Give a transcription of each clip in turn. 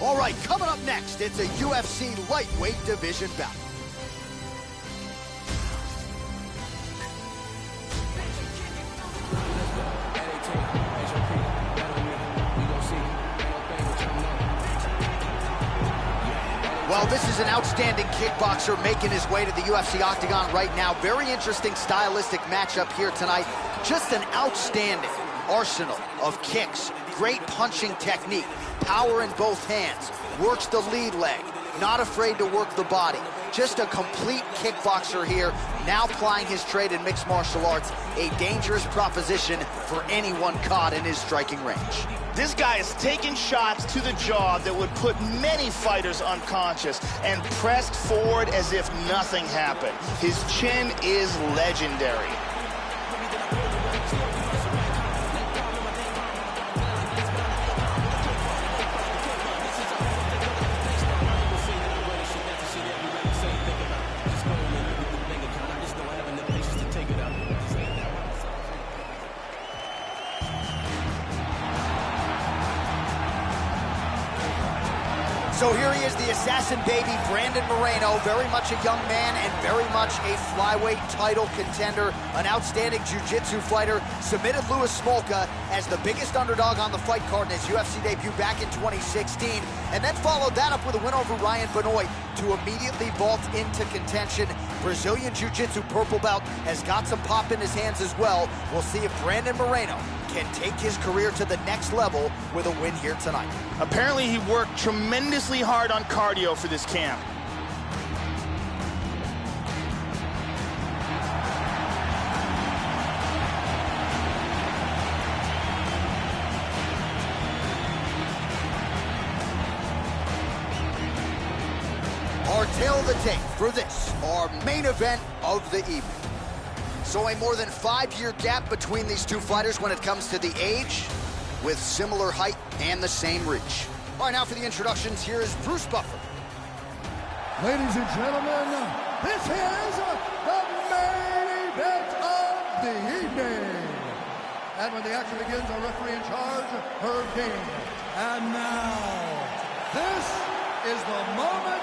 All right, coming up next, it's a UFC lightweight division bout. Well, this is an outstanding kickboxer making his way to the UFC octagon right now. Very interesting stylistic matchup here tonight. Just an outstanding arsenal of kicks, great punching technique, power in both hands, works the lead leg, not afraid to work the body. Just a complete kickboxer here, now plying his trade in mixed martial arts, a dangerous proposition for anyone caught in his striking range. This guy is taking shots to the jaw that would put many fighters unconscious and pressed forward as if nothing happened. His chin is legendary. So here he is, the assassin baby, Brandon Moreno, very much a young man and very much a flyweight title contender, an outstanding jiu-jitsu fighter, submitted Louis Smolka as the biggest underdog on the fight card in his UFC debut back in 2016, and then followed that up with a win over Ryan Benoit to immediately vault into contention. Brazilian jiu-jitsu purple belt has got some pop in his hands as well. We'll see if Brandon Moreno can take his career to the next level with a win here tonight. Apparently he worked tremendously hard on cardio for this camp. Our tail of the tape for this, our main event of the evening. So a more than 5-year gap between these two fighters when it comes to the age, with similar height and the same reach. All right, now for the introductions, here is Bruce Buffer. Ladies and gentlemen, this is the main event of the evening. And when the action begins, our referee in charge, Herb Dean. And now, this is the moment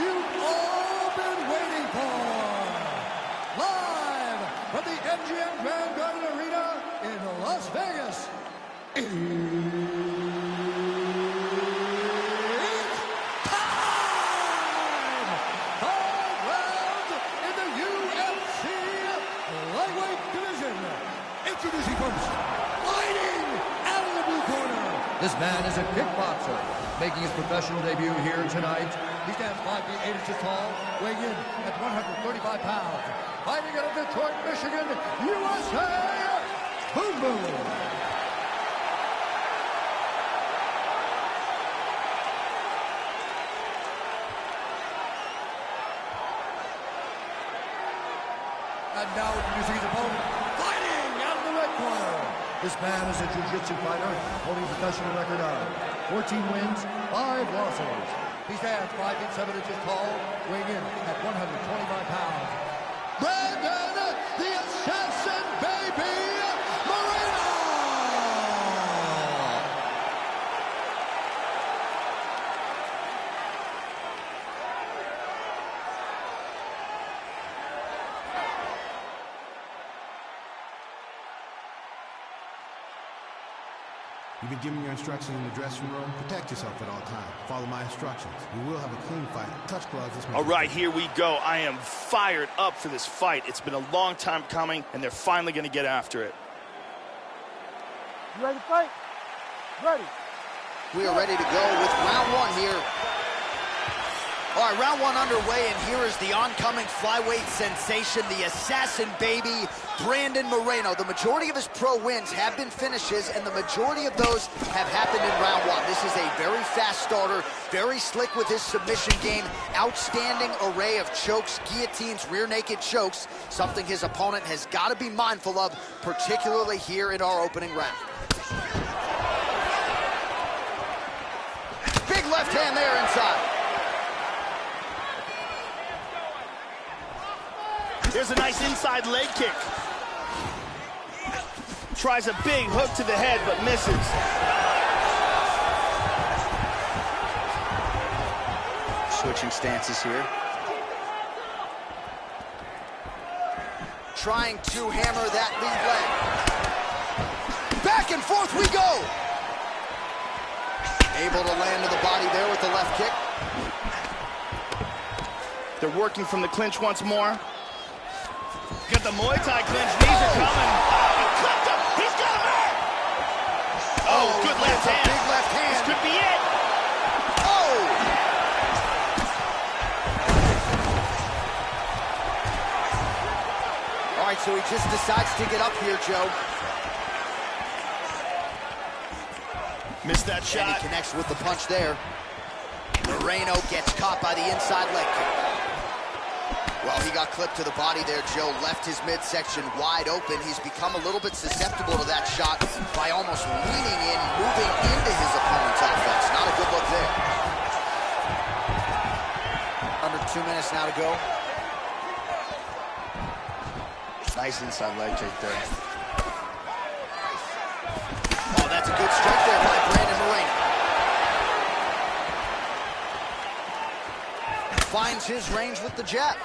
you've all been waiting for. Live from the MGM Grand Garden Arena in Las Vegas. It's time! 5 rounds in the UFC lightweight division. Introducing first, fighting out of the blue corner. This man is a kickboxer, making his professional debut here tonight. He stands 5 feet 8 inches tall, weighing in at 135 pounds. Fighting out of Detroit, Michigan, USA, Boom Boom. And now introducing his opponent, fighting out of the red corner. This man is a jiu-jitsu fighter, holding a professional record of 14 wins, 5 losses. He stands 5 feet 7 inches tall, weighing in at 125 pounds. Brandon, the assassin baby, Moreno! You've been given your instructions in the dressing room. Protect yourself at all times. Follow my instructions. You will have a clean fight. Touch gloves. All right, here we go. I am fired up for this fight. It's been a long time coming, and they're finally going to get after it. You ready to fight? Ready. We are ready to go with round 1 here. All right, round 1 underway, and here is the oncoming flyweight sensation, the assassin baby, Brandon Moreno. The majority of his pro wins have been finishes, and the majority of those have happened in round 1. This is a very fast starter, very slick with his submission game, outstanding array of chokes, guillotines, rear naked chokes, something his opponent has got to be mindful of, particularly here in our opening round. Big left hand there inside. There's a nice inside leg kick. Tries a big hook to the head, but misses. switching stances here. Trying to hammer that lead leg. Back and forth we go. Able to land to the body there with the left kick. They're working from the clinch once more. Got the Muay Thai clinch. Knees are coming. Oh, he clipped him. He's got him hurt. Oh, good left hand. Big left hand. This could be it. Oh! All right, so he just decides to get up here, Joe. Missed that shot. And he connects with the punch there. Moreno gets caught by the inside leg kick. Well, he got clipped to the body there, Joe. Left his midsection wide open. He's become a little bit susceptible to that shot by almost leaning in, moving into his opponent's offense. Not a good look there. Under 2 minutes now to go. Nice inside leg kick there. Oh, that's a good strike there by Brandon Moreno. Finds his range with the jab.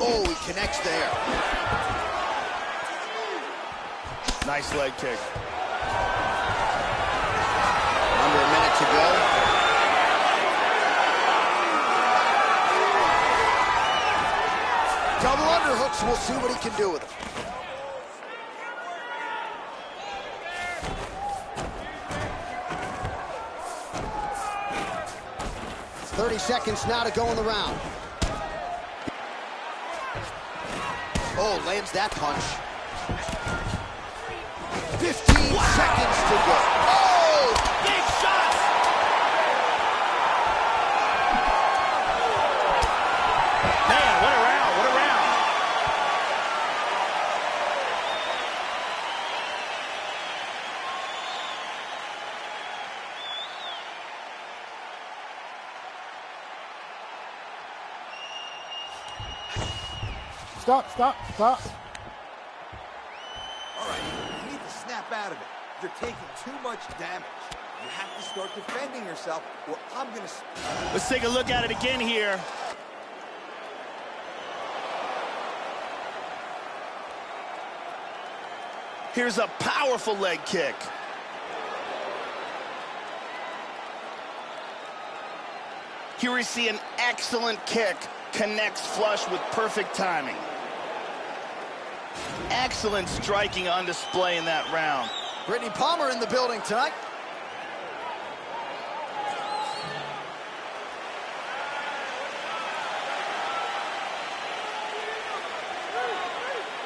Oh, he connects there. Nice leg kick. Under a minute to go. Double underhooks, we'll see what he can do with them. .30 seconds now to go in the round. Oh, lands that punch. 15 seconds to go. Oh! Big shot! Man, what a round, what a round. Stop, stop, stop. All right, you need to snap out of it. You're taking too much damage. You have to start defending yourself, or I'm going to... Let's take a look at it again here. Here's a powerful leg kick. Here we see an excellent kick. Connects flush with perfect timing. Excellent striking on display in that round. Brittany Palmer in the building tonight.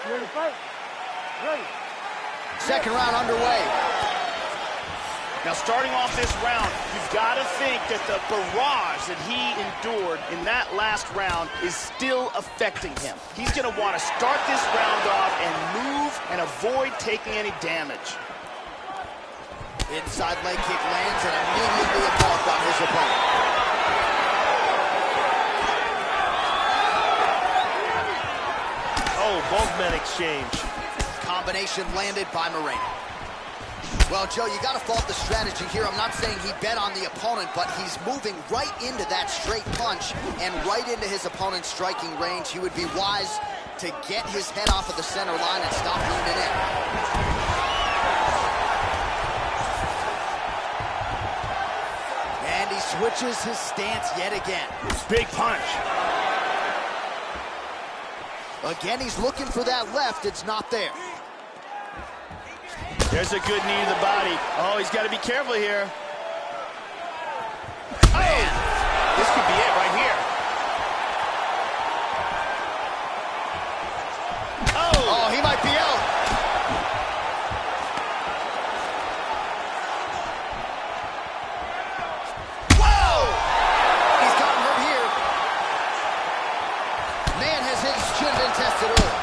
You ready to fight? Ready. Second round underway. Now, starting off this round, you've got to think that the barrage that he endured in that last round is still affecting him. He's going to want to start this round off and move and avoid taking any damage. Inside leg kick lands and immediately a mark on his opponent. Oh, both men exchange. Combination landed by Moreno. Well, Joe, you got to fault the strategy here. I'm not saying he bet on the opponent, but he's moving right into that straight punch and right into his opponent's striking range. He would be wise to get his head off of the center line and stop leaning in. And he switches his stance yet again. Big punch. Again, he's looking for that left. It's not there. There's a good knee to the body. Oh, he's got to be careful here. Oh, this could be it right here. Oh, he might be out. Whoa! He's gotten hurt here. Man, has his chin been tested early.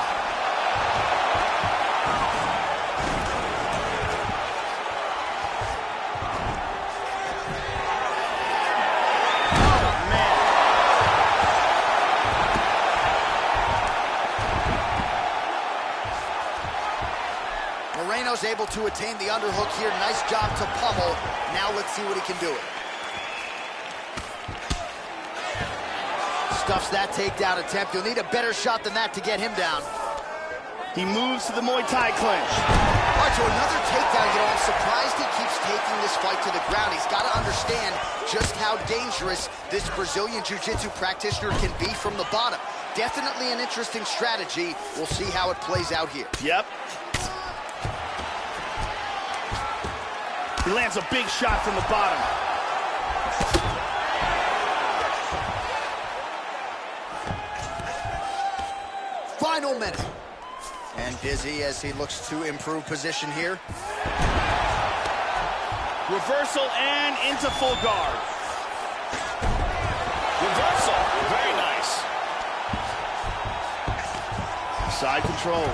Moreno's able to attain the underhook here. Nice job to pummel. Now let's see what he can do. Stuffs that takedown attempt. You'll need a better shot than that to get him down. He moves to the Muay Thai clinch. All right, so another takedown. You know, I'm surprised he keeps taking this fight to the ground. He's got to understand just how dangerous this Brazilian Jiu-Jitsu practitioner can be from the bottom. Definitely an interesting strategy. We'll see how it plays out here. Yep. He lands a big shot from the bottom. Final minute. And busy as he looks to improve position here. Reversal and into full guard. Reversal. Very nice. Side control.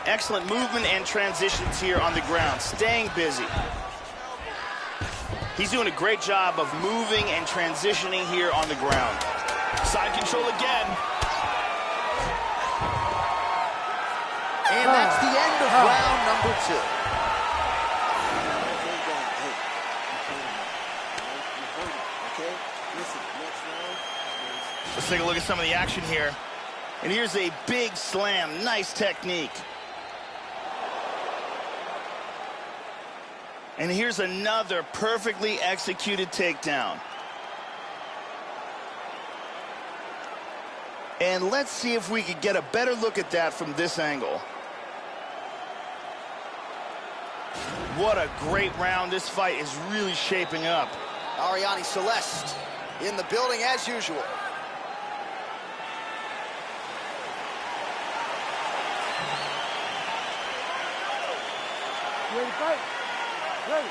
Excellent movement and transitions here on the ground. Staying busy. He's doing a great job of moving and transitioning here on the ground. Side control again. And that's the end of round number 2. Let's take a look at some of the action here. And here's a big slam. Nice technique. And here's another perfectly executed takedown. And let's see if we could get a better look at that from this angle. What a great round. This fight is really shaping up. Ariane Celeste in the building as usual. Ready to fight? Ready.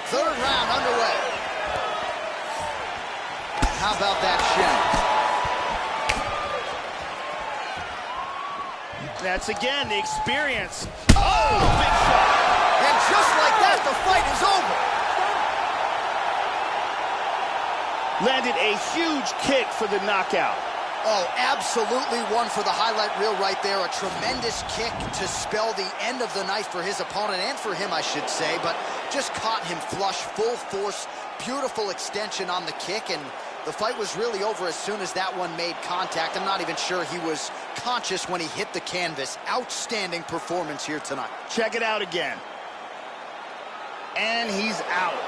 Third round underway. How about that shin? That's again the experience. Oh, big shot. And just like that, the fight is over. Landed a huge kick for the knockout. Oh, absolutely one for the highlight reel right there. A tremendous kick to spell the end of the night for his opponent, and for him, I should say, but just caught him flush, full force, beautiful extension on the kick, and the fight was really over as soon as that one made contact. I'm not even sure he was conscious when he hit the canvas. Outstanding performance here tonight. Check it out again. And he's out.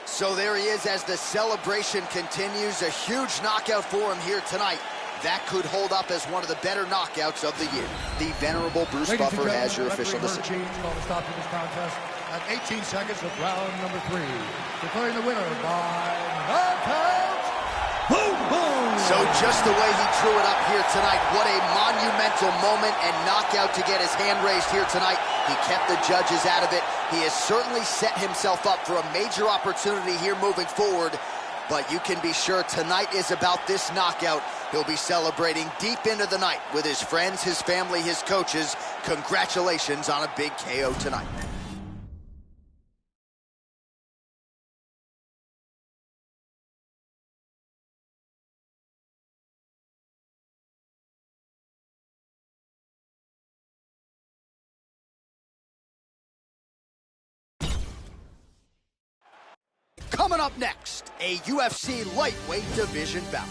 So there he is as the celebration continues. A huge knockout for him here tonight. That could hold up as one of the better knockouts of the year. The venerable Bruce Buffer has your official decision. Called a stop to this contest at 18 seconds of round number 3. Declaring the winner by knockout. Boom, boom. So just the way he drew it up here tonight, what a monumental moment and knockout to get his hand raised here tonight. He kept the judges out of it. He has certainly set himself up for a major opportunity here moving forward. But you can be sure tonight is about this knockout. He'll be celebrating deep into the night with his friends, his family, his coaches. Congratulations on a big KO tonight. Coming up next, a UFC lightweight division bout.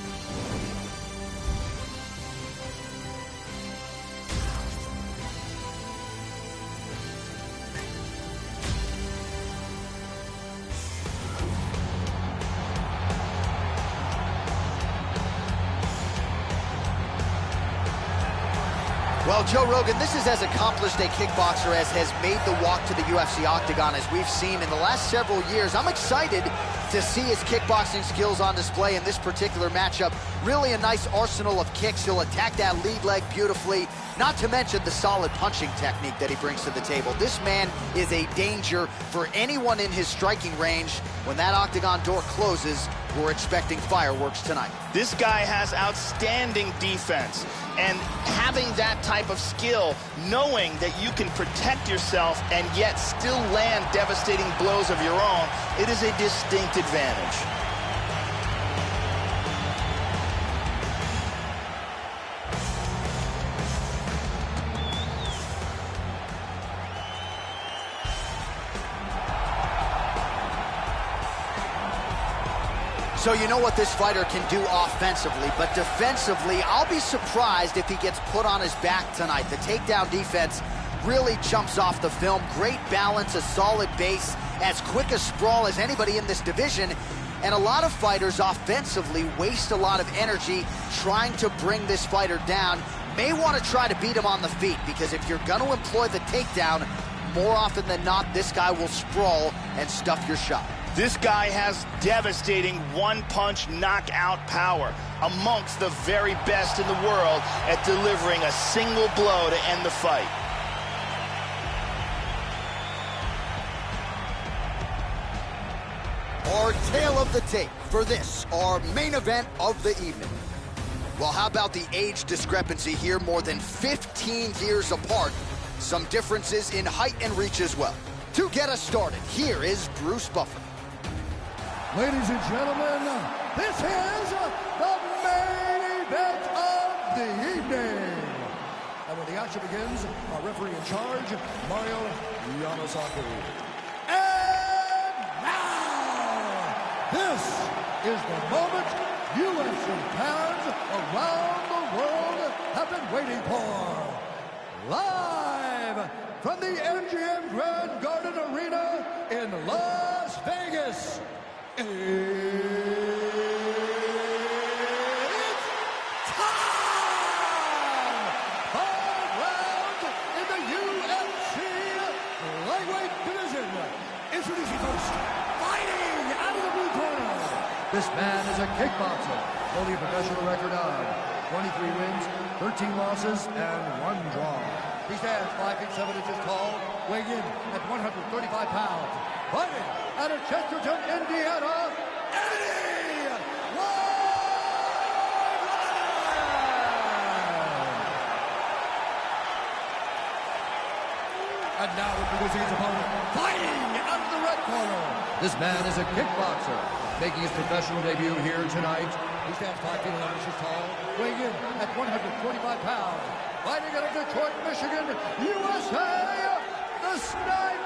Well, Joe Rogan, this is as accomplished a kickboxer as has made the walk to the UFC octagon as we've seen in the last several years. I'm excited to see his kickboxing skills on display in this particular matchup. Really a nice arsenal of kicks. He'll attack that lead leg beautifully, not to mention the solid punching technique that he brings to the table. This man is a danger for anyone in his striking range. When that octagon door closes, we're expecting fireworks tonight. This guy has outstanding defense, and having that type of skill, knowing that you can protect yourself and yet still land devastating blows of your own, it is a distinct advantage. So you know what this fighter can do offensively, but defensively, I'll be surprised if he gets put on his back tonight. The takedown defense really jumps off the film. Great balance, a solid base, as quick a sprawl as anybody in this division. And a lot of fighters offensively waste a lot of energy trying to bring this fighter down. May want to try to beat him on the feet, because if you're going to employ the takedown, more often than not, this guy will sprawl and stuff your shot. This guy has devastating one-punch knockout power, amongst the very best in the world at delivering a single blow to end the fight. Our tale of the tape for this, our main event of the evening. Well, how about the age discrepancy here? More than 15 years apart. Some differences in height and reach as well. To get us started, here is Bruce Buffer. Ladies and gentlemen, this is the main event of the evening. And when the action begins, our referee in charge, Mario Yamasaki. And now, this is the moment UFC fans around the world have been waiting for. Live from the MGM Grand Garden Arena in Las Vegas. It's time! 5 rounds in the UFC lightweight division. Introducing first, fighting out of the blue corner. This man is a kickboxer, holding a professional record of 23 wins, 13 losses, and 1 draw. He stands 5 feet 7 inches tall, weighing in at 135 pounds. Fighting out of Chesterton, Indiana, Eddie And now introducing his opponent, fighting out of the red corner. This man is a kickboxer, making his professional debut here tonight. He stands 5 feet 11 inches tall, weighing in at 145 pounds. Fighting out of Detroit, Michigan, USA, the Sniper!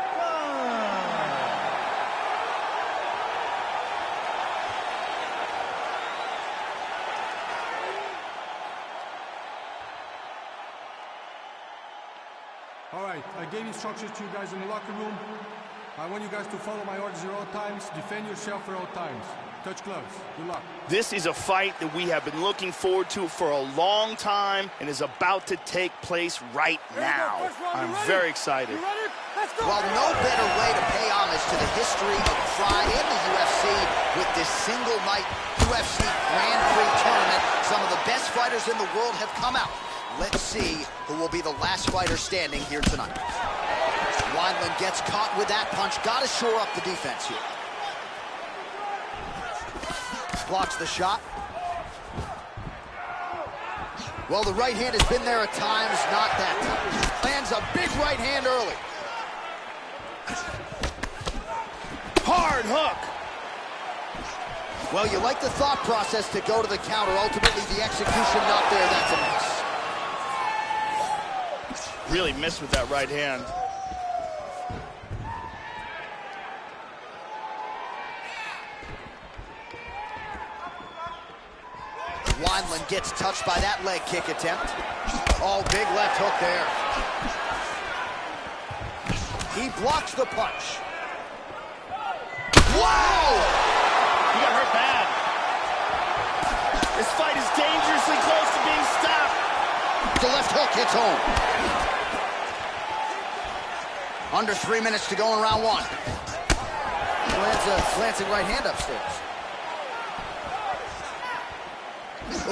All right, I gave instructions to you guys in the locker room. I want you guys to follow my orders at all times, defend yourself at all times. Touch gloves. Good luck. This is a fight that we have been looking forward to for a long time and is about to take place right now. I'm very excited. Well, no better way to pay homage to the history of pride in the UFC with this single night UFC Grand Prix tournament. Some of the best fighters in the world have come out. Let's see who will be the last fighter standing here tonight. Wineland gets caught with that punch. Got to shore up the defense here. Blocks the shot. Well, the right hand has been there at times, not that time. Lands a big right hand early. Hard hook. Well, you like the thought process to go to the counter. Ultimately, the execution not there. That's a miss. Really missed with that right hand. Wineland gets touched by that leg kick attempt. Oh, big left hook there. He blocks the punch. Wow! He got hurt bad. This fight is dangerously close to being stopped. The left hook hits home. Under 3 minutes to go in round 1. Lands a glancing right hand upstairs.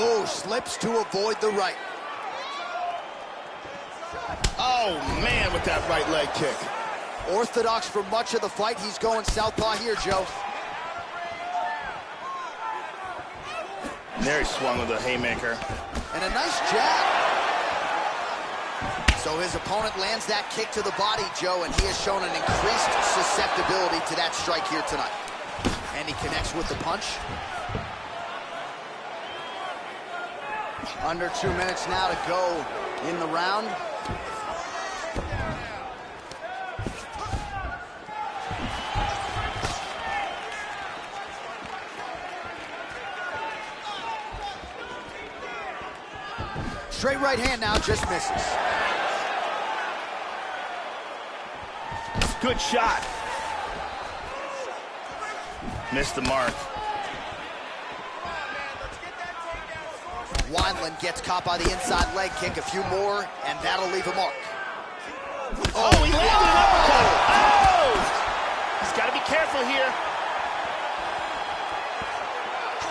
Oh, slips to avoid the right. Oh, man, with that right leg kick. Orthodox for much of the fight. He's going southpaw here, Joe. There he swung with a haymaker. And a nice jab. So his opponent lands that kick to the body, Joe, and he has shown an increased susceptibility to that strike here tonight. And he connects with the punch. Under 2 minutes now to go in the round. Straight right hand now, just misses. Good shot. Missed the mark. Wineland gets caught by the inside leg kick. A few more, and that'll leave a mark. Oh, he landed an uppercut. Oh! He's got to be careful here.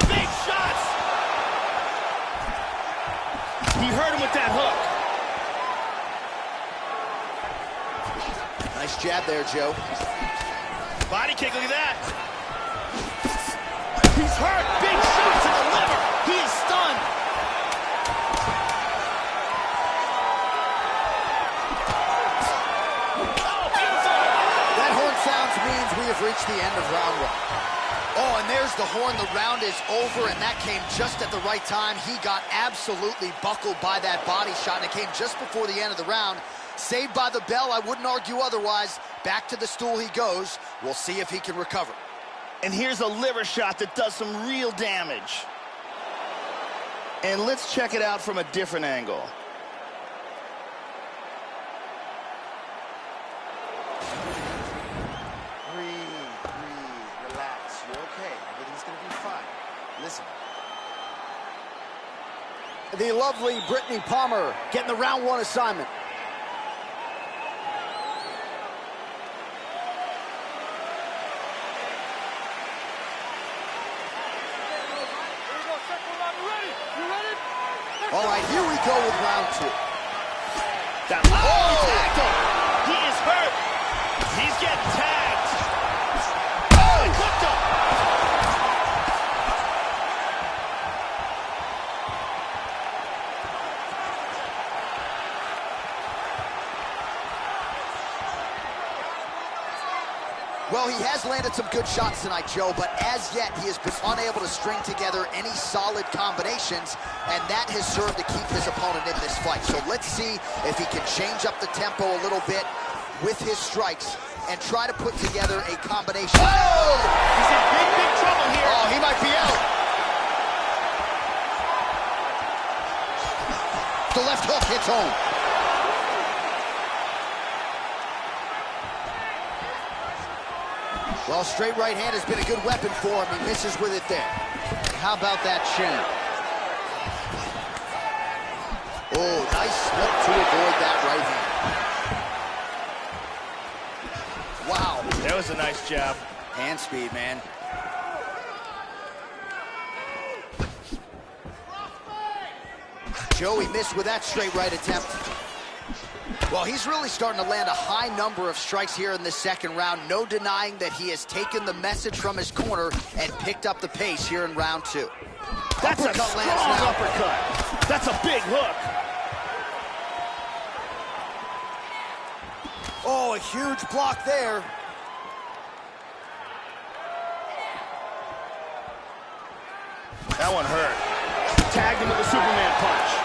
Big shots. He hurt him with that hook. Nice jab there, Joe. Body kick, look at that. He's hurt. Big shot to the liver. He is stunned. Means we have reached the end of round one. Oh, and there's the horn. The round is over, and that came just at the right time. He got absolutely buckled by that body shot, and it came just before the end of the round. Saved by the bell, I wouldn't argue otherwise. Back to the stool he goes. We'll see if he can recover. And here's a liver shot that does some real damage. And let's check it out from a different angle. Listen. The lovely Brittany Palmer getting the round one assignment. All right, here we go with round two. He tagged him. He is hurt. He's getting tagged. Oh, he cooked him. Well, he has landed some good shots tonight, Joe, but as yet, he has been unable to string together any solid combinations, and that has served to keep his opponent in this fight. So let's see if he can change up the tempo a little bit with his strikes and try to put together a combination. Oh! He's in big, big trouble here. Oh, he might be out. The left hook hits home. Well, straight right hand has been a good weapon for him. He misses with it there. How about that shin? Oh, nice slip to avoid that right hand. Wow. That was a nice jab. Hand speed, man. Joey missed with that straight right attempt. Well, he's really starting to land a high number of strikes here in the second round. No denying that he has taken the message from his corner and picked up the pace here in round two. That's a strong uppercut. That's a big hook. Oh, a huge block there. That one hurt. Tagged him with a Superman punch.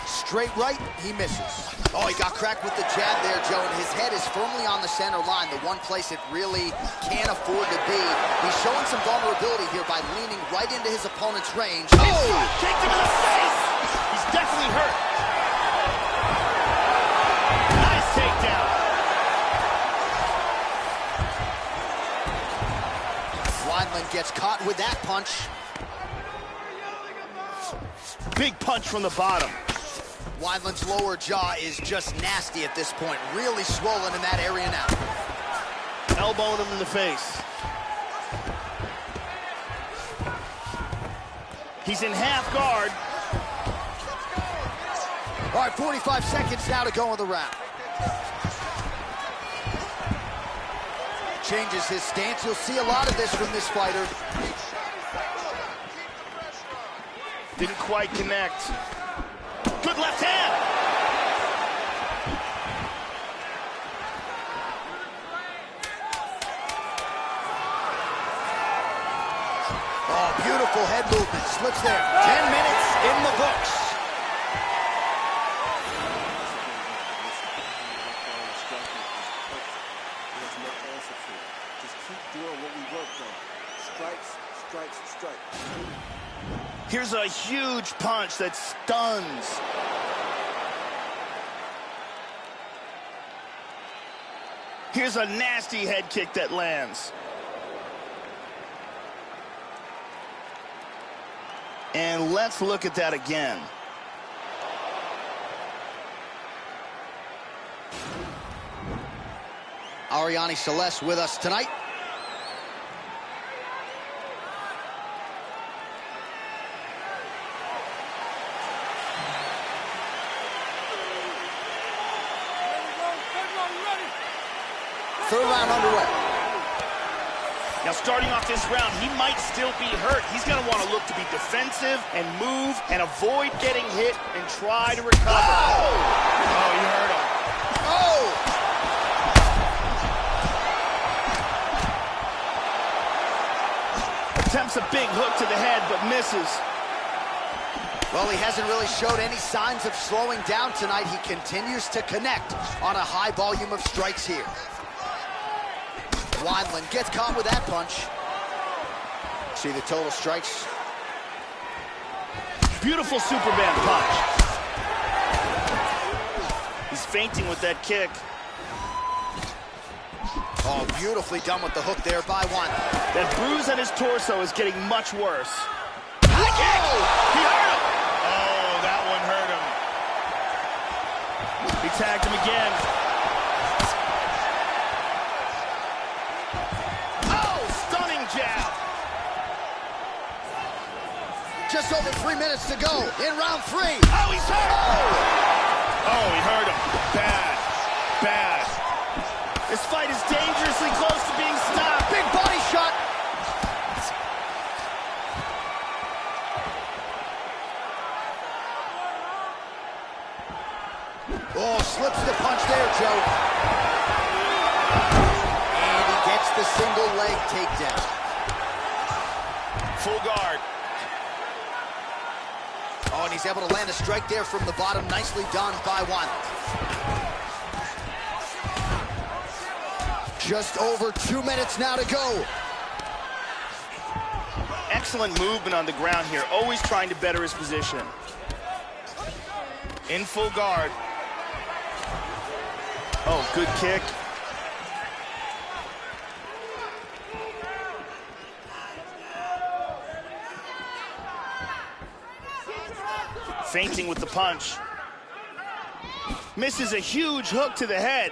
Straight right, he misses. Oh, he got cracked with the jab there, Joe, and his head is firmly on the center line, the one place it really can't afford to be. He's showing some vulnerability here by leaning right into his opponent's range. Oh! Kicked him in the face! He's definitely hurt. Nice takedown. Wineland gets caught with that punch. Big punch from the bottom. Wineland's lower jaw is just nasty at this point. Really swollen in that area now. Elbowing him in the face. He's in half guard. All right, 45 seconds now to go in the round. Changes his stance. You'll see a lot of this from this fighter. Didn't quite connect. Good left hand. Oh, beautiful head movement. Slips there. 10 minutes in the books. Here's a huge punch that stuns. Here's a nasty head kick that lands. And let's look at that again. Arianny Celeste with us tonight. Third round underway. Now, starting off this round, he might still be hurt. He's going to want to look to be defensive and move and avoid getting hit and try to recover. Oh, you heard him. Oh! Attempts a big hook to the head, but misses. Well, he hasn't really showed any signs of slowing down tonight. He continues to connect on a high volume of strikes here. Wineland gets caught with that punch. See the total strikes. Beautiful Superman punch. He's feinting with that kick. Oh, beautifully done with the hook there by Wineland. That bruise on his torso is getting much worse. High kick! He hurt him! Oh, that one hurt him. He tagged him again. Jab. Just over 3 minutes to go in round 3. Oh, he's hurt. Oh, he hurt him. Bad. Bad. This fight is dangerously close to being stopped. Big body shot. Oh, slips the punch there, Joe. And he gets the single leg takedown. Full guard. Oh, and he's able to land a strike there from the bottom. Nicely done by one. Just over 2 minutes now to go. Excellent movement on the ground here. Always trying to better his position. In full guard. Oh, good kick. Feinting with the punch. Misses a huge hook to the head.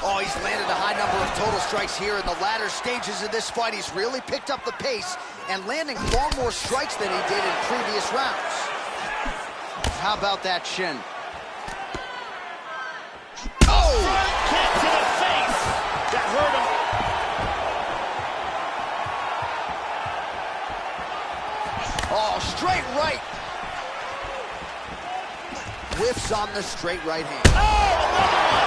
Oh, he's landed a high number of total strikes here in the latter stages of this fight. He's really picked up the pace and landing far more strikes than he did in previous rounds. How about that shin? Oh! Front kick to the face. That hurt him. Oh, straight right. Whiffs on the straight right hand. Oh, another one.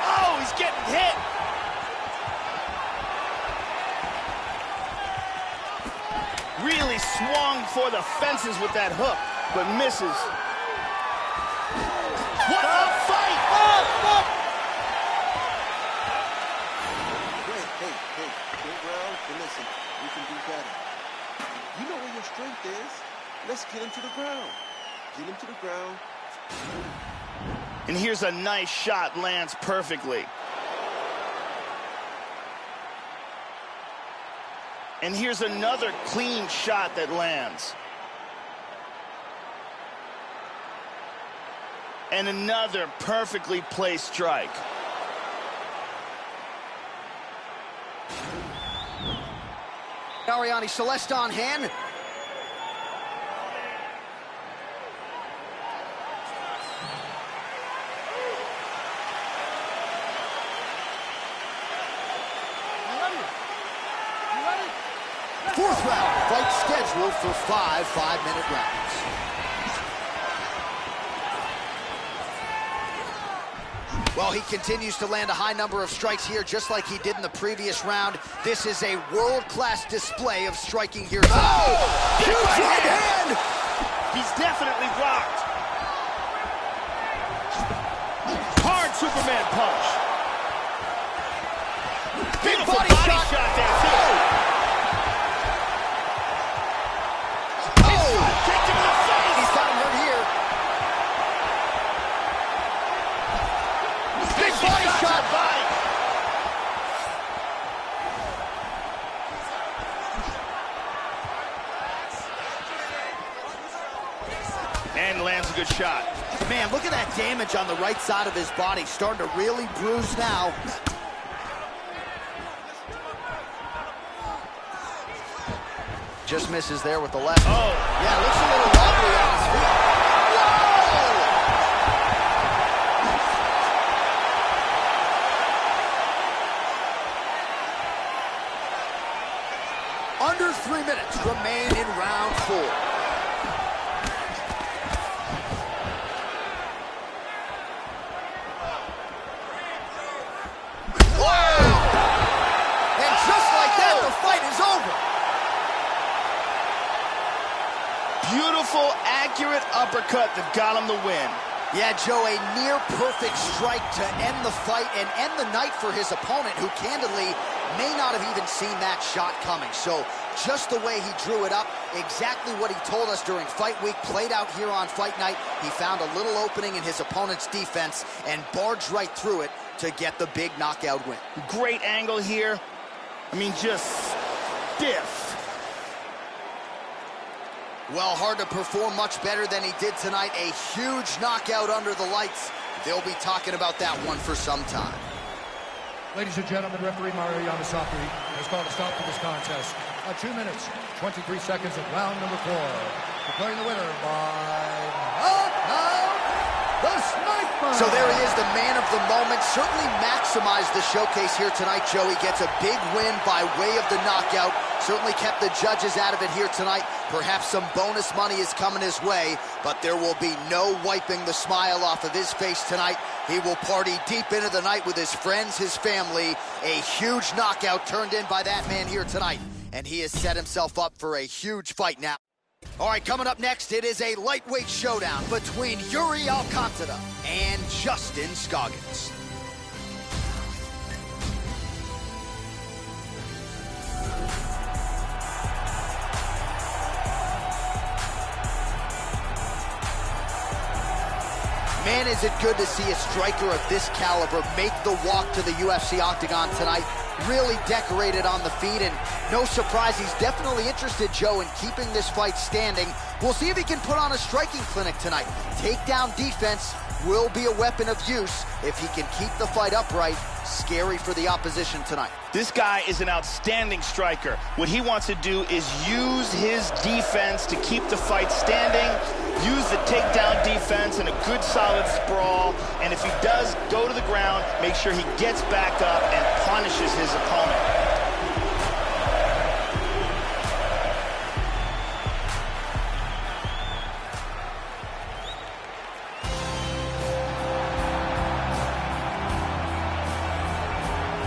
Oh, he's getting hit. Really swung for the fences with that hook, but misses. What a fight! Hey, get around and listen. We can do better. You know where your strength is. Let's get him to the ground. Get him to the ground. And here's a nice shot, lands perfectly. And here's another clean shot that lands. And another perfectly placed strike. Arianny Celeste on hand. Fourth round, fight scheduled for 5 5-minute rounds. Well, he continues to land a high number of strikes here, just like he did in the previous round. This is a world-class display of striking here. Oh! Huge right hand! He's definitely rocked. Hard Superman punch. Big Beautiful body shot there, too. and lands a good shot. Man, look at that damage on the right side of his body. Starting to really bruise now. Just misses there with the left. Oh. Yeah, looks a little wobbly on his feet. Whoa! Under 3 minutes remain in round 4. Beautiful, accurate uppercut that got him the win. Yeah, Joe, a near-perfect strike to end the fight and end the night for his opponent, who candidly may not have even seen that shot coming. So just the way he drew it up, exactly what he told us during fight week, played out here on Fight Night. He found a little opening in his opponent's defense and barged right through it to get the big knockout win. Great angle here. I mean, just stiff. Well, hard to perform much better than he did tonight. A huge knockout under the lights. They'll be talking about that one for some time. Ladies and gentlemen, referee Mario Yamasaki has called a stop to this contest at 2 minutes, 23 seconds of round number 4. Declaring the winner by knockout, the Sniper! So there he is, the man of the moment. Certainly maximized the showcase here tonight, Joe. He gets a big win by way of the knockout. Certainly kept the judges out of it here tonight. Perhaps some bonus money is coming his way, but there will be no wiping the smile off of his face tonight. He will party deep into the night with his friends, his family. A huge knockout turned in by that man here tonight, and he has set himself up for a huge fight now. All right, coming up next, it is a lightweight showdown between Yuri Alcantara and Justin Scoggins. Man, is it good to see a striker of this caliber make the walk to the UFC octagon tonight. Really decorated on the feet, and no surprise, he's definitely interested, Joe, in keeping this fight standing. We'll see if he can put on a striking clinic tonight. Takedown defense will be a weapon of use if he can keep the fight upright. Scary for the opposition tonight. This guy is an outstanding striker. What he wants to do is use his defense to keep the fight standing, use the takedown defense and a good solid sprawl, and if he does go to the ground, make sure he gets back up and punishes his opponent.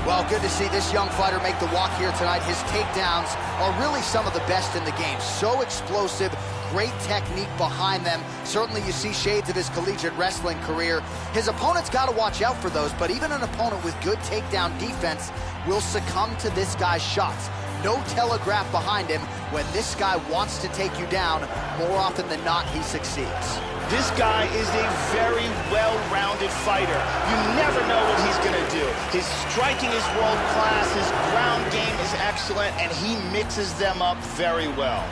Well, good to see this young fighter make the walk here tonight. His takedowns are really some of the best in the game. So explosive, great technique behind them. Certainly you see shades of his collegiate wrestling career. His opponent's got to watch out for those, but even an opponent with good takedown defense will succumb to this guy's shots. No telegraph behind him. When this guy wants to take you down, more often than not, he succeeds. This guy is a very well-rounded fighter. You never know what he's going to do. His striking is world-class, his ground game is excellent, and he mixes them up very well.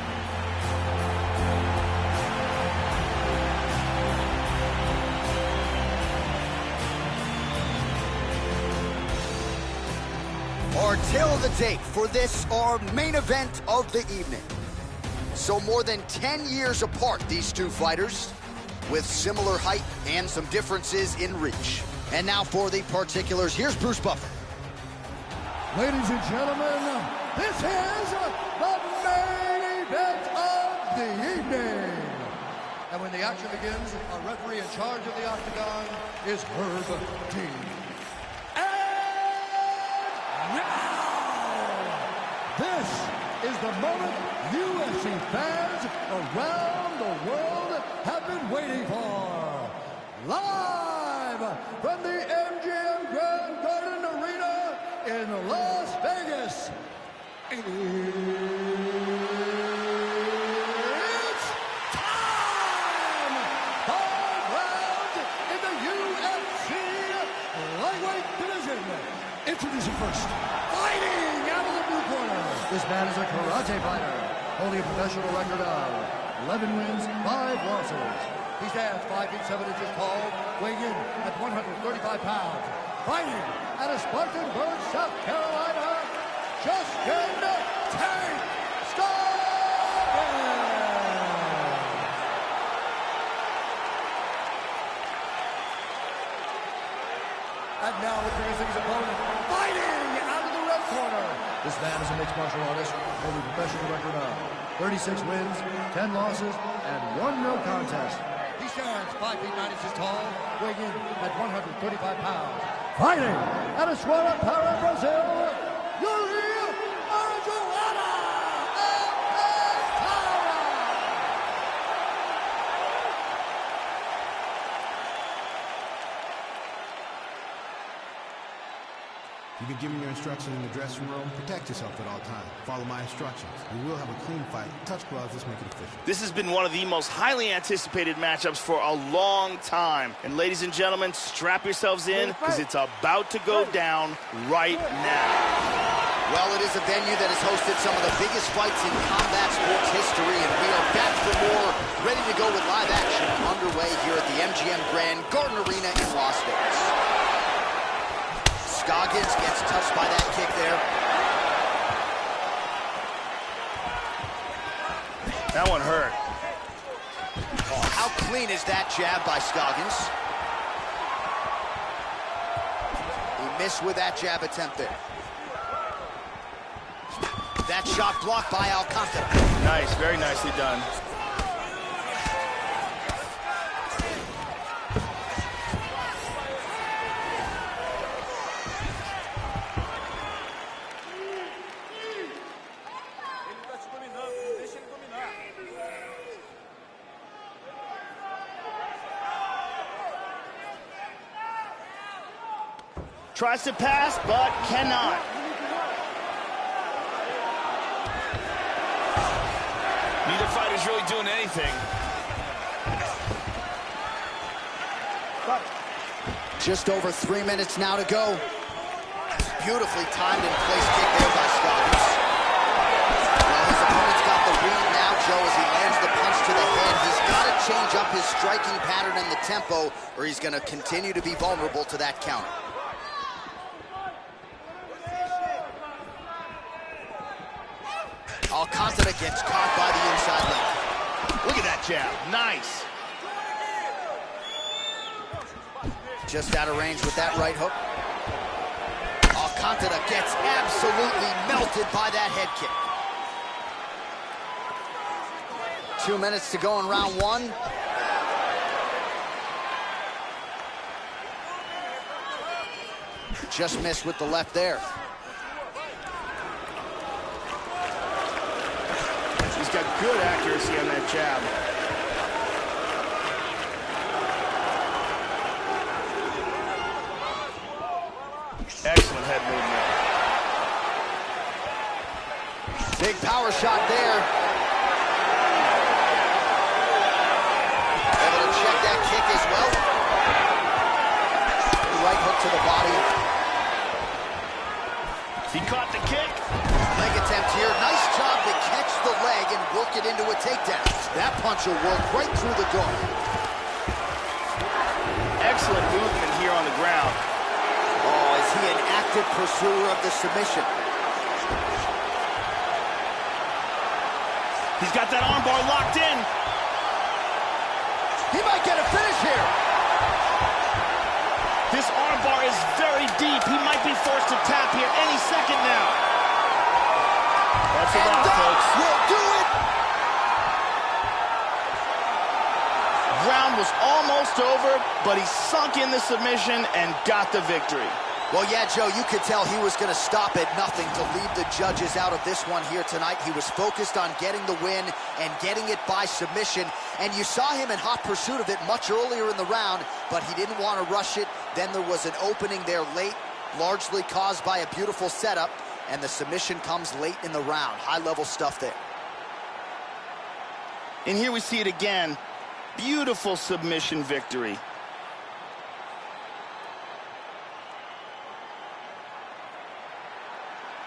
Our tale of the tape for this, our main event of the evening. So more than 10 years apart, these two fighters, with similar height and some differences in reach. And now for the particulars, here's Bruce Buffer. Ladies and gentlemen, this is the main event of the evening. And when the action begins, our referee in charge of the octagon is Herb Dean. And now, this is the moment UFC fans around the world have been waiting for. Live from the MGM Grand Garden Arena in Las Vegas. It's time! 5 rounds in the UFC lightweight division. Introducing first, fighting out of the blue corner. This man is a karate fighter, holding a professional record of 11 wins, 5 losses. He stands 5 feet 7 inches tall, weighing in at 135 pounds. Fighting out of Spartanburg, South Carolina, Justin Tank Stockton! And now introducing his opponent, fighting out of the red corner. This man is a mixed martial artist with a professional record of 36 wins, 10 losses, and 1 no contest. He stands 5 feet 9 inches tall, weighing in at 135 pounds. Fighting out of Para, Brazil, Yuri Marijuana Alcantara. You've been given your instructions in the dressing room. Protect yourself at all times. Follow my instructions. We will have a clean fight. Touch gloves. Let's make it official. This has been one of the most highly anticipated matchups for a long time. And ladies and gentlemen, strap yourselves in because it's about to go down right now. Well, it is a venue that has hosted some of the biggest fights in combat sports history, and we are back for more, ready to go with live action underway here at the MGM Grand Garden Arena in Las Vegas. Scoggins gets touched by that kick there. That one hurt. Oh, how clean is that jab by Scoggins? He missed with that jab attempt there. That shot blocked by Alcantara. Nice, very nicely done. Tries to pass, but cannot. Neither fighter's really doing anything. Just over 3 minutes now to go. Beautifully timed and placed kick there by Scoggins. Well, his opponent's got the lead now, Joe, as he lands the punch to the head. He's got to change up his striking pattern and the tempo, or he's going to continue to be vulnerable to that counter. Alcantara gets caught by the inside leg. Look at that jab. Nice. Just out of range with that right hook. Alcantara gets absolutely melted by that head kick. 2 minutes to go in round one. Just missed with the left there. He's got good accuracy on that jab. Excellent head movement. Big power shot there. Able to check that kick as well. Right hook to the body. He caught the kick. Leg attempt here. Nice job to catch the leg and work it into a takedown. That punch will work right through the guard. Excellent movement here on the ground. Oh, is he an active pursuer of the submission? He's got that armbar locked in. He might get a finish here. This armbar is very deep. He might be forced to tap here any second now. That's a wrap, folks. Will do it. Round was almost over, but he sunk in the submission and got the victory. Well, yeah, Joe, you could tell he was going to stop at nothing to leave the judges out of this one here tonight. He was focused on getting the win and getting it by submission. And you saw him in hot pursuit of it much earlier in the round, but he didn't want to rush it. Then there was an opening there late, largely caused by a beautiful setup, and the submission comes late in the round. High-level stuff there. And here we see it again. Beautiful submission victory.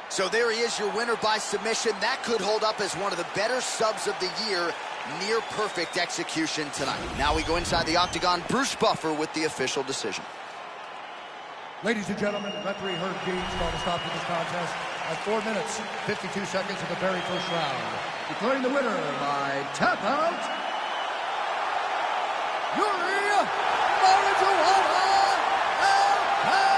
So So there he is, your winner by submission. That could hold up as one of the better subs of the year. Near perfect execution tonight. Now we go inside the octagon. Bruce Buffer with the official decision. Ladies and gentlemen, referee Herb Dean called a stop to this contest at 4 minutes, 52 seconds of the very first round. Declaring the winner by tap out, Yuri Marijuana Alcantara.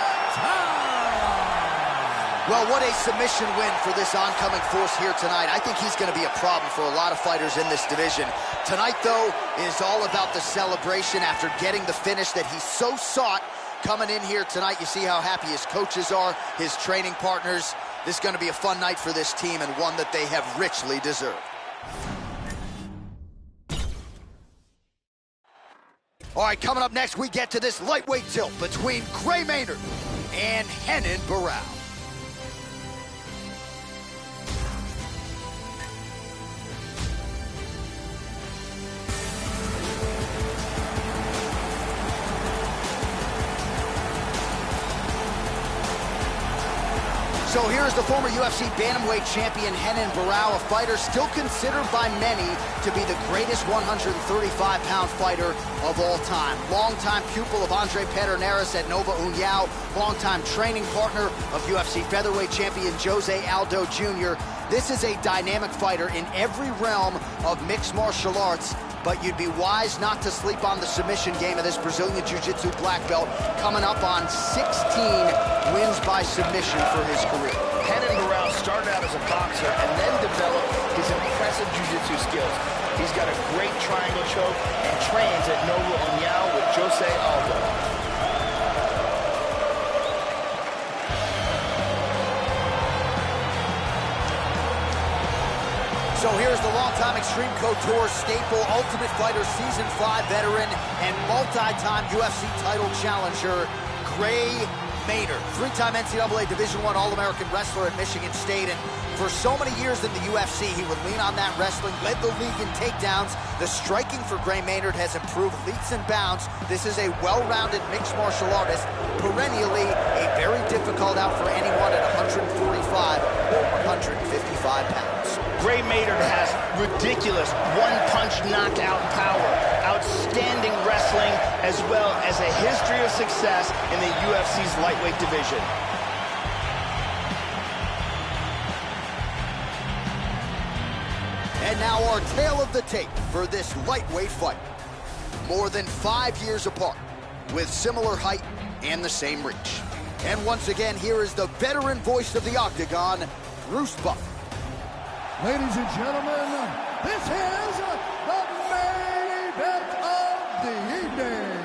Well, what a submission win for this oncoming force here tonight. I think he's going to be a problem for a lot of fighters in this division. Tonight, though, is all about the celebration after getting the finish that he so sought. Coming in here tonight, you see how happy his coaches are, his training partners. This is going to be a fun night for this team and one that they have richly deserved. All right, coming up next, we get to this lightweight tilt between Gray Maynard and Renan Barão. So here's the former UFC bantamweight champion Renan Barão, a fighter still considered by many to be the greatest 135-pound fighter of all time. Longtime pupil of Andre Pederneiras at Nova União, longtime training partner of UFC featherweight champion Jose Aldo Jr. This is a dynamic fighter in every realm of mixed martial arts, but you'd be wise not to sleep on the submission game of this Brazilian Jiu-Jitsu black belt, coming up on 16 wins by submission for his career. Renan Barão started out as a boxer and then developed his impressive jiu-jitsu skills. He's got a great triangle choke and trains at Nova União with Jose Aldo. So here's the longtime Extreme Couture staple, Ultimate Fighter Season 5 veteran, and multi-time UFC title challenger, Gray Maynard. Three-time NCAA Division I All-American wrestler at Michigan State, and for so many years in the UFC, he would lean on that wrestling, led the league in takedowns. The striking for Gray Maynard has improved leaps and bounds. This is a well-rounded mixed martial artist, perennially a very difficult out for anyone at 145 or 155 pounds. Gray Maynard has ridiculous one-punch knockout power, outstanding wrestling, as well as a history of success in the UFC's lightweight division. And now our tale of the tape for this lightweight fight. More than 5 years apart, with similar height and the same reach. And once again, here is the veteran voice of the octagon, Bruce Buffer. Ladies and gentlemen, this is the main event of the evening.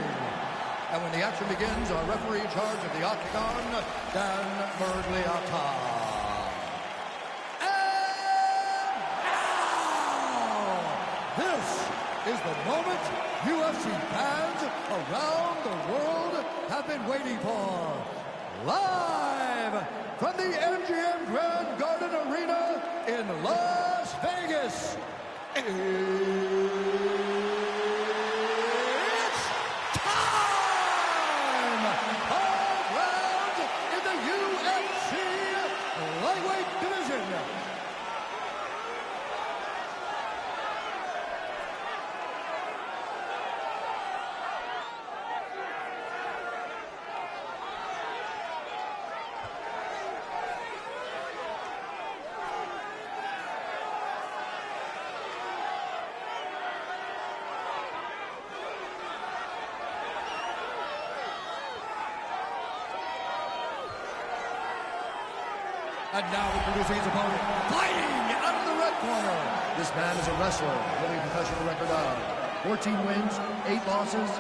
And when the action begins, our referee in charge of the octagon, Dan Bergliata. And now, this is the moment UFC fans around the world have been waiting for. Live from the MGM Grand Garden Arena in Las Vegas. It's time! 5 rounds in the UFC lightweight division. And now introducing his opponent, fighting out of the red corner. This man is a wrestler with a professional record of 14 wins, 8 losses,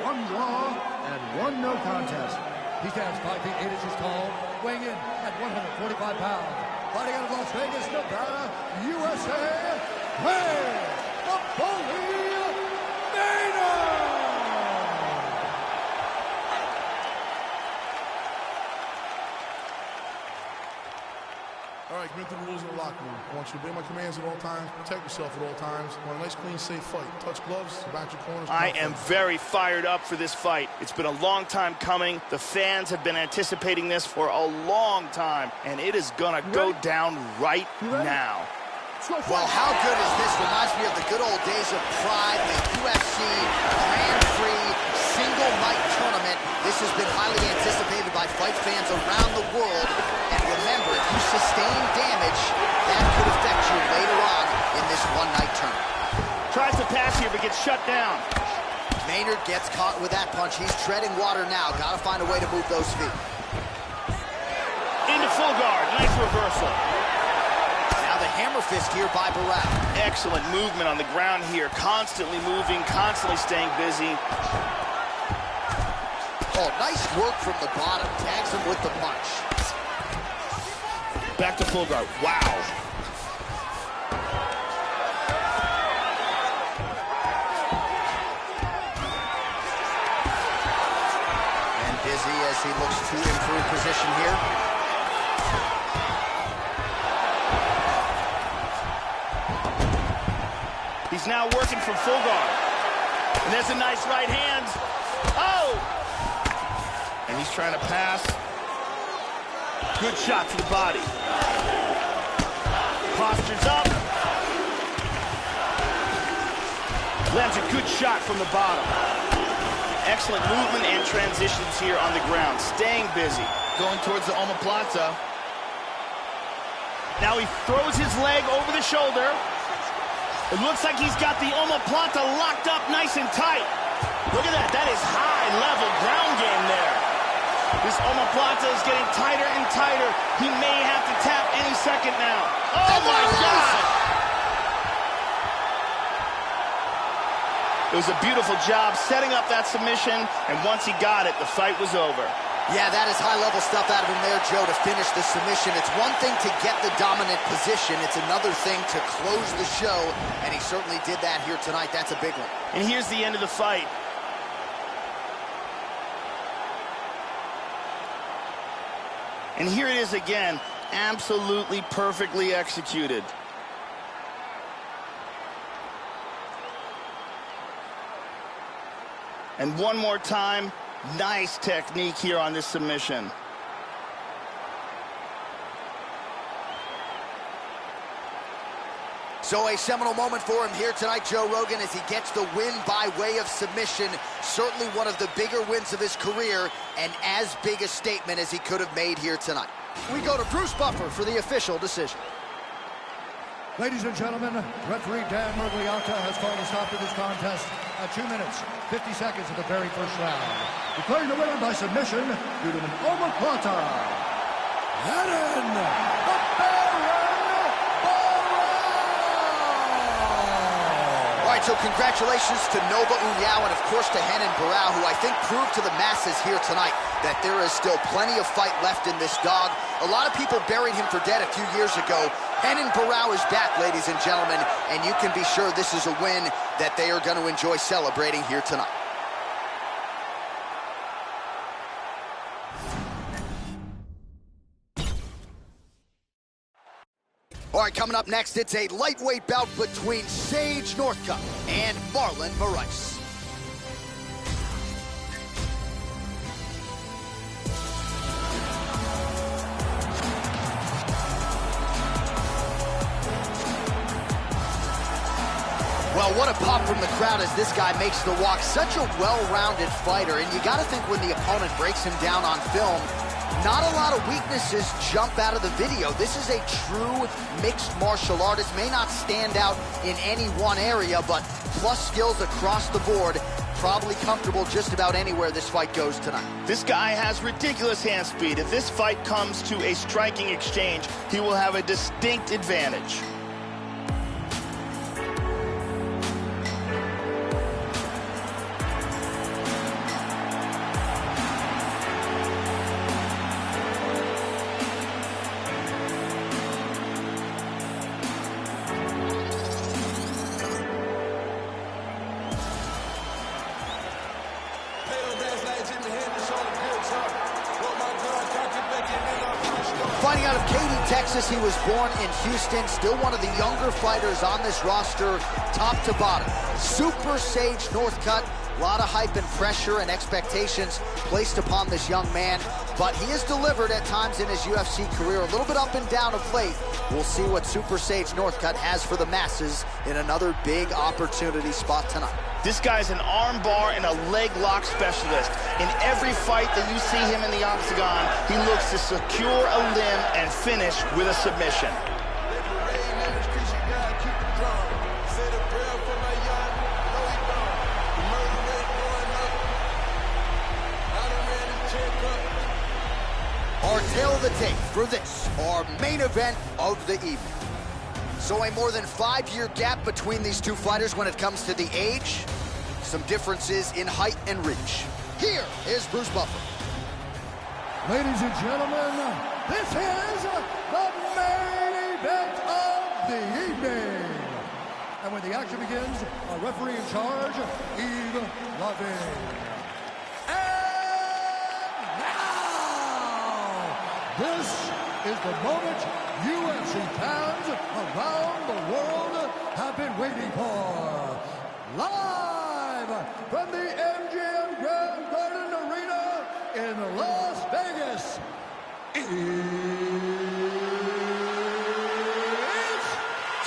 1 draw, and 1 no contest. He stands 5 feet 8 inches tall, weighing in at 145 pounds. Fighting out of Las Vegas, Nevada, USA, Gray the Bully Maynard! All right, you've been through the rules in the locker room. I want you to obey my commands at all times, protect yourself at all times. I want a nice, clean, safe fight. Touch gloves, back your corners. I am very fired up for this fight. It's been a long time coming. The fans have been anticipating this for a long time, and it is gonna go down right now. Well, how good is this? Reminds me of the good old days of Pride, the UFC Grand Prix single night tournament. This has been highly anticipated by fight fans around the world. And remember, if you sustain damage, that could affect you later on in this one-night tournament. Tries to pass here, but gets shut down. Maynard gets caught with that punch. He's treading water now. Got to find a way to move those feet. Into full guard. Nice reversal. Now the hammer fist here by Barao. Excellent movement on the ground here. Constantly moving, constantly staying busy. Oh, nice work from the bottom. Tags him with the punch. Back to full guard. Wow. And busy as he looks to improve position here. He's now working from full guard. And there's a nice right hand. Oh! And he's trying to pass. Good shot to the body. Postures up. Lands a good shot from the bottom. Excellent movement and transitions here on the ground. Staying busy. Going towards the omoplata. Now he throws his leg over the shoulder. It looks like he's got the omoplata locked up nice and tight. Look at that. That is high-level ground game there. This omoplata is getting tighter and tighter. He may have to tap any second now. Oh, my God! It was a beautiful job setting up that submission, and once he got it, the fight was over. Yeah, that is high-level stuff out of him there, Joe, to finish the submission. It's one thing to get the dominant position. It's another thing to close the show, and he certainly did that here tonight. That's a big one. And here's the end of the fight. And here it is again, absolutely perfectly executed. And one more time, nice technique here on this submission. So a seminal moment for him here tonight, Joe Rogan, as he gets the win by way of submission. Certainly one of the bigger wins of his career, and as big a statement as he could have made here tonight. We go to Bruce Buffer for the official decision. Ladies and gentlemen, referee Dan Murgliata has called a stop to this contest at 2 minutes, 50 seconds of the very first round. Declaring the winner by submission due to an omoplata, Renan the Baron Barao! All right, so congratulations to Nova Uniao and, of course, to Renan Barao, who I think proved to the masses here tonight that there is still plenty of fight left in this dog. A lot of people buried him for dead a few years ago. Renan Barao is back, ladies and gentlemen, and you can be sure this is a win that they are going to enjoy celebrating here tonight. All right, coming up next, it's a lightweight bout between Sage Northcutt and Marlon Moraes. Well, what a pop from the crowd as this guy makes the walk. Such a well-rounded fighter, and you got to think when the opponent breaks him down on film, not a lot of weaknesses jump out of the video. This is a true mixed martial artist. May not stand out in any one area, but plus skills across the board. Probably comfortable just about anywhere this fight goes tonight. This guy has ridiculous hand speed. If this fight comes to a striking exchange, he will have a distinct advantage. Fighting out of Katy, Texas, he was born in Houston. Still one of the younger fighters on this roster, top to bottom. Super Sage Northcutt. A lot of hype and pressure and expectations placed upon this young man, but he has delivered at times in his UFC career, a little bit up and down of late. We'll see what Super Sage Northcutt has for the masses in another big opportunity spot tonight. This guy's an arm bar and a leg lock specialist. In every fight that you see him in the octagon, he looks to secure a limb and finish with a submission. Our tail of the tape for this, our main event of the evening. So a more than 5-year gap between these two fighters when it comes to the age. Some differences in height and reach. Here is Bruce Buffer. Ladies and gentlemen, this is the main event of the evening. And when the action begins, our referee in charge, Yves Lavigne. This is the moment UFC fans around the world have been waiting for. Live from the MGM Grand Garden Arena in Las Vegas. It's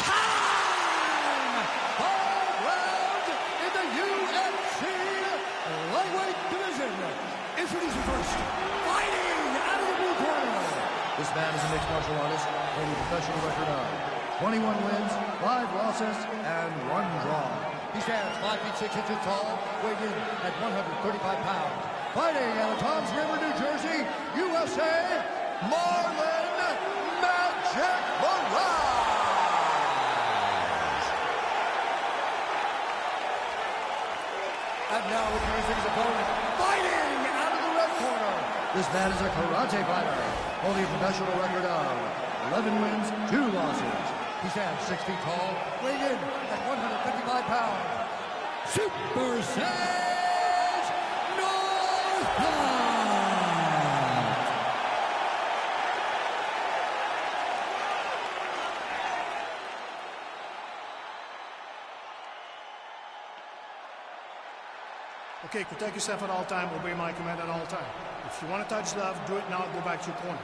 time! 5 rounds in the UFC lightweight division. Introducing first, fighting out of the blue corner. This man is a mixed martial artist holding a professional record of 21 wins, 5 losses, and 1 draw. He stands 5 feet 6 inches tall, weighing in at 135 pounds. Fighting out of Toms River, New Jersey, USA, Marlon Magic Moraes. And now introducing his opponent, fighting out of the red corner. This man is a karate fighter, holding a professional record of 11 wins, 2 losses. He stands 6 feet tall, weighing in at 155 pounds. Super Sage Northcutt. Okay, protect yourself at all time, obey my command at all time. If you want to touch love, do it now, go back to your corner.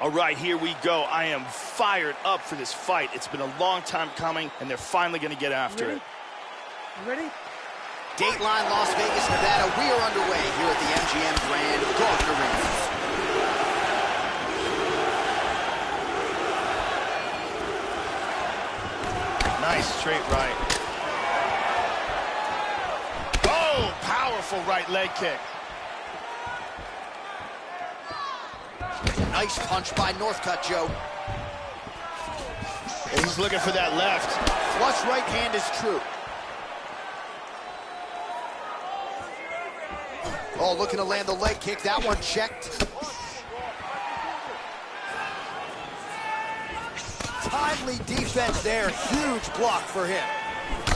All right, here we go. I am fired up for this fight. It's been a long time coming, and they're finally going to get after it. You ready? Dateline, Las Vegas, Nevada. We are underway here at the MGM Grand Garden Arena. Nice straight right. Oh, powerful right leg kick. Nice punch by Northcutt, Joe. And he's looking for that left. Flush right hand is true. Oh, looking to land the leg kick. That one checked. Timely defense there. Huge block for him.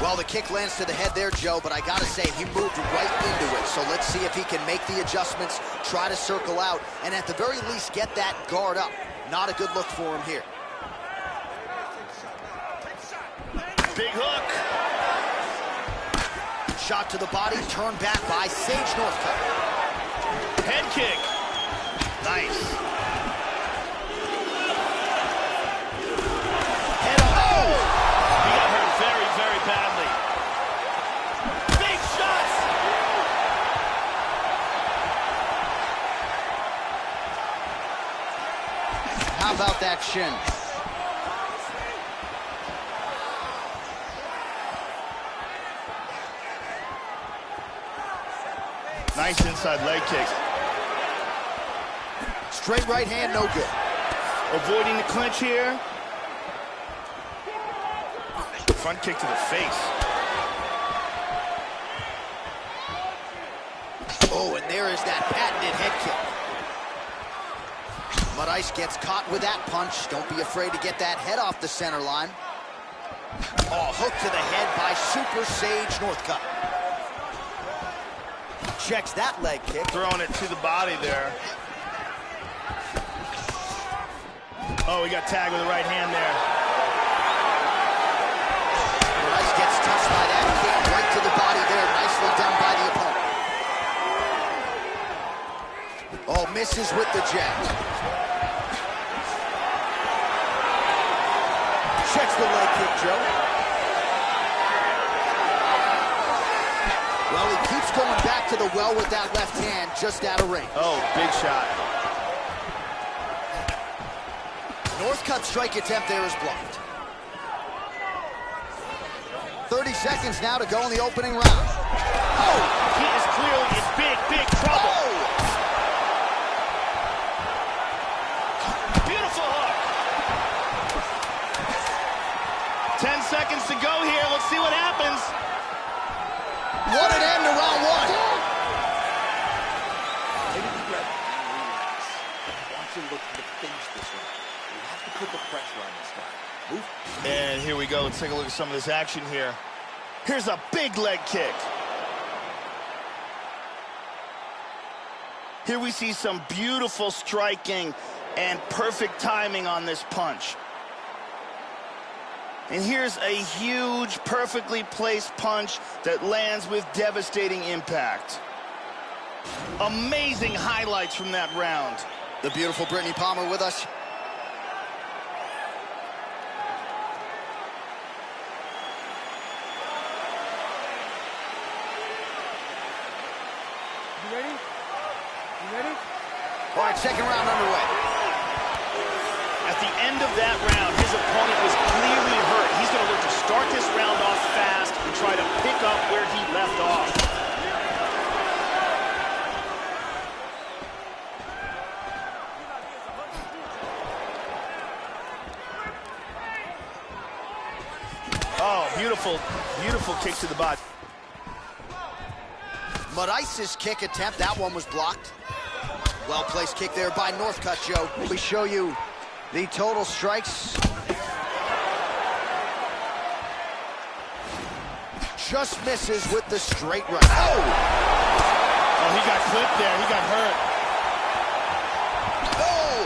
Well, the kick lands to the head there, Joe, but I gotta say, he moved right into it. So let's see if he can make the adjustments, try to circle out, and at the very least get that guard up. Not a good look for him here. Big hook. Shot to the body, turned back by Sage Northcutt. Head kick. Nice. Head on. Oh! He got hurt very, very badly. Big shots. How about that shin? Nice inside leg kick. Straight right hand, no good. Avoiding the clinch here. Front kick to the face. Oh, and there is that patented head kick. Moraes gets caught with that punch. Don't be afraid to get that head off the center line. Oh, hook to the head by Super Sage Northcutt. Checks that leg kick. Throwing it to the body there. Oh, he got tagged with the right hand there. Rice gets touched by that kick right to the body there. Nicely done by the opponent. Oh, misses with the jab. Checks the leg kick, Joe. Well, he keeps going back to the well with that left hand, just out of range. Oh, big shot. Northcutt's strike attempt there is blocked. 30 seconds now to go in the opening round. Oh! He is clearly in big, big trouble. Oh! Beautiful hook. 10 seconds to go here. Let's see what happens. What an end to round one. Take a deep breath and relax. I want you to look to the finish this one. You have to put the pressure on this guy. Move. And here we go. Let's take a look at some of this action here. Here's a big leg kick. Here we see some beautiful striking and perfect timing on this punch. And here's a huge, perfectly placed punch that lands with devastating impact. Amazing highlights from that round. The beautiful Brittany Palmer with us. You ready? You ready? All right, second round underway. At the end of that round, his opponent was clearly hurt. He's going to look to start this round off fast and try to pick up where he left off. Oh, beautiful, beautiful kick to the body. Marice's kick attempt, that one was blocked. Well-placed kick there by Northcutt, Joe. We show you the total strikes. Just misses with the straight right. Oh! Oh, he got clipped there. He got hurt. Oh!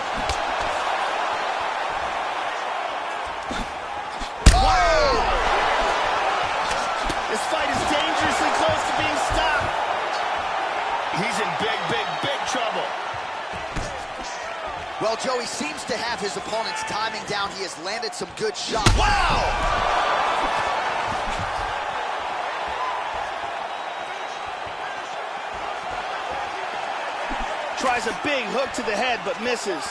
Wow! This fight is dangerously close to being stopped. He's in big, big, big trouble. Well, Joe, he seems to have his opponent's timing down. He has landed some good shots. Wow! Tries a big hook to the head, but misses.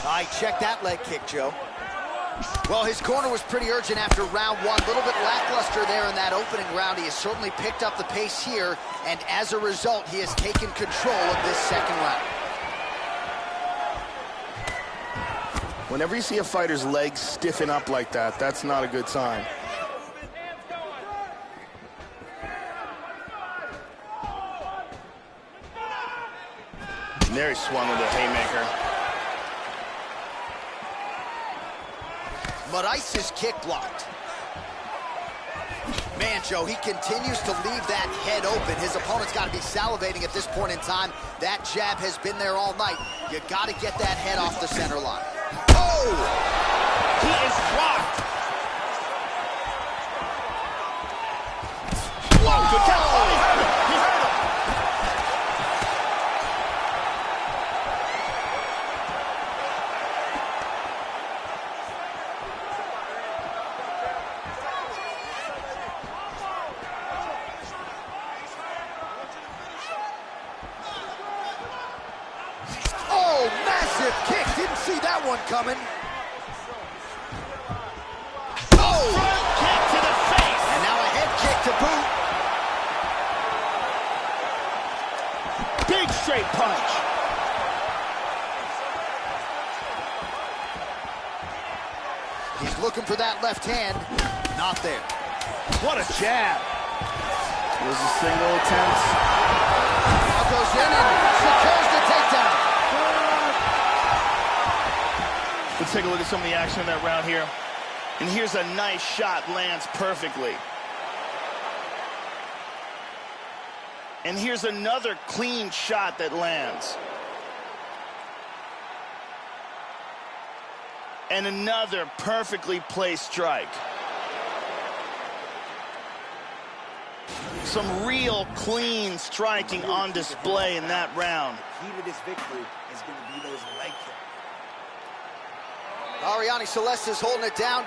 I check that leg kick, Joe. Well, his corner was pretty urgent after round one. A little bit lackluster there in that opening round. He has certainly picked up the pace here, and as a result, he has taken control of this second round. Whenever you see a fighter's legs stiffen up like that, that's not a good sign. And there he swung with a haymaker. Marice's kick blocked. Man, Joe, he continues to leave that head open. His opponent's got to be salivating at this point in time. That jab has been there all night. You got to get that head off the center line. Oh! He is rocked. Whoa, good count. Oh, he hurt him. He hurt him. Oh, massive kick. Didn't see that one coming. Oh! Front kick to the face. And now a head kick to boot. Big straight punch. He's looking for that left hand. Not there. What a jab. It was a single attempt. Now goes in and secures the takedown. Let's take a look at some of the action in that round here. And here's a nice shot, lands perfectly. And here's another clean shot that lands. And another perfectly placed strike. Some real clean striking on display in that round. The key to this victory is going to be those leg kicks. Ariane Celeste is holding it down.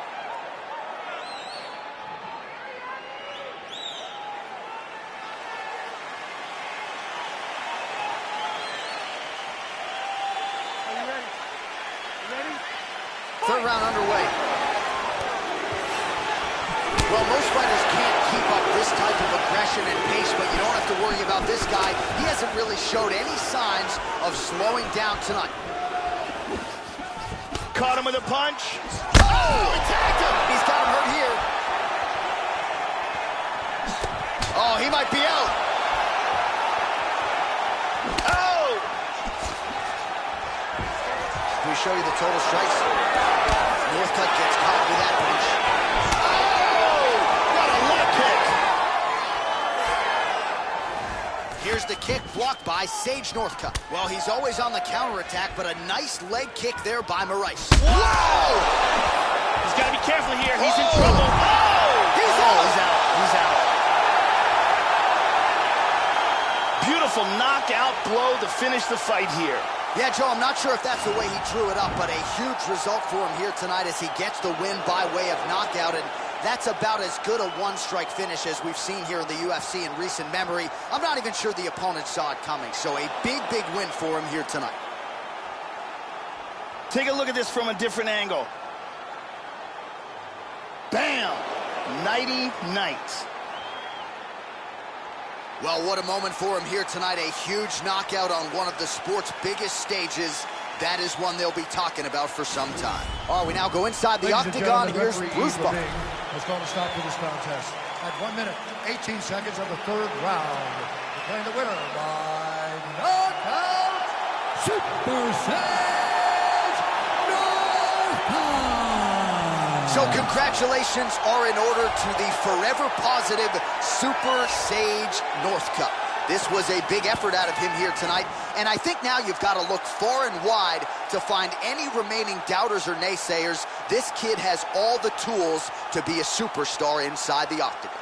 Are you ready? You ready? Third round underway. Well, most fighters can't keep up this type of aggression and pace, but you don't have to worry about this guy. He hasn't really showed any signs of slowing down tonight. Caught him with a punch. Oh, attacked him. He's got him hurt here. Oh, he might be out. Oh! Can we show you the total strikes? Northcutt gets caught with that punch. Here's the kick blocked by Sage Northcutt. Well, he's always on the counterattack, but a nice leg kick there by Moraes. Whoa! He's got to be careful here. He's in trouble. Oh! He's out. He's out. He's out. Beautiful knockout blow to finish the fight here. Yeah, Joe, I'm not sure if that's the way he drew it up, but a huge result for him here tonight as he gets the win by way of knockout. And that's about as good a one-strike finish as we've seen here in the UFC in recent memory. I'm not even sure the opponent saw it coming, so a big, big win for him here tonight. Take a look at this from a different angle. Bam! Nighty-night. Well, what a moment for him here tonight. A huge knockout on one of the sport's biggest stages. That is one they'll be talking about for some time. All right, we now go inside the octagon. Here's Bruce Buffer. Let's go to stop to this contest. At 1 minute, 18 seconds of the third round. Declaring the winner by knockout, Super Sage Northcutt. So congratulations are in order to the forever positive Super Sage Northcutt. This was a big effort out of him here tonight, and I think now you've got to look far and wide to find any remaining doubters or naysayers. This kid has all the tools to be a superstar inside the octagon.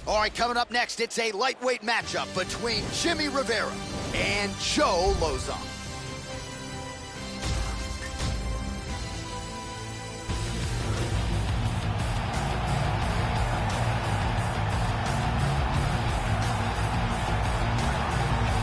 All right, coming up next, it's a lightweight matchup between Jimmy Rivera and Joe Lauzon.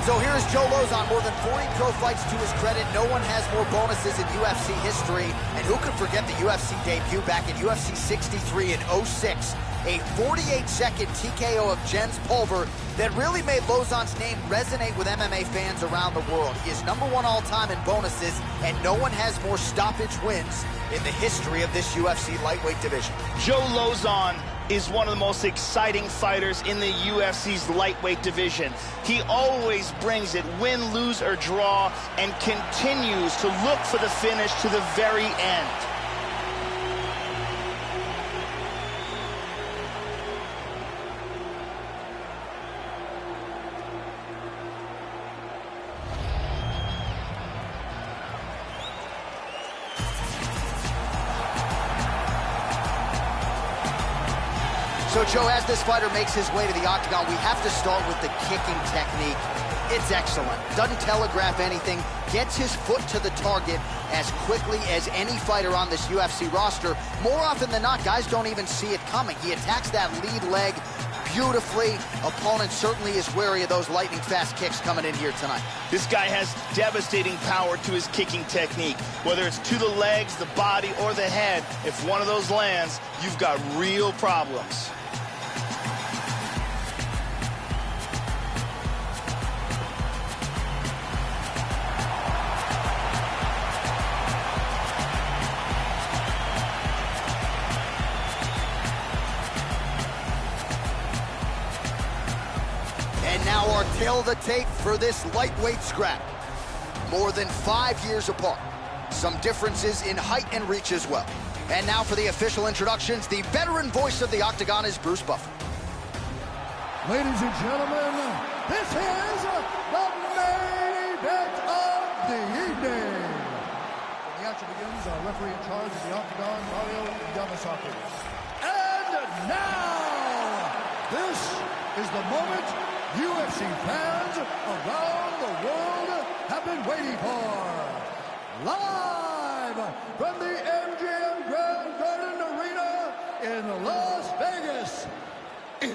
So here's Joe Lauzon, more than 40 pro fights to his credit. No one has more bonuses in UFC history. And who could forget the UFC debut back in UFC 63 in 06? A 48-second TKO of Jens Pulver that really made Lauzon's name resonate with MMA fans around the world. He is #1 all-time in bonuses, and no one has more stoppage wins in the history of this UFC lightweight division. Joe Lauzon is one of the most exciting fighters in the UFC's lightweight division. He always brings it, win, lose, or draw, and continues to look for the finish to the very end. So, Joe, as this fighter makes his way to the octagon, we have to start with the kicking technique. It's excellent. Doesn't telegraph anything. Gets his foot to the target as quickly as any fighter on this UFC roster. More often than not, guys don't even see it coming. He attacks that lead leg beautifully. Opponent certainly is wary of those lightning-fast kicks coming in here tonight. This guy has devastating power to his kicking technique. Whether it's to the legs, the body, or the head, if one of those lands, you've got real problems. And now our tail of the tape for this lightweight scrap. More than 5 years apart. Some differences in height and reach as well. And now for the official introductions, the veteran voice of the octagon is Bruce Buffer. Ladies and gentlemen, this is the main event of the evening. When the action begins, our referee in charge of the Octagon, Mario Yamasaki. And now, this is the moment UFC fans around the world have been waiting for. Live from the MGM Grand Garden Arena in Las Vegas. It's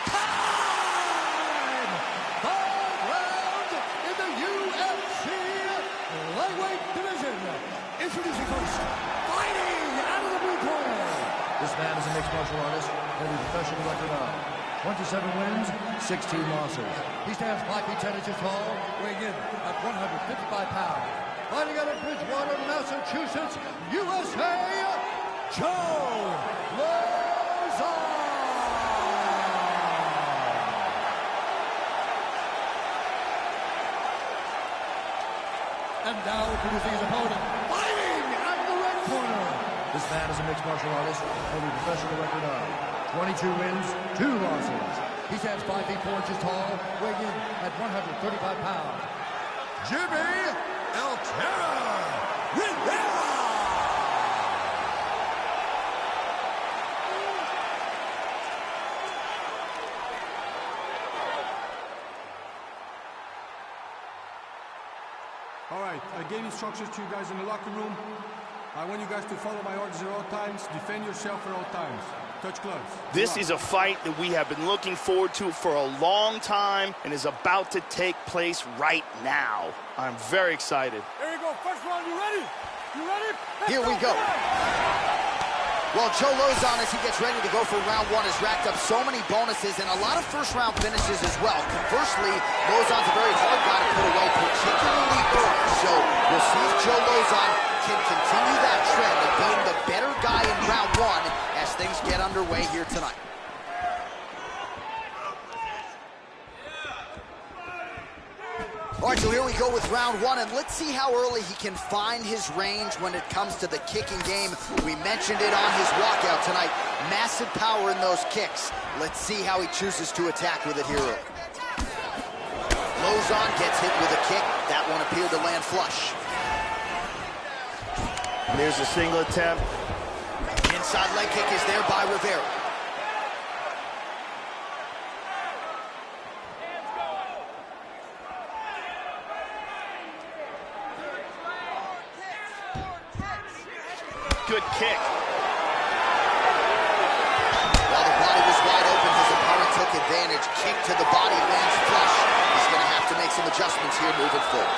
time! 5 rounds in the UFC lightweight division. Introducing first, fighting out of the blue corner. This man is a mixed martial artist, holding a professional record of 27 wins, 16 losses. He stands 5 feet 10 inches tall, weighing in at 155 pounds. Fighting out of Bridgewater, Massachusetts, USA, Joe Lozon! And now introducing his opponent, fighting out of the red corner. This man is a mixed martial artist, holding a professional record of 22 wins, 2 losses. He stands 5 feet 4 inches tall, weighing in at 135 pounds. Jimmy El Terror Rivera! All right, I gave instructions to you guys in the locker room. I want you guys to follow my orders at all times, defend yourself at all times. Touch gloves. This is a fight that we have been looking forward to for a long time and is about to take place right now. I'm very excited. Here you go, first round, you ready? You ready? Here we go. Well, Joe Lozon, as he gets ready to go for round 1, has racked up so many bonuses and a lot of first-round finishes as well. Conversely, Lozon's a very hard guy to put away, particularly early. So we'll see if Joe Lozon can continue that trend of being the better guy in round 1 as things get underway here tonight. All right, so here we go with round 1, and let's see how early he can find his range when it comes to the kicking game. We mentioned it on his walkout tonight. Massive power in those kicks. Let's see how he chooses to attack with it here early. Lozon gets hit with a kick. That one appeared to land flush. There's a single attempt. Inside leg kick is there by Rivera. Good kick. While the body was wide open, his opponent took advantage. Kick to the body, lands flush. He's going to have to make some adjustments here moving forward.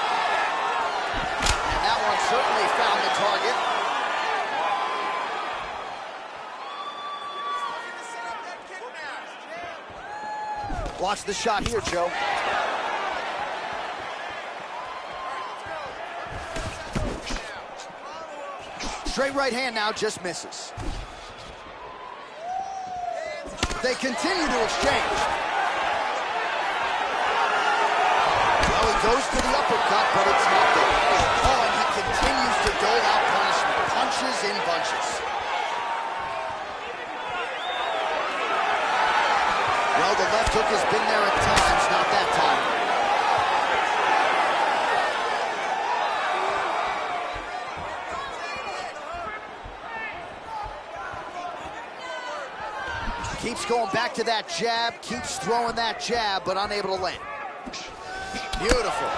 And that one certainly found the target. Watch the shot here, Joe. Straight right hand now, just misses. They continue to exchange. Well, he goes to the uppercut, but it's not there. Oh, and he continues to dole out punishment. Punches in bunches. Well, the left hook has been there at times, not that time. Keeps going back to that jab, keeps throwing that jab, but unable to land. Beautiful.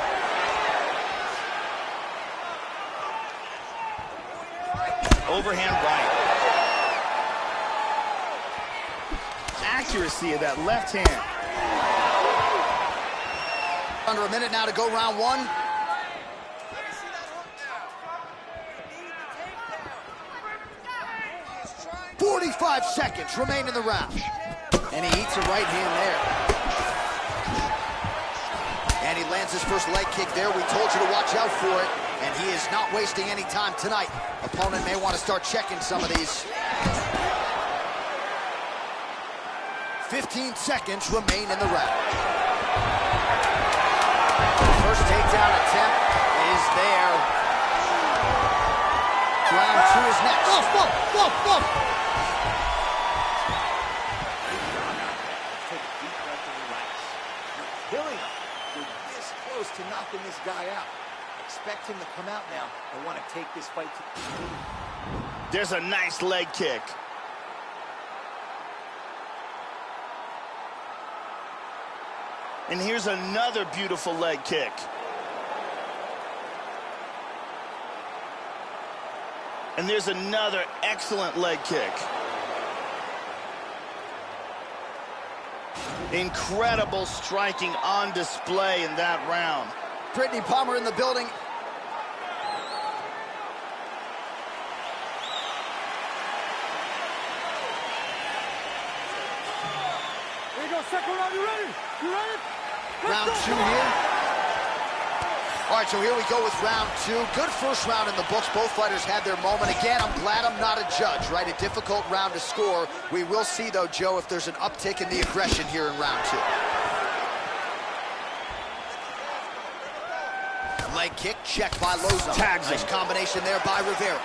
Overhand right. Accuracy of that left hand. Under a minute now to go round 1. "45 seconds remain in the round." And he eats a right hand there. And he lands his first leg kick there. We told you to watch out for it. And he is not wasting any time tonight. Opponent may want to start checking some of these. 15 seconds remain in the round. First takedown attempt is there. Round 2 is next. killing him. You're this close to knocking this guy out. Expect him to come out now and want to take this fight to... There's a nice leg kick. And here's another beautiful leg kick. And there's another excellent leg kick. Incredible striking on display in that round. Brittany Palmer in the building. Here you go, second round, you ready? You ready? Round 2 here. All right, so here we go with round 2. Good first round in the books. Both fighters had their moment. Again, I'm glad I'm not a judge, right? A difficult round to score. We will see, though, Joe, if there's an uptick in the aggression here in round 2. Leg kick checked by Loza. Tags him. Nice combination there by Rivera.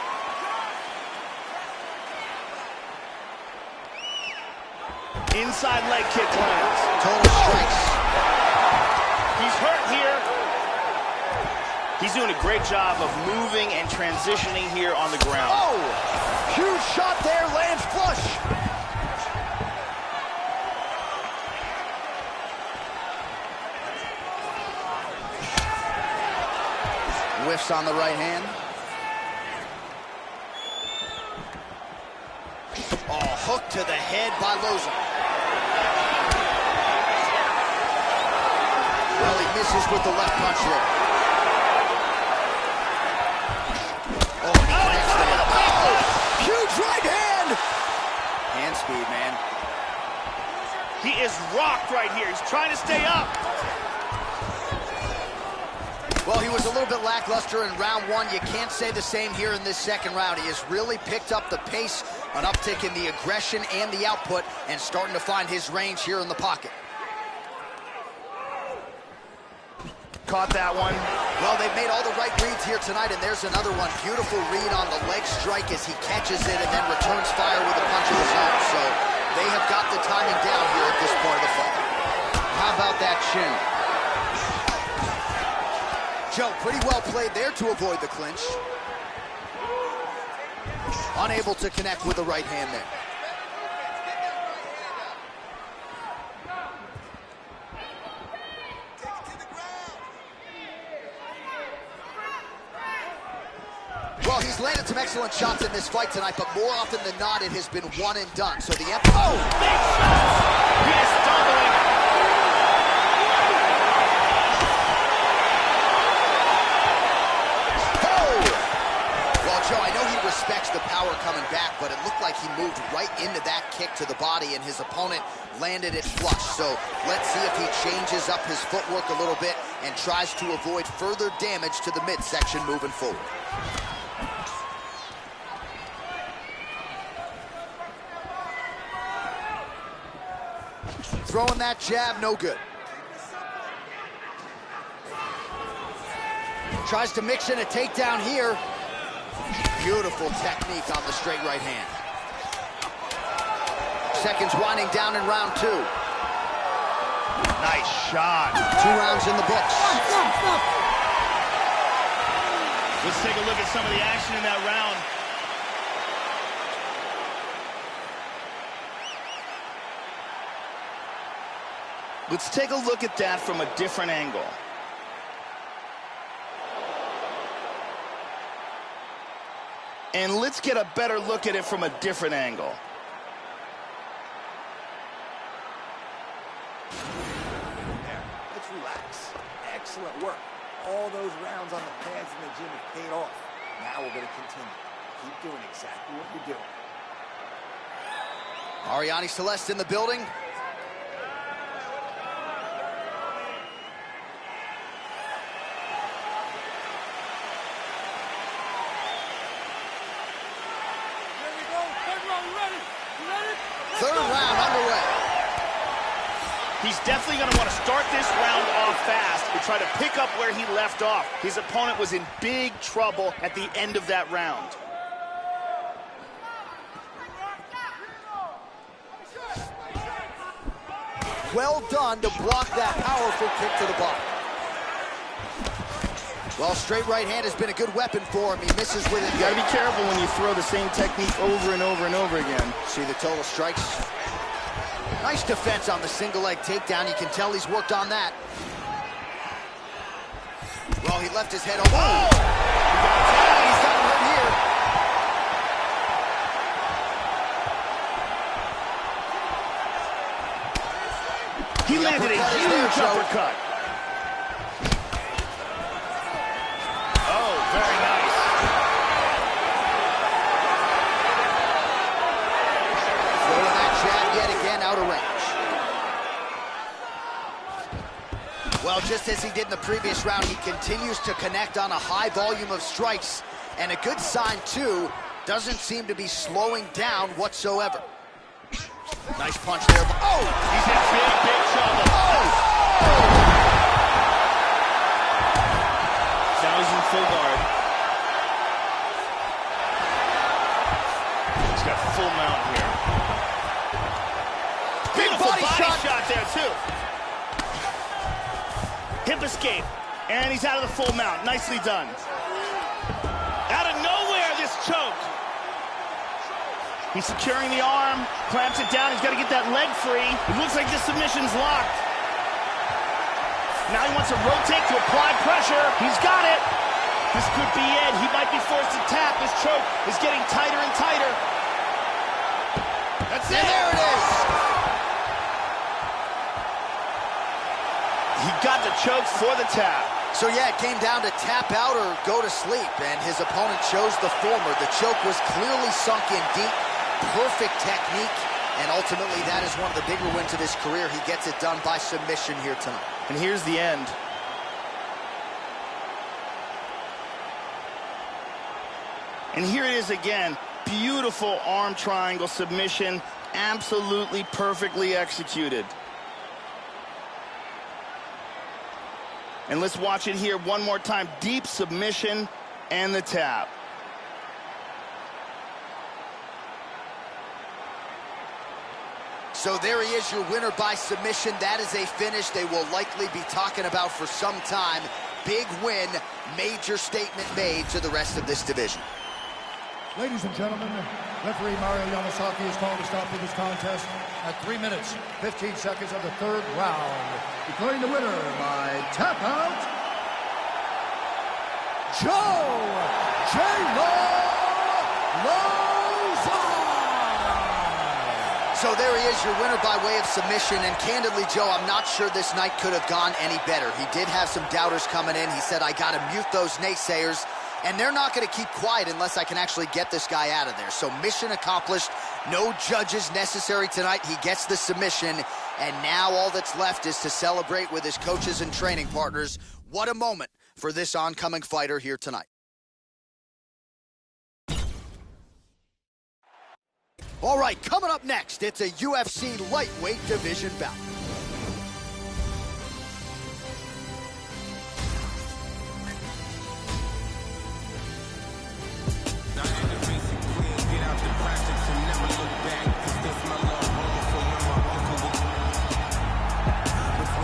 Inside leg kick lands. Total strikes. He's hurt here. He's doing a great job of moving and transitioning here on the ground. Oh! Huge shot there, lands flush. Whiffs on the right hand. Oh, hook to the head by Loza. Well, he misses with the left punch there. Oh, and he connects there. Oh, huge right hand. Hand speed, man. He is rocked right here. He's trying to stay up. Well, he was a little bit lackluster in round 1. You can't say the same here in this second round. He has really picked up the pace, an uptick in the aggression and the output, and starting to find his range here in the pocket. Caught that one. Well, they've made all the right reads here tonight, and there's another one. Beautiful read on the leg strike as he catches it and then returns fire with a punch of his own. So they have got the timing down here at this point of the fight. How about that chin? Joe, pretty well played there to avoid the clinch. Unable to connect with the right hand there. Well, he's landed some excellent shots in this fight tonight, but more often than not, it has been one and done. So the big shots! He is stumbling. Joe, I know he respects the power coming back, but it looked like he moved right into that kick to the body, and his opponent landed it flush. So let's see if he changes up his footwork a little bit and tries to avoid further damage to the midsection moving forward. Throwing that jab, no good. Tries to mix in a takedown here. Beautiful technique on the straight right hand. Seconds winding down in round 2. Nice shot. 2 rounds in the books. Let's take a look at some of the action in that round. Let's take a look at that from a different angle. And let's get a better look at it from a different angle. There, let's relax. Excellent work. All those rounds on the pads in the gym have paid off. Now we're going to continue. Keep doing exactly what you're doing. Ariane Celeste in the building. Third round underway. He's definitely going to want to start this round off fast and try to pick up where he left off. His opponent was in big trouble at the end of that round. Well done to block that powerful kick to the body. Well, straight right hand has been a good weapon for him. He misses with it. You gotta be careful when you throw the same technique over and over and over again. See the total strikes. Nice defense on the single leg takedown. You can tell he's worked on that. Well, he left his head over. Oh! He's got him right here. He landed a huge uppercut. Oh, very nice. Throwing that jab yet again out of range. Well, just as he did in the previous round, he continues to connect on a high volume of strikes. And a good sign, too, doesn't seem to be slowing down whatsoever. Nice punch there. Oh! He's in big trouble. Oh! Now he's in full guard. He's got full mount here. Big body shot there, too. Hip escape. And he's out of the full mount. Nicely done. Out of nowhere, this choke. He's securing the arm, clamps it down. He's got to get that leg free. It looks like the submission's locked. Now he wants to rotate to apply pressure. He's got it. This could be it. He might be forced to tap. This choke is getting tighter and tighter. That's it. And there it is. He got the choke for the tap. So yeah, it came down to tap out or go to sleep, and his opponent chose the former. The choke was clearly sunk in deep. Perfect technique, and ultimately that is one of the bigger wins of his career. He gets it done by submission here tonight. And here's the end. And here it is again. Beautiful arm triangle submission, absolutely perfectly executed. And let's watch it here one more time. Deep submission and the tap. So there he is, your winner by submission. That is a finish they will likely be talking about for some time. Big win, major statement made to the rest of this division. Ladies and gentlemen, referee Mario Yamasaki is called to stop this contest at 3 minutes, 15 seconds of the third round. Declaring the winner by tap out, Joe J-Lo. So there he is, your winner by way of submission, and candidly, Joe, I'm not sure this night could have gone any better. He did have some doubters coming in. He said, I got to mute those naysayers, and they're not going to keep quiet unless I can actually get this guy out of there. So mission accomplished. No judges necessary tonight. He gets the submission, and now all that's left is to celebrate with his coaches and training partners. What a moment for this oncoming fighter here tonight. All right, coming up next, it's a UFC lightweight division bout.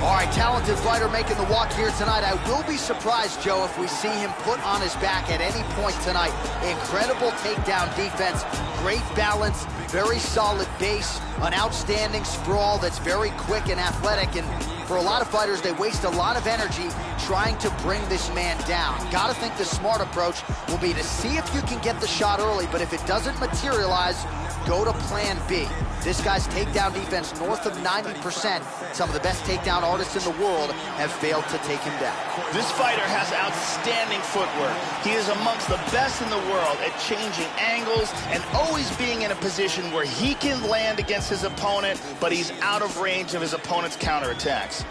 All right, talented fighter making the walk here tonight. I will be surprised, Joe, if we see him put on his back at any point tonight. Incredible takedown defense, great balance, very solid base, an outstanding sprawl that's very quick and athletic. And for a lot of fighters, they waste a lot of energy trying to bring this man down. Got to think the smart approach will be to see if you can get the shot early, but if it doesn't materialize, go to plan B. This guy's takedown defense north of 90%. Some of the best takedown artists in the world have failed to take him down. This fighter has outstanding footwork. He is amongst the best in the world at changing angles and always being in a position where he can land against his opponent, but he's out of range of his opponent's counterattacks.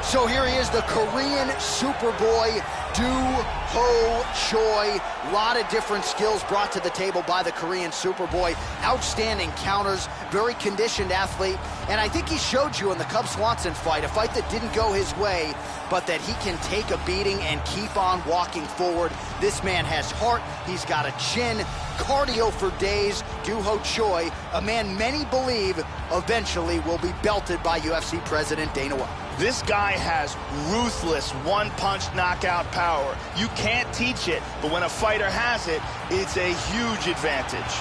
So here he is, the Korean Superboy, Do-Ho Choi. A lot of different skills brought to the table by the Korean Superboy. Outstanding counters, very conditioned athlete. And I think he showed you in the Cub Swanson fight, a fight that didn't go his way, but that he can take a beating and keep on walking forward. This man has heart, he's got a chin, cardio for days. Do-Ho Choi, a man many believe eventually will be belted by UFC President Dana White. This guy has ruthless one-punch knockout power. You can't teach it, but when a fighter has it, it's a huge advantage.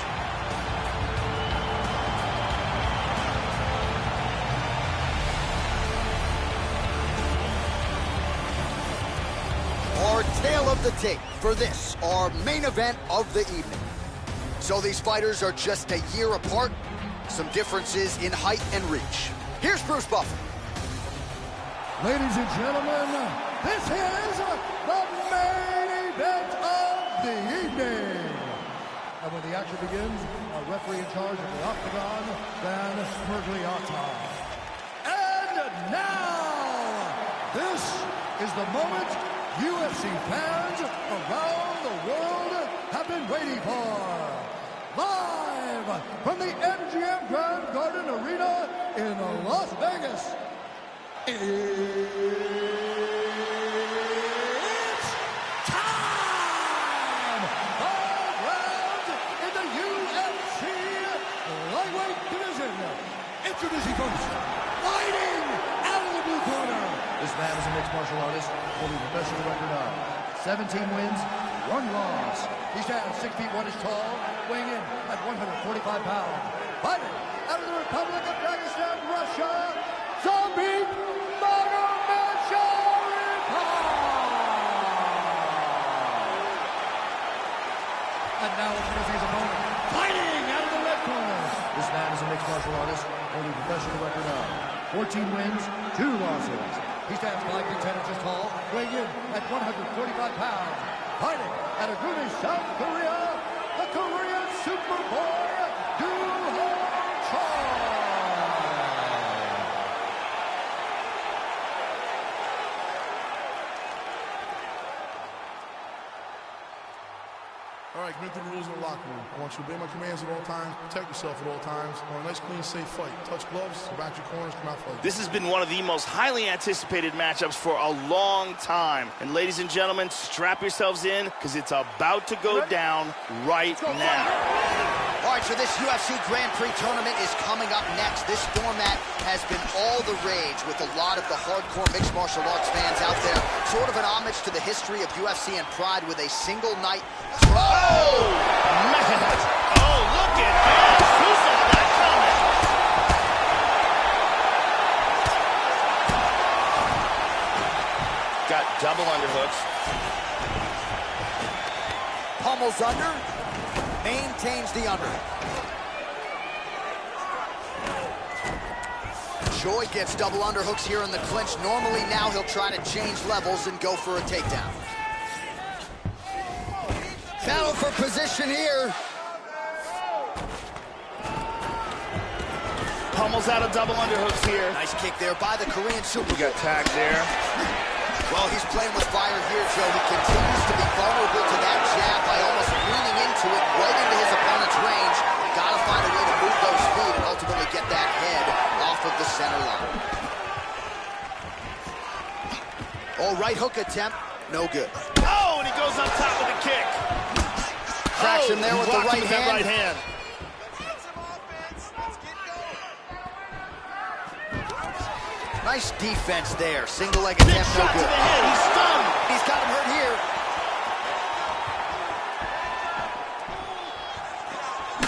Our tale of the tape for this, our main event of the evening. So these fighters are just a year apart, some differences in height and reach. Here's Bruce Buffer. Ladies and gentlemen, this is the main event of the evening. And when the action begins, our referee in charge of the Octagon, Van Mergliata. And now, this is the moment UFC fans around the world have been waiting for. Live from the MGM Grand Garden Arena in Las Vegas. It's time! 5 rounds in the UFC lightweight division. Introducing first, fighting out of the blue corner. This man is a mixed martial artist holding a professional record of 17 wins, 1 loss. He stands 6 feet 1 inch tall, weighing in at 145 pounds. Fighting out of the Republic of Dagestan, Russia, Zombie And now introducing his opponent, fighting out of the red corner. This man is a mixed martial artist holding a professional record of 14 wins, 2 losses. He stands 5 feet 10 inches tall, weighing in at 145 pounds. Fighting out of Gumi, South Korea, the Korean Superboy, Do-Ho Choi. All right, commit to the rules in the locker room. I want you to obey my commands at all times, protect yourself at all times. I want a nice, clean, safe fight. Touch gloves, back your corners, come out fight. This has been one of the most highly anticipated matchups for a long time. And ladies and gentlemen, strap yourselves in, because it's about to go down right now. All right, so this UFC Grand Prix tournament is coming up next. This format has been all the rage with a lot of the hardcore mixed martial arts fans out there. Sort of an homage to the history of UFC and Pride with a single night. Oh, man. Oh, look at this. Who saw that coming? Got double underhooks. Pummels under. Maintains the under. Choi gets double underhooks here in the clinch. Normally now he'll try to change levels and go for a takedown. Battle for position here. Pummels out of double underhooks here. Nice kick there by the Korean Super. Got tagged there. Well, he's playing with fire here, Joe. He continues to be vulnerable to that jab by almost leaning into it, right into his opponent's range. Got to find a way to move those feet and ultimately get that head off of the center line. Oh, right hook attempt, no good. Oh, and he goes on top with a kick. Cracks him there with the right hand. Nice defense there. Single leg attempt, no good. To the head. He's stunned. He's got him hurt here.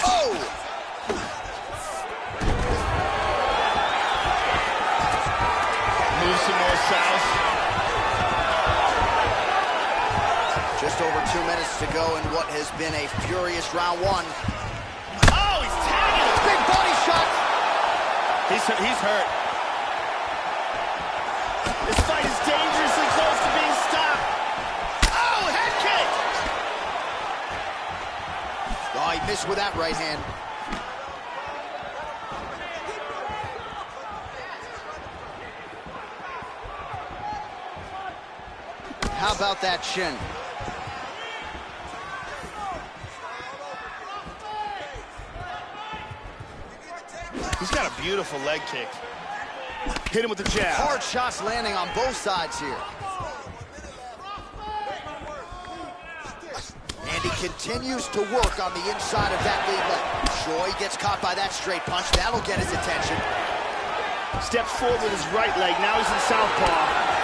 Oh! Move some more south. Just over 2 minutes to go in what has been a furious round 1. Oh, he's tagging him. Big body shot. He's hurt. This fight is dangerously close to being stopped. Oh, head kick! Oh, he missed with that right hand. How about that shin? He's got a beautiful leg kick. Hit him with the jab. Hard shots landing on both sides here. And he continues to work on the inside of that lead leg. Choi gets caught by that straight punch. That'll get his attention. Steps forward with his right leg. Now he's in southpaw.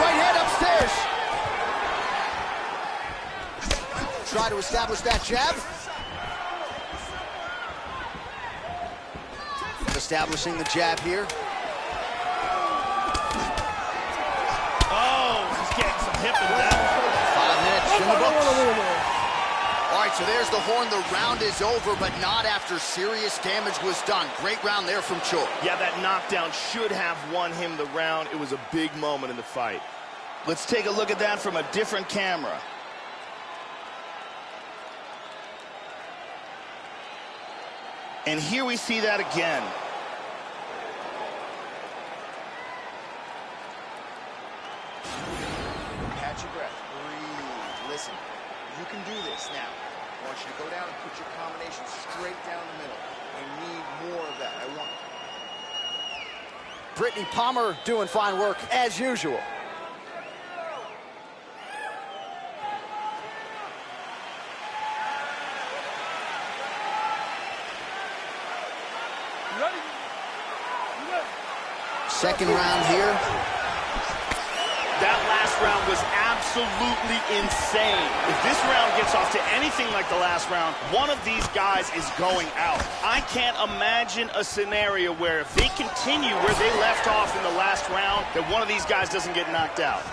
Right hand upstairs. Try to establish that jab. Establishing the jab here. Oh, he's getting some hip and down. 5 minutes in the books. All right, so there's the horn. The round is over, but not after serious damage was done. Great round there from Choi. Yeah, that knockdown should have won him the round. It was a big moment in the fight. Let's take a look at that from a different camera. And here we see that again. Catch your breath. Breathe. Listen, you can do this now. I want you to go down and put your combination straight down the middle. I need more of that. I want Brittany Palmer doing fine work as usual. Second round here. That last round was absolutely insane. If this round gets off to anything like the last round, one of these guys is going out. I can't imagine a scenario where if they continue where they left off in the last round, that one of these guys doesn't get knocked out.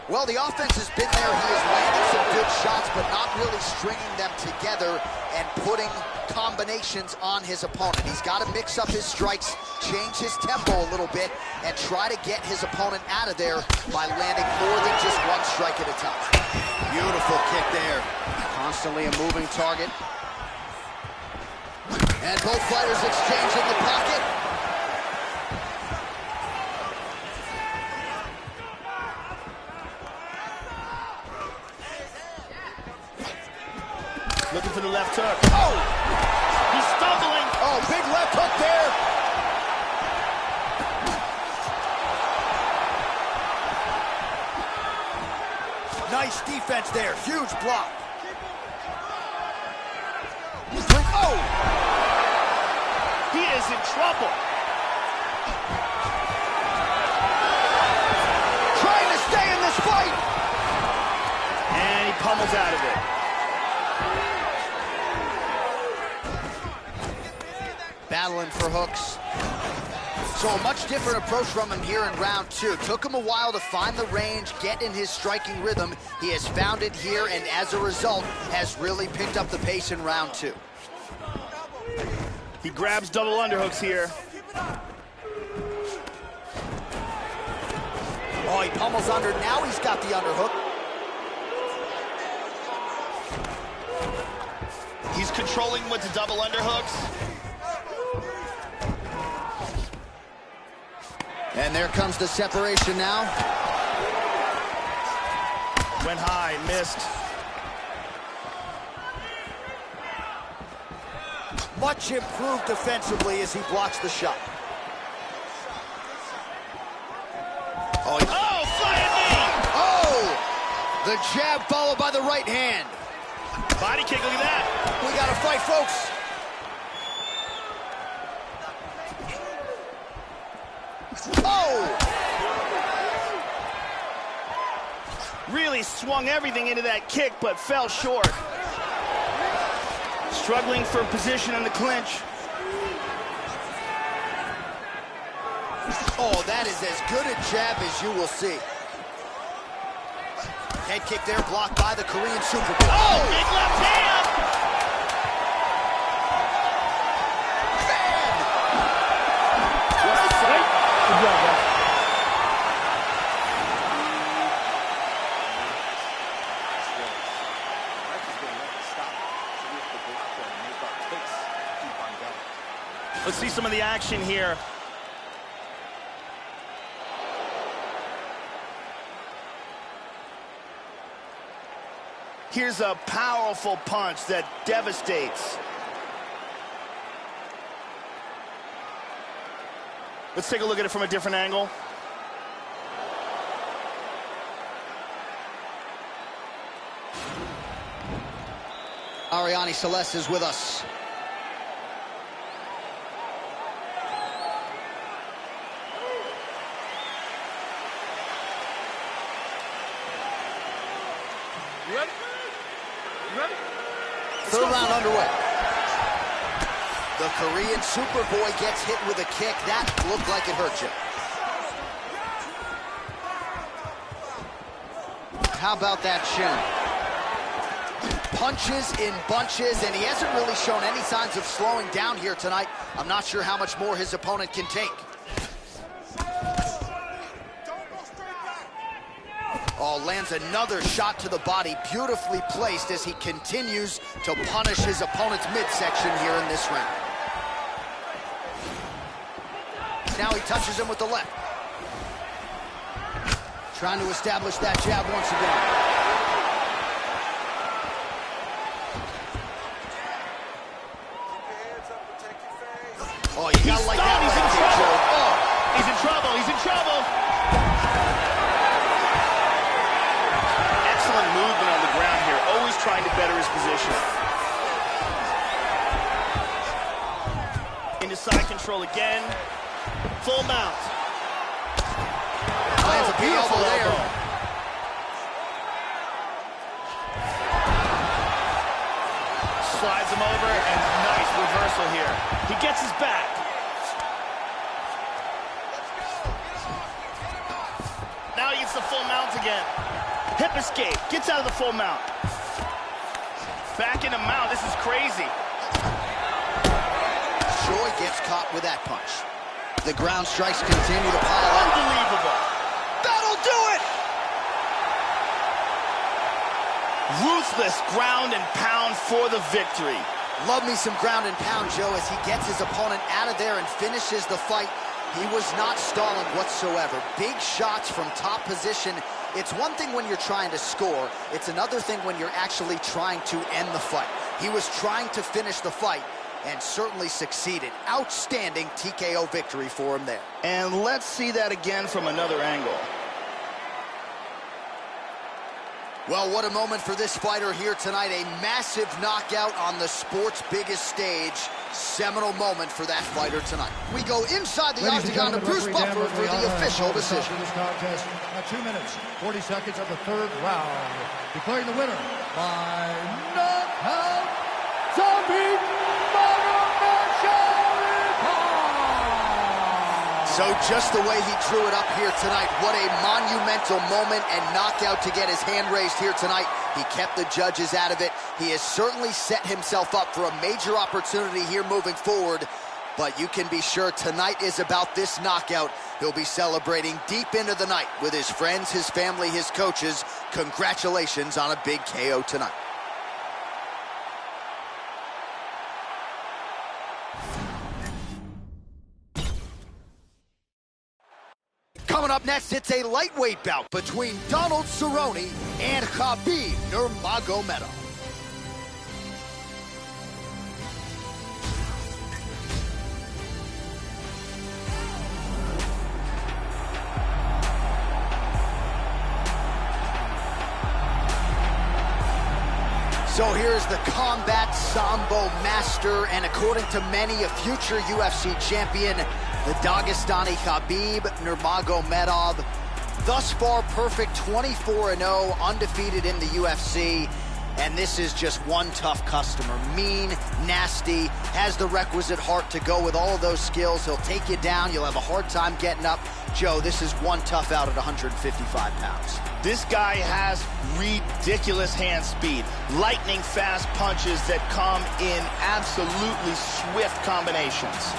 Well, the offense has been there. He has landed some good shots, but not really stringing them together and putting combinations on his opponent. He's got to mix up his strikes, change his tempo a little bit, and try to get his opponent out of there by landing more than just one strike at a time. Beautiful kick there. Constantly a moving target. And both fighters exchanging the pocket. Looking for the left hook. Oh! He's stumbling. Oh, big left hook there. Nice defense there. Huge block. Oh! He is in trouble. Trying to stay in this fight. And he pummels out of it. Battling for hooks. So a much different approach from him here in round two. Took him a while to find the range, get in his striking rhythm. He has found it here, and as a result, has really picked up the pace in round two. He grabs double underhooks here. Oh, he pummels under. Now he's got the underhook. He's controlling with the double underhooks. And there comes the separation now. Went high, missed. Much improved defensively as he blocks the shot. Oh, flying knee! Oh! The jab followed by the right hand. Body kick, look at that. We got to fight, folks. Oh! Really swung everything into that kick, but fell short. Struggling for position in the clinch. Oh, that is as good a jab as you will see. Head kick there, blocked by the Korean Super Bowl. Oh, big left hand! Man! What a fight. Good job, guys. Let's see some of the action here. Here's a powerful punch that devastates. Let's take a look at it from a different angle. Ariane Celeste is with us. You ready? You ready? Third round underway. The Korean Superboy gets hit with a kick. That looked like it hurt you. How about that shin? Punches in bunches, and he hasn't really shown any signs of slowing down here tonight. I'm not sure how much more his opponent can take. Oh, lands another shot to the body, beautifully placed as he continues to punish his opponent's midsection here in this round. Now he touches him with the left. Trying to establish that jab once again. Oh, you gotta like that. He's in trouble. Oh, he's in trouble. He's in trouble. Excellent movement on the ground here. Always trying to better his position. Into side control again. Full mount. Lands a beautiful elbow. Slides him over, and nice reversal here. He gets his back. Now he gets the full mount again. Hip escape, gets out of the full mount. Back into mount, this is crazy. Choi gets caught with that punch. The ground strikes continue to pile up. Unbelievable. That'll do it! Ruthless ground and pound for the victory. Love me some ground and pound, Joe, as he gets his opponent out of there and finishes the fight. He was not stalling whatsoever. Big shots from top position. It's one thing when you're trying to score. It's another thing when you're actually trying to end the fight. He was trying to finish the fight and certainly succeeded. Outstanding TKO victory for him there. And let's see that again from another angle. Well, what a moment for this fighter here tonight. A massive knockout on the sport's biggest stage. Seminal moment for that fighter tonight. We go inside the octagon to Bruce Buffer for the official decision. This contest at 2 minutes, 40 seconds of the third round. Declaring the winner by knockout, Zombie. So just the way he drew it up here tonight, what a monumental moment and knockout to get his hand raised here tonight. He kept the judges out of it. He has certainly set himself up for a major opportunity here moving forward. But you can be sure tonight is about this knockout. He'll be celebrating deep into the night with his friends, his family, his coaches. Congratulations on a big KO tonight. Coming up next, it's a lightweight bout between Donald Cerrone and Khabib Nurmagomedov. So here's the combat sambo master, and according to many, a future UFC champion, the Dagestani Khabib Nurmagomedov. Thus far, perfect 24-0, undefeated in the UFC. And this is just one tough customer. Mean, nasty, has the requisite heart to go with all of those skills. He'll take you down. You'll have a hard time getting up. Joe, this is one tough out at 155 pounds. This guy has ridiculous hand speed, lightning fast punches that come in absolutely swift combinations.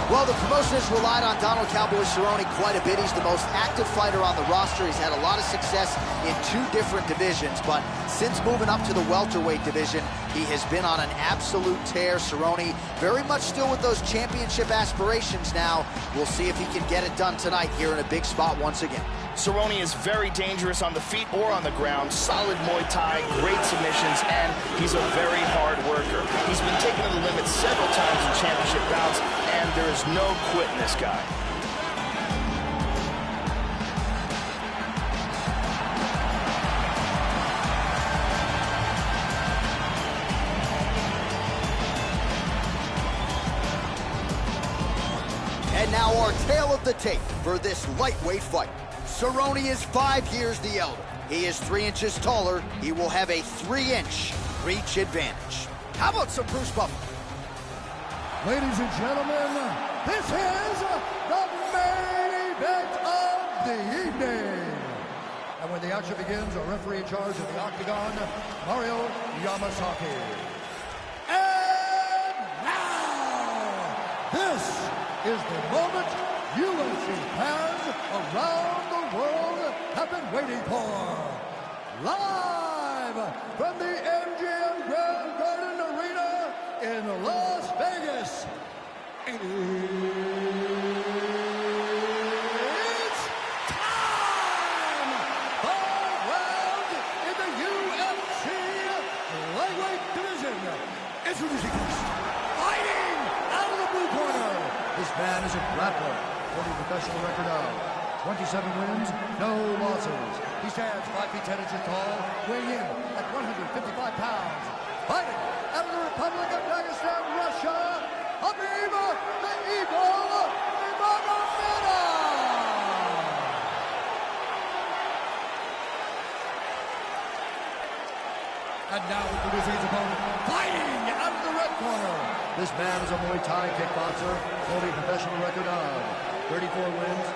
Well, the promotion has relied on Donald Cowboy Cerrone quite a bit. He's the most active fighter on the roster. He's had a lot of success in 2 different divisions, but since moving up to the welterweight division, he has been on an absolute tear. Cerrone very much still with those championship aspirations now. We'll see if he can get it done tonight here in a big spot once again. Cerrone is very dangerous on the feet or on the ground. Solid Muay Thai, great submissions, and he's a very hard worker. He's been taken to the limit several times in championship bouts, and there is no quitting this guy. And now our tale of the tape for this lightweight fight. Cerrone is 5 years the elder. He is 3 inches taller. He will have a 3-inch reach advantage. How about some Bruce Buffer? Ladies and gentlemen, this is the main event of the evening. And when the action begins, our referee in charge of the Octagon, Mario Yamasaki. And now, this is the moment UFC fans around the world have been waiting for. Live from the MGM Grand Garden Arena in Las Vegas. It's time! 5 rounds in the UFC lightweight division. Introducing first, fighting out of the blue corner. This man is a grappler, holding a professional record of 27 wins, no losses. He stands 5 feet 10 inches tall, weighing in at 155 pounds. Fighting out of the Republic of Dagestan, Russia, Habib the Eagle Nurmagomedov. And now introducing his opponent, fighting out of the red corner. This man is a Muay Thai kickboxer, holding a professional record of 34 wins,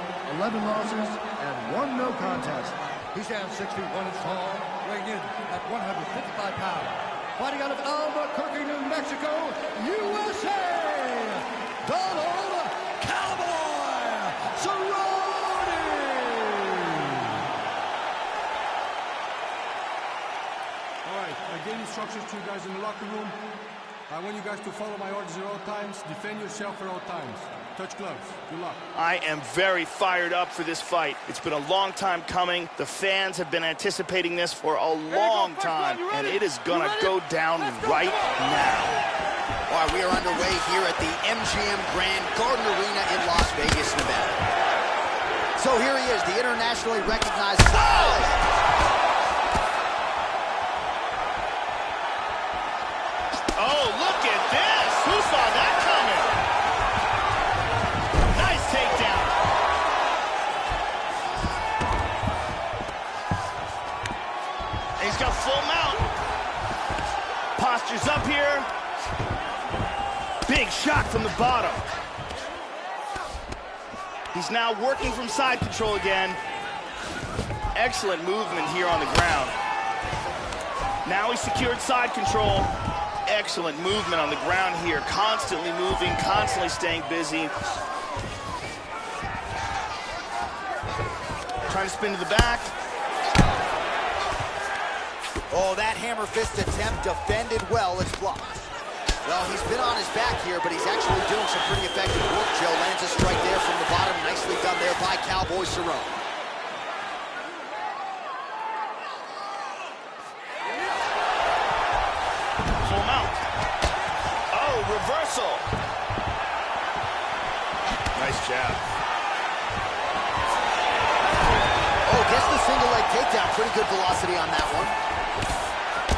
11 losses, and 1 no contest. He stands 6 feet 1 inch tall, weighing in at 155 pounds. Fighting out of Albuquerque, New Mexico, USA, Donald Cowboy Cerrone. All right, I gave instructions to you guys in the locker room. I want you guys to follow my orders at all times, defend yourself at all times. Touch gloves. Good luck. I am very fired up for this fight. It's been a long time coming. The fans have been anticipating this for a long time, and it is going to go down right now. All right, we are underway here at the MGM Grand Garden Arena in Las Vegas, Nevada. So here he is, the internationally recognized... Oh, look at this! Who saw that coming? Nice takedown. And he's got full mount. Postures up here. Big shot from the bottom. He's now working from side control again. Excellent movement here on the ground. Now he secured side control. Excellent movement on the ground here. Constantly moving, constantly staying busy. Trying to spin to the back. Oh, that hammer fist attempt defended well. It's blocked. Well, he's been on his back here, but he's actually doing some pretty effective work. Joe lands a strike there from the bottom. Nicely done there by Cowboy Cerrone. Full mount. Oh, reversal. Nice jab. Oh, gets the single leg takedown. Pretty good velocity on that one.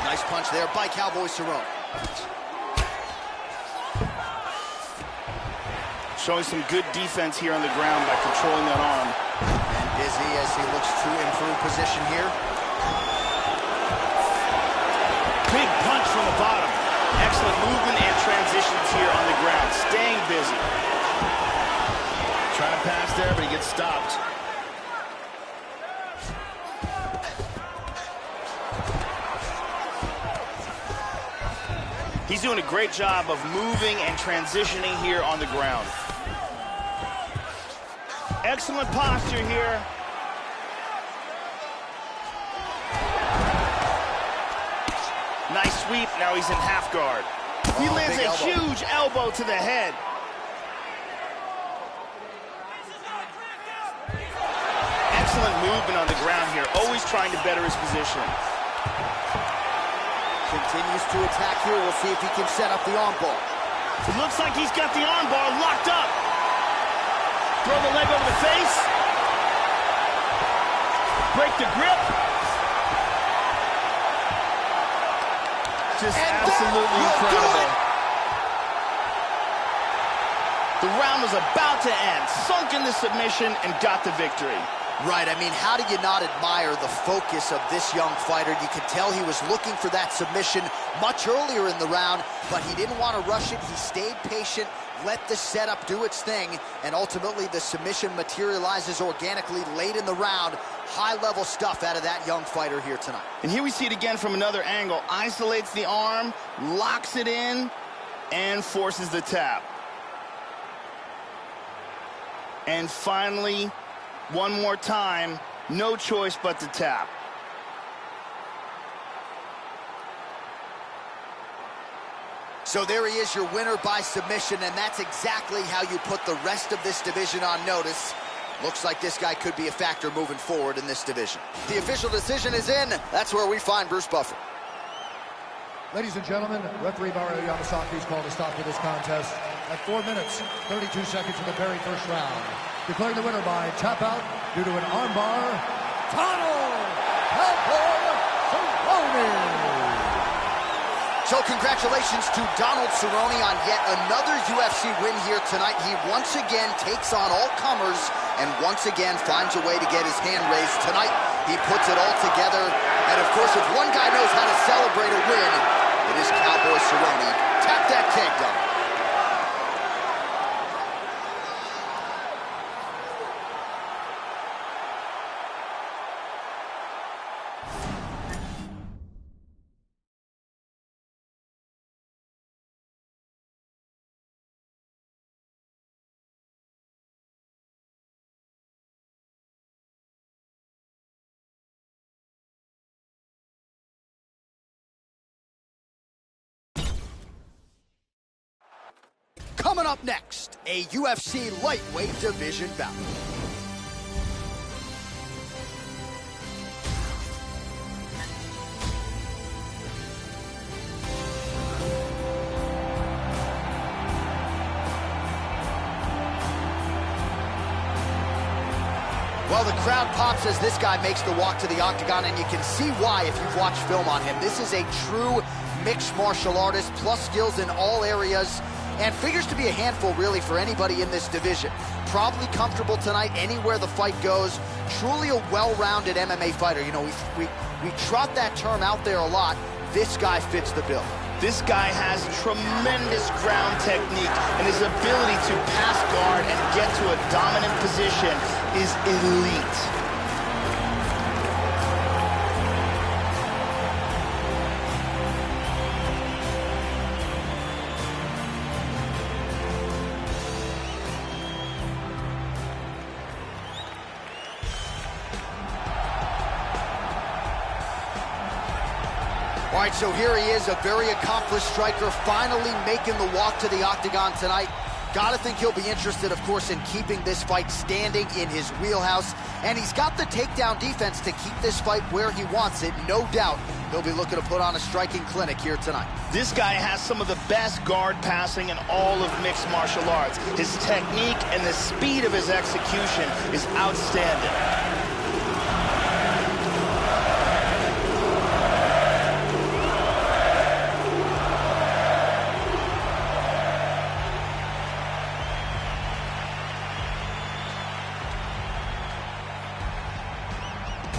Nice punch there by Cowboy Cerrone. Showing some good defense here on the ground by controlling that arm. And busy as he looks to improve position here. Big punch from the bottom. Excellent movement and transitions here on the ground. Staying busy. Trying to pass there, but he gets stopped. He's doing a great job of moving and transitioning here on the ground. Excellent posture here. Nice sweep. Now he's in half guard. He lands a huge elbow to the head. Excellent movement on the ground here, always trying to better his position. Continues to attack here. We'll see if he can set up the armbar. It looks like he's got the armbar locked up. Throw the leg over the face. Break the grip. Just absolutely incredible. The round was about to end. Sunk in the submission and got the victory. Right, I mean, how do you not admire the focus of this young fighter? You could tell he was looking for that submission much earlier in the round, but he didn't want to rush it. He stayed patient, let the setup do its thing, and ultimately the submission materializes organically late in the round. High-level stuff out of that young fighter here tonight. And here we see it again from another angle. Isolates the arm, locks it in, and forces the tap. And finally, one more time, no choice but to tap. So there he is, your winner by submission, and that's exactly how you put the rest of this division on notice. Looks like this guy could be a factor moving forward in this division. The official decision is in. That's where we find Bruce Buffer. Ladies and gentlemen, referee Mario Yamasaki has called a stop to this contest at 4 minutes, 32 seconds of the very first round. Declaring the winner by tap out due to an armbar, Donald Cerrone. So congratulations to Donald Cerrone on yet another UFC win here tonight. He once again takes on all comers and once again finds a way to get his hand raised. Tonight, he puts it all together. And of course, if one guy knows how to celebrate a win, it is Cowboy Cerrone. Tap that keg, Donald. Coming up next, a UFC lightweight division bout. Well, the crowd pops as this guy makes the walk to the octagon, and you can see why if you've watched film on him. This is a true mixed martial artist, plus skills in all areas, and figures to be a handful, really, for anybody in this division. Probably comfortable tonight anywhere the fight goes. Truly a well-rounded MMA fighter. You know, we trot that term out there a lot. This guy fits the bill. This guy has tremendous ground technique, and his ability to pass guard and get to a dominant position is elite. All right, so here he is, a very accomplished striker, finally making the walk to the octagon tonight. Gotta think he'll be interested, of course, in keeping this fight standing in his wheelhouse. And he's got the takedown defense to keep this fight where he wants it. No doubt he'll be looking to put on a striking clinic here tonight. This guy has some of the best guard passing in all of mixed martial arts. His technique and the speed of his execution is outstanding.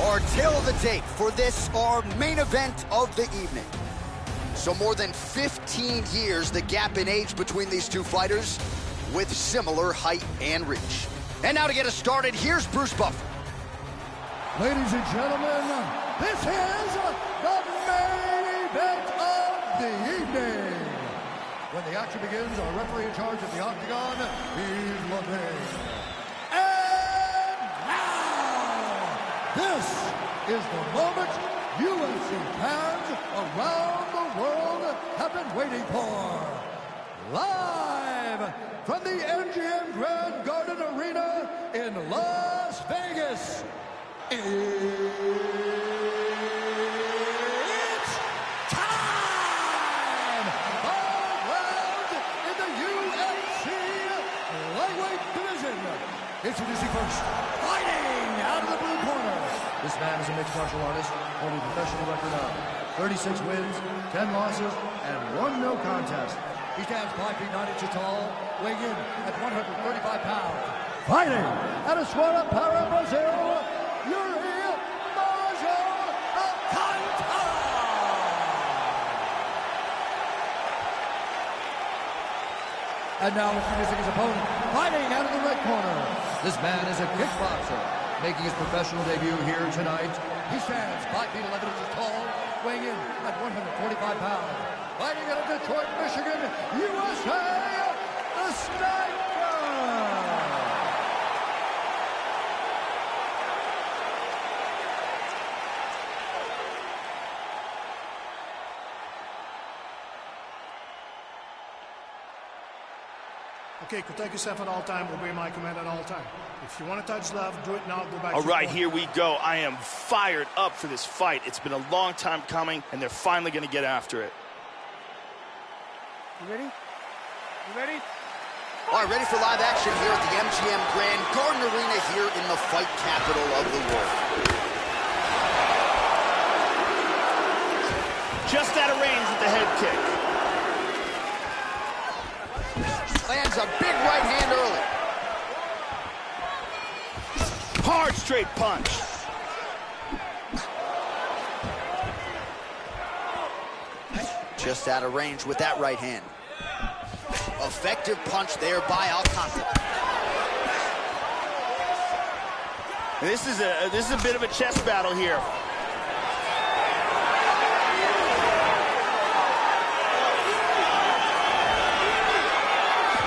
Our tale of the tape for this, our main event of the evening. So more than 15 years, the gap in age between these two fighters, with similar height and reach. And now to get us started, here's Bruce Buffer. Ladies and gentlemen, this is the main event of the evening. when the action begins, our referee in charge of the octagon, he's looking. And now, this is the moment UFC fans around the world have been waiting for. Live from the MGM Grand Garden Arena in Las Vegas, it's time! 5 rounds in the UFC lightweight division. Introducing first, fighting out of the blue corner. This man is a mixed martial artist, holding a professional record of 36 wins, 10 losses, and 1 no contest. He stands 5 feet 9 inches tall, weighing in at 135 pounds. Fighting out of Suara Para, Brazil, Yuri Marjo Alcantara. And now introducing his opponent, fighting out of the red corner. This man is a kickboxer, making his professional debut here tonight. He stands 5 feet 11 inches tall, weighing in at 145 pounds. Fighting out of Detroit, Michigan, USA, the Sniper! Okay, protect yourself at all time, obey my command at all time. If you want to touch love, do it now, go back. All right, here we go. I am fired up for this fight. It's been a long time coming, and they're finally going to get after it. You ready? You ready? All right, ready for live action here at the MGM Grand Garden Arena here in the fight capital of the world. Just out of range with the head kick. Lands a big right hand early. Hard straight punch. Just out of range with that right hand. Effective punch there by Alcantara. This is a bit of a chess battle here.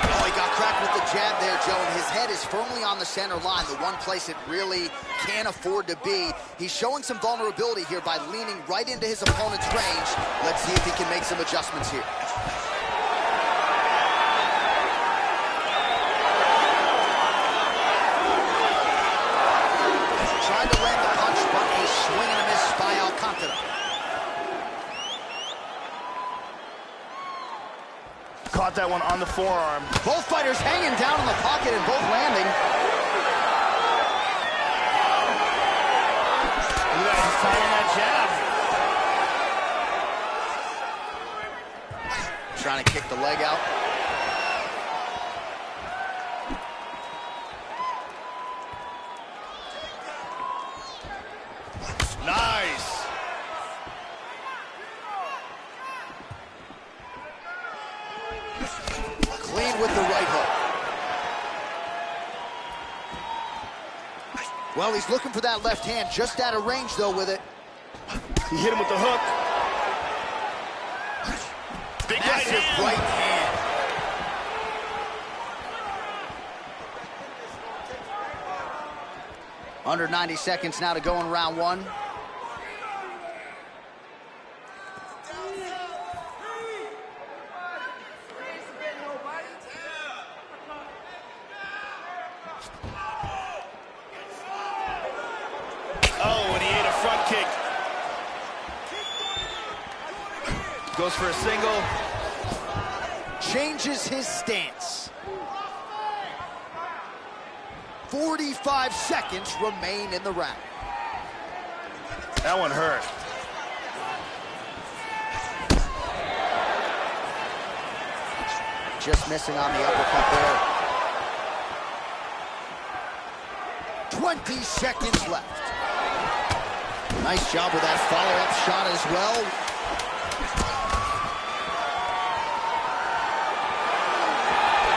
Oh, he got cracked with the jab there, Joe, and his head is firmly on the center line, the one place it really can't afford to be. He's showing some vulnerability here by leaning right into his opponent's range. Let's see if he can make some adjustments here. Trying to land the punch, but a swing and a miss by Alcantara. Caught that one on the forearm. Both fighters hanging down in the pocket and both landing. Look at that, he's tying that jab. Trying to kick the leg out. Nice. Clean with the right hook. Well, he's looking for that left hand, just out of range, though, with it. He hit him with the hook. Big Massive right hand. Under 90 seconds now to go in round one. Oh, and he ate a front kick. Goes for a single. Changes his stance. 45 seconds remain in the round. That one hurt. Just missing on the uppercut there. 20 seconds left. Nice job with that follow-up shot as well.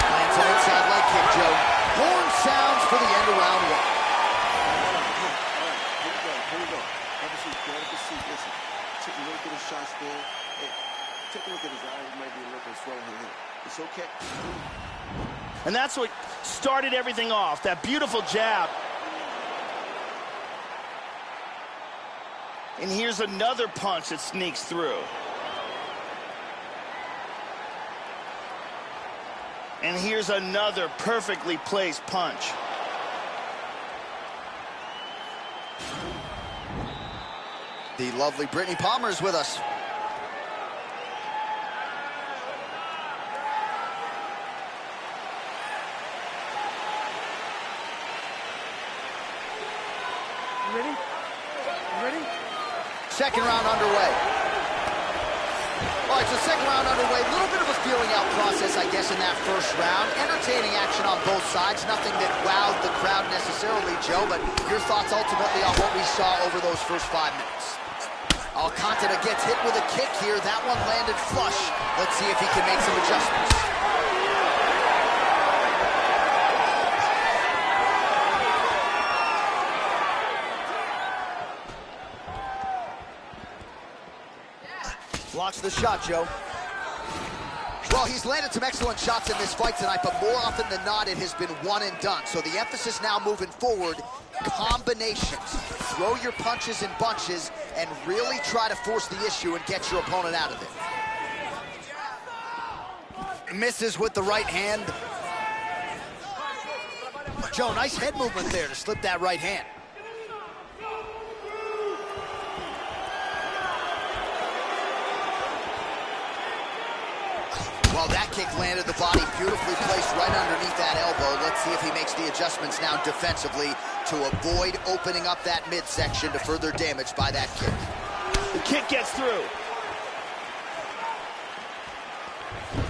Lands an inside leg kick, Joe. Horn sounds for the end of round one. Here we go. Have a seat. Grab a seat. Listen. Took a little bit of shots there. Hey, Take a look at his eyes. He might be a little bit swollen here. It's okay. And that's what started everything off, that beautiful jab. And here's another punch that sneaks through. And here's another perfectly placed punch. The lovely Brittany Palmer is with us. You ready? You ready? Second round underway. All right, so second round underway. A little bit of a feeling out process, I guess, in that first round. Entertaining action on both sides. Nothing that wowed the crowd necessarily, Joe, but your thoughts ultimately on what we saw over those first 5 minutes. Alcantara gets hit with a kick here. That one landed flush. Let's see if he can make some adjustments. Blocks the shot, Joe. Well, he's landed some excellent shots in this fight tonight, but more often than not, it has been one and done. So the emphasis now moving forward, combinations. Throw your punches in bunches and really try to force the issue and get your opponent out of it. Misses with the right hand. Joe, nice head movement there to slip that right hand. Well, that kick landed the body beautifully placed right underneath that elbow. Let's see if he makes the adjustments now defensively to avoid opening up that midsection to further damage by that kick. The kick gets through.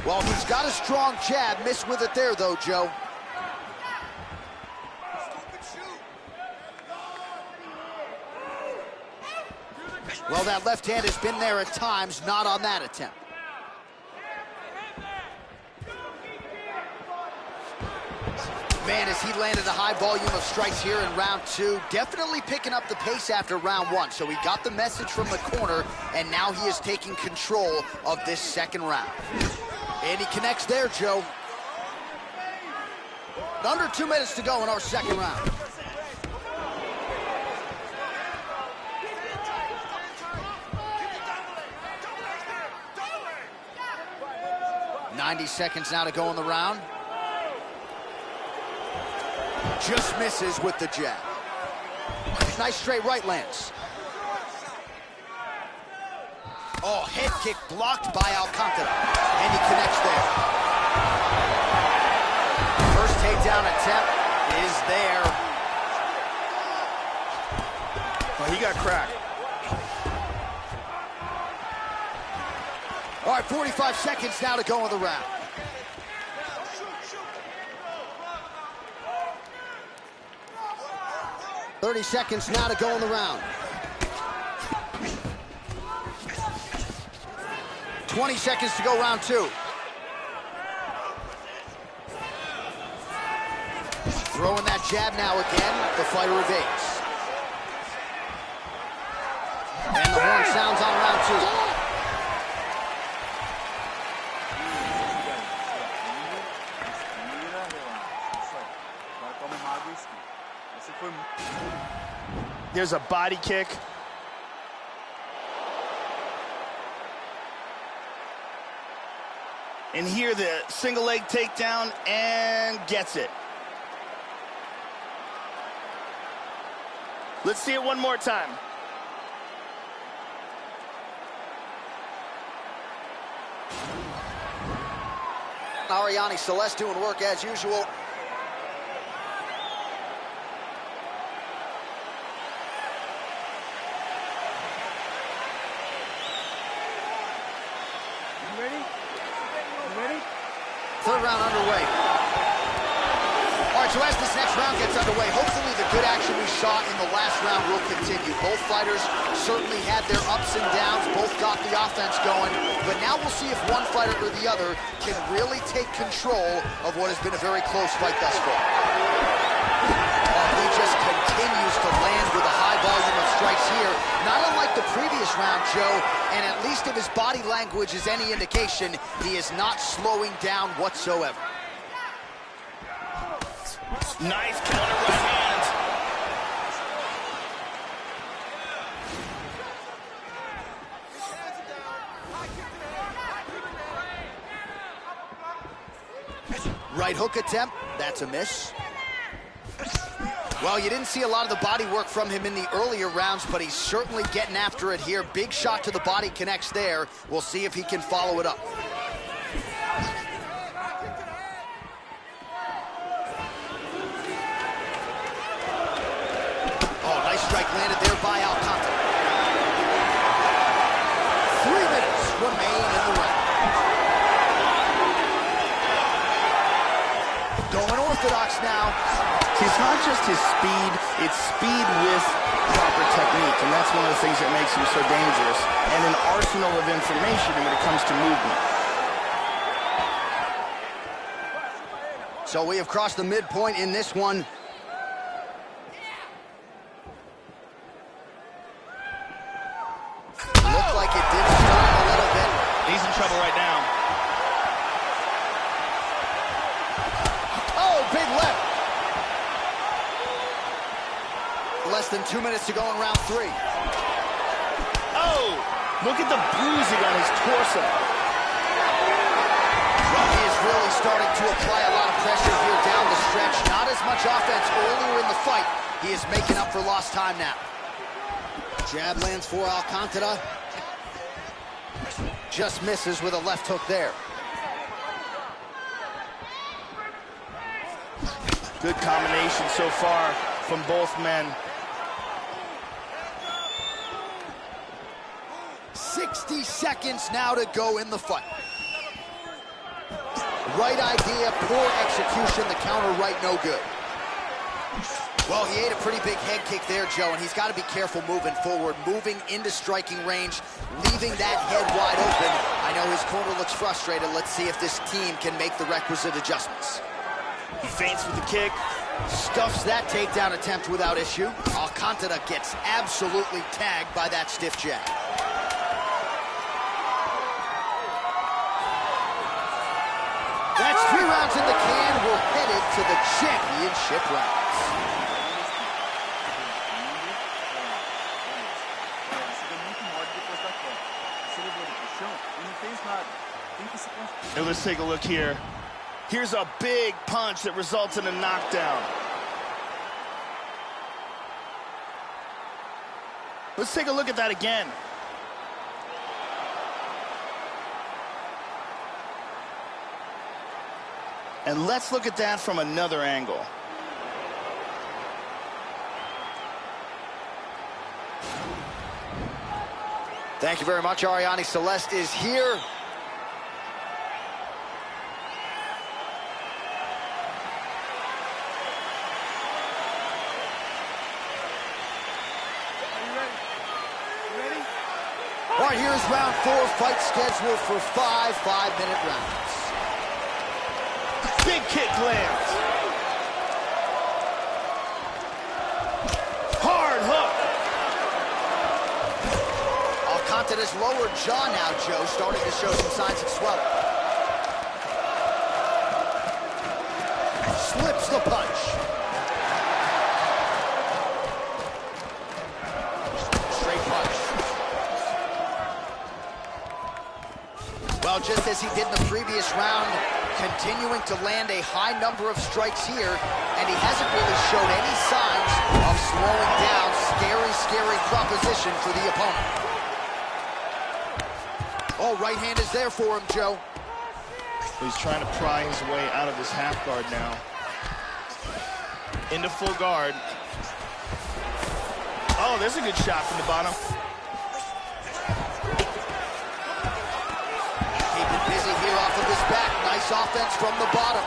Well, he's got a strong jab. Missed with it there, though, Joe. Well, that left hand has been there at times, not on that attempt. Man, as he landed a high volume of strikes here in round 2, definitely picking up the pace after round 1. So he got the message from the corner, and now he is taking control of this second round. And he connects there, Joe. Under 2 minutes to go in our second round. .90 seconds now to go in the round. Just misses with the jab. Nice straight right lands. Oh, head kick blocked by Alcantara. And he connects there. First takedown attempt is there. Well, he got cracked. All right, 45 seconds now to go in the round. .30 seconds now to go in the round. 20 seconds to go round 2. Throwing that jab now again. The fighter evades. And the horn sounds on round 2. There's a body kick. And here the single leg takedown and gets it. Let's see it one more time. Ariane Celeste doing work as usual. Third round underway. All right, so as this next round gets underway, hopefully the good action we saw in the last round will continue. Both fighters certainly had their ups and downs, both got the offense going, but now we'll see if one fighter or the other can really take control of what has been a very close fight thus far. He just continues to land with a high volume of strikes here. Not unlike the previous round, Joe, and at least if his body language is any indication, he is not slowing down whatsoever. Nice counter right hand. Right hook attempt, that's a miss. Well, you didn't see a lot of the body work from him in the earlier rounds, but he's certainly getting after it here. Big shot to the body connects there. We'll see if he can follow it up. Oh, nice strike landed there by Alcantara. 3 minutes remain in the round. Going orthodox now. It's not just his speed, it's speed with proper technique, and that's one of the things that makes him so dangerous, and an arsenal of information when it comes to movement. So we have crossed the midpoint in this one. Looked like it did start a little bit. He's in trouble right now. Oh, big left. Less than 2 minutes to go in round 3. Oh, look at the bruising on his torso. Well, he is really starting to apply a lot of pressure here down the stretch. Not as much offense earlier in the fight. He is making up for lost time now. Jab lands for Alcantara. Just misses with a left hook there. Good combination so far from both men. 60 seconds now to go in the fight. Right idea, poor execution. The counter right, no good. Well, he ate a pretty big head kick there, Joe, and he's got to be careful moving forward, moving into striking range, leaving that head wide open. I know his corner looks frustrated. Let's see if this team can make the requisite adjustments. He feints with the kick. Stuffs that takedown attempt without issue. Alcantara gets absolutely tagged by that stiff jab. That's 3 rounds in the can. We're headed to the championship rounds. Now let's take a look here. Here's a big punch that results in a knockdown. Let's take a look at that again. And let's look at that from another angle. Thank you very much. Ariane Celeste is here. All right, here's round 4, fight scheduled for 5 5-minute rounds. Big kick lands. Hard hook. Alcantara's lower jaw now, Joe, starting to show some signs of swelling. Slips the punch. Straight punch. Well, just as he did in the previous round, continuing to land a high number of strikes here, and he hasn't really shown any signs of slowing down. Scary, scary proposition for the opponent. Oh, right hand is there for him, Joe. He's trying to pry his way out of this half guard now. Into full guard. Oh, there's a good shot from the bottom. Keeping busy here off of his back. Nice offense from the bottom.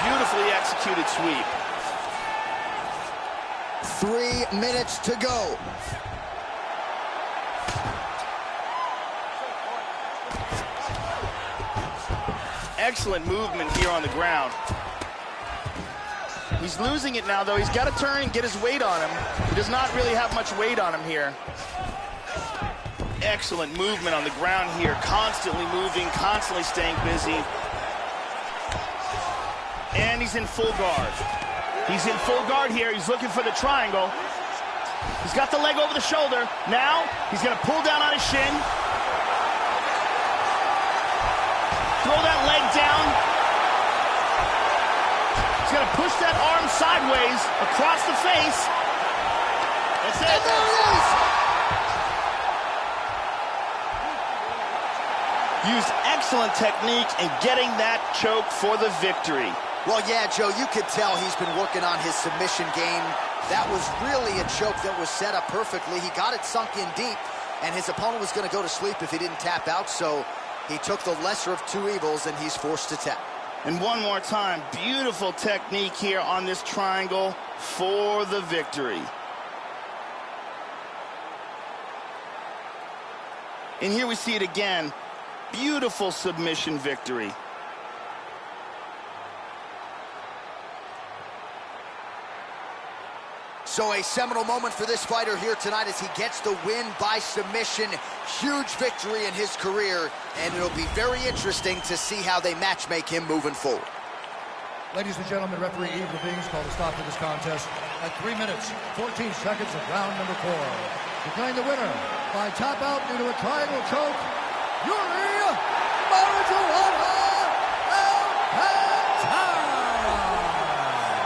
Beautifully executed sweep. 3 minutes to go. Excellent movement here on the ground. He's losing it now, though. He's got to turn and get his weight on him. He does not really have much weight on him here. Excellent movement on the ground here. Constantly moving, constantly staying busy. And he's in full guard. He's in full guard here. He's looking for the triangle. He's got the leg over the shoulder. Now, he's going to pull down on his shin. Throw that leg down. He's going to push that arm sideways across the face. That's it. And there it is. Used excellent technique in getting that choke for the victory. Well, yeah, Joe, you could tell he's been working on his submission game. That was really a choke that was set up perfectly. He got it sunk in deep, and his opponent was going to go to sleep if he didn't tap out, so he took the lesser of two evils, and he's forced to tap. And one more time, beautiful technique here on this triangle for the victory. And here we see it again. Beautiful submission victory. So a seminal moment for this fighter here tonight as he gets the win by submission. Huge victory in his career, and it'll be very interesting to see how they matchmake him moving forward. Ladies and gentlemen, referee Yves Leving's called a stop to this contest at 3 minutes, 14 seconds of round number 4. Declaring the winner by tap out due to a triangle choke, Yuri Marijuana Alcantara.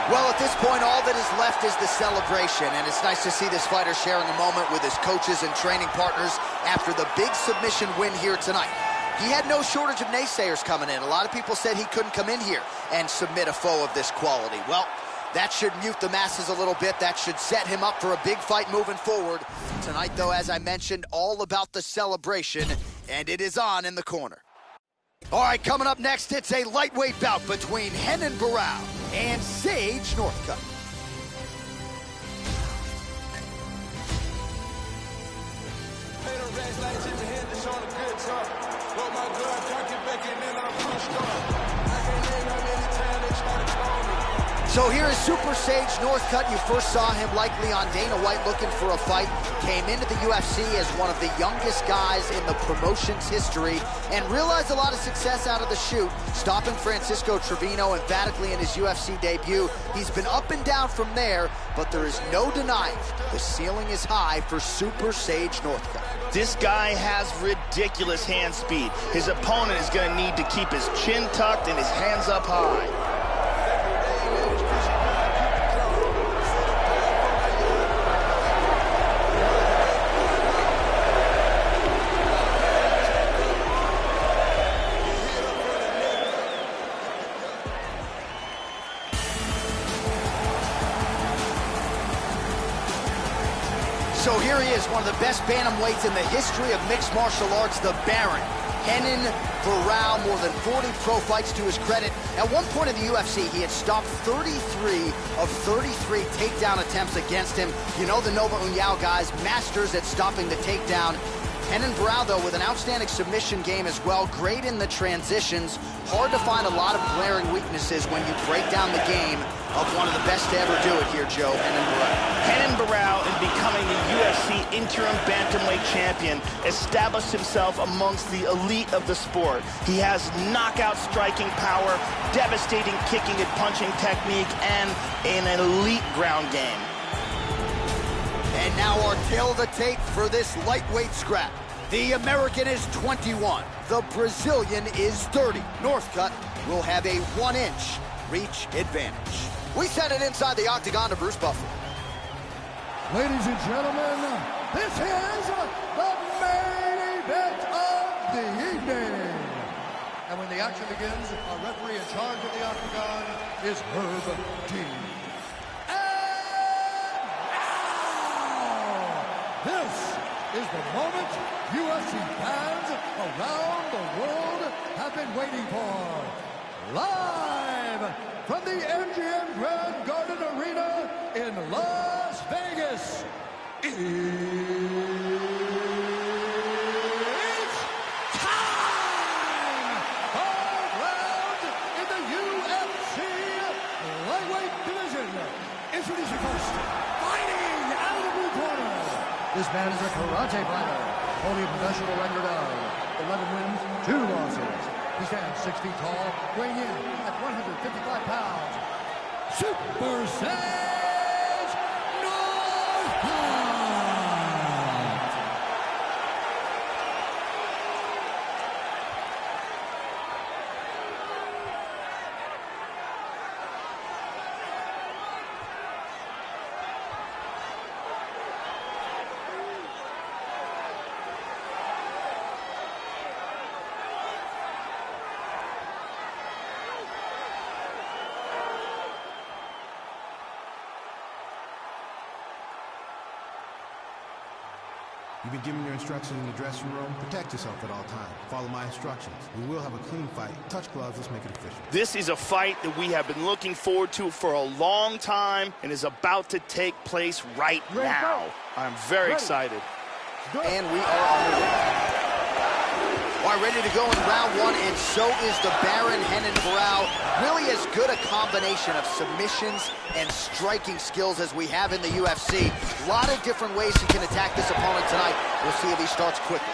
Well, at this point, all that is left is the celebration, and it's nice to see this fighter sharing a moment with his coaches and training partners after the big submission win here tonight. He had no shortage of naysayers coming in. A lot of people said he couldn't come in here and submit a foe of this quality. Well, that should mute the masses a little bit. That should set him up for a big fight moving forward. Tonight, though, as I mentioned, all about the celebration, and it is on in the corner. All right, coming up next, it's a lightweight bout between Renan Barão and Sage Northcutt. So here is Super Sage Northcutt. You first saw him likely on Dana White looking for a fight. Came into the UFC as one of the youngest guys in the promotion's history and realized a lot of success out of the chute, stopping Francisco Trevino emphatically in his UFC debut. He's been up and down from there, but there is no denying the ceiling is high for Super Sage Northcutt. This guy has ridiculous hand speed. His opponent is going to need to keep his chin tucked and his hands up high. So here he is, one of the best bantamweights in the history of mixed martial arts, the Baron. Renan Barão, more than 40 pro fights to his credit. At one point in the UFC, he had stopped 33 of 33 takedown attempts against him. You know the Nova União guys, masters at stopping the takedown. Renan Barão, though, with an outstanding submission game as well, great in the transitions. Hard to find a lot of glaring weaknesses when you break down the game of one of the best to ever do it here, Joe, Renan Barão. Renan Barão, in becoming the UFC interim bantamweight champion, established himself amongst the elite of the sport. He has knockout striking power, devastating kicking and punching technique, and an elite ground game. And now our tail of the tape for this lightweight scrap. The American is 21. The Brazilian is 30. Northcutt will have a 1-inch reach advantage. We set it inside the octagon to Bruce Buffer. Ladies and gentlemen, this is the main event of the evening. And when the action begins, our referee in charge of the octagon is Herb Dean. This is the moment UFC fans around the world have been waiting for. Live from the MGM Grand Garden Arena in Las Vegas, it's time! 5 rounds in the UFC lightweight division. introducing first, fighting out of the blue corner. This man is a karate fighter, holding a professional record of 11 wins, 2 losses. He stands 6 feet tall, weighing in at 155 pounds. Super Sage Northcutt. You've been given your instructions in the dressing room. Protect yourself at all times. Follow my instructions. We will have a clean fight. Touch gloves. Let's make it official. This is a fight that we have been looking forward to for a long time and is about to take place right now. I'm very excited. And we are underway. All right, ready to go in round 1, and so is the Baron Henenbrau. Really as good a combination of submissions and striking skills as we have in the UFC. A lot of different ways he can attack this opponent tonight. We'll see if he starts quickly.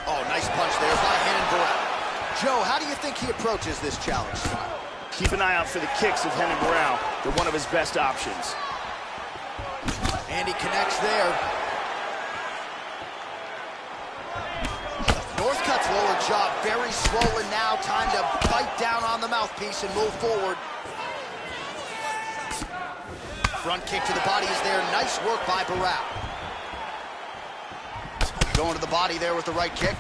Oh, nice punch there by Henenbrau. Joe, how do you think he approaches this challenge tonight? Keep an eye out for the kicks of Henenbrau. They're one of his best options. And he connects there. Northcutt's lower jaw very swollen now. Time to bite down on the mouthpiece and move forward. Front kick to the body is there. Nice work by Barao. Going to the body there with the right kick.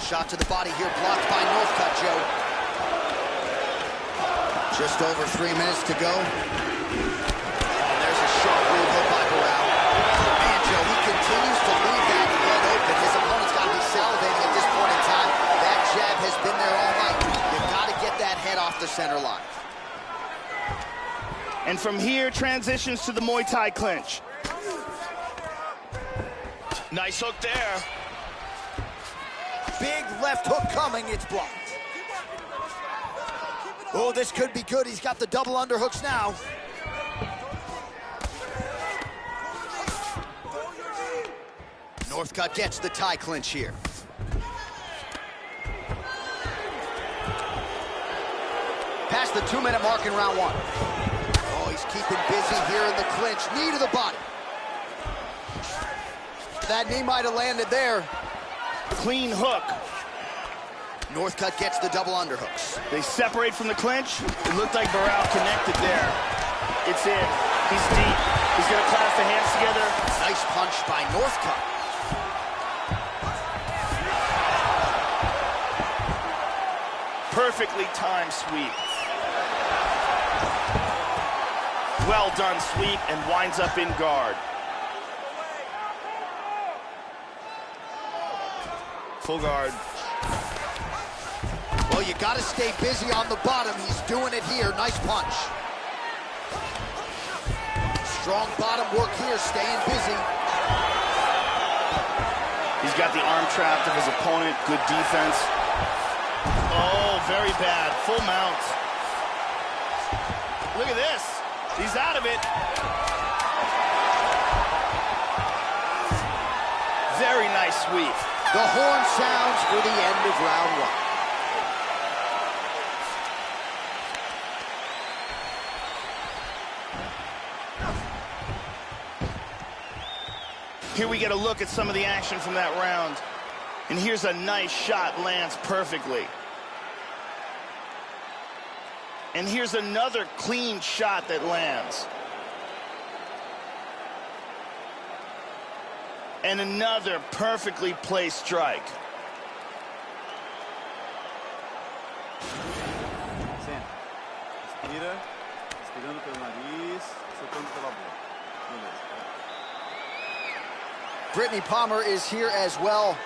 Shot to the body here, blocked by Northcutt, Joe. Just over 3 minutes to go. And there's a sharp rear hook by Barao. Man, Joe, he continues to leave that head open. His opponent's got to be salivating at this point in time. That jab has been there all night. You've got to get that head off the center line. And from here, transitions to the Muay Thai clinch. Nice hook there. Big left hook coming, it's blocked. Oh, this could be good. He's got the double underhooks now. Northcutt gets the tie clinch here. Past the 2-minute mark in round 1. Oh, he's keeping busy here in the clinch. Knee to the body. That knee might have landed there. Clean hook. Northcutt gets the double underhooks. They separate from the clinch. It looked like Barao connected there. It's in. He's deep. He's going to clasp the hands together. Nice punch by Northcutt. Perfectly timed sweep. Well done sweep, and winds up in guard. Full guard. Well, you got to stay busy on the bottom. He's doing it here. Nice punch. Strong bottom work here, staying busy. He's got the arm trapped of his opponent. Good defense. Oh, very bad. Full mount. Look at this. He's out of it. Very nice sweep. The horn sounds for the end of round 1. Here we get a look at some of the action from that round. And here's a nice shot, lands perfectly. And here's another clean shot that lands. And another perfectly placed strike. Respira, respirando pelo nariz, soltando pela boca. Beleza. Brittany Palmer is here as well.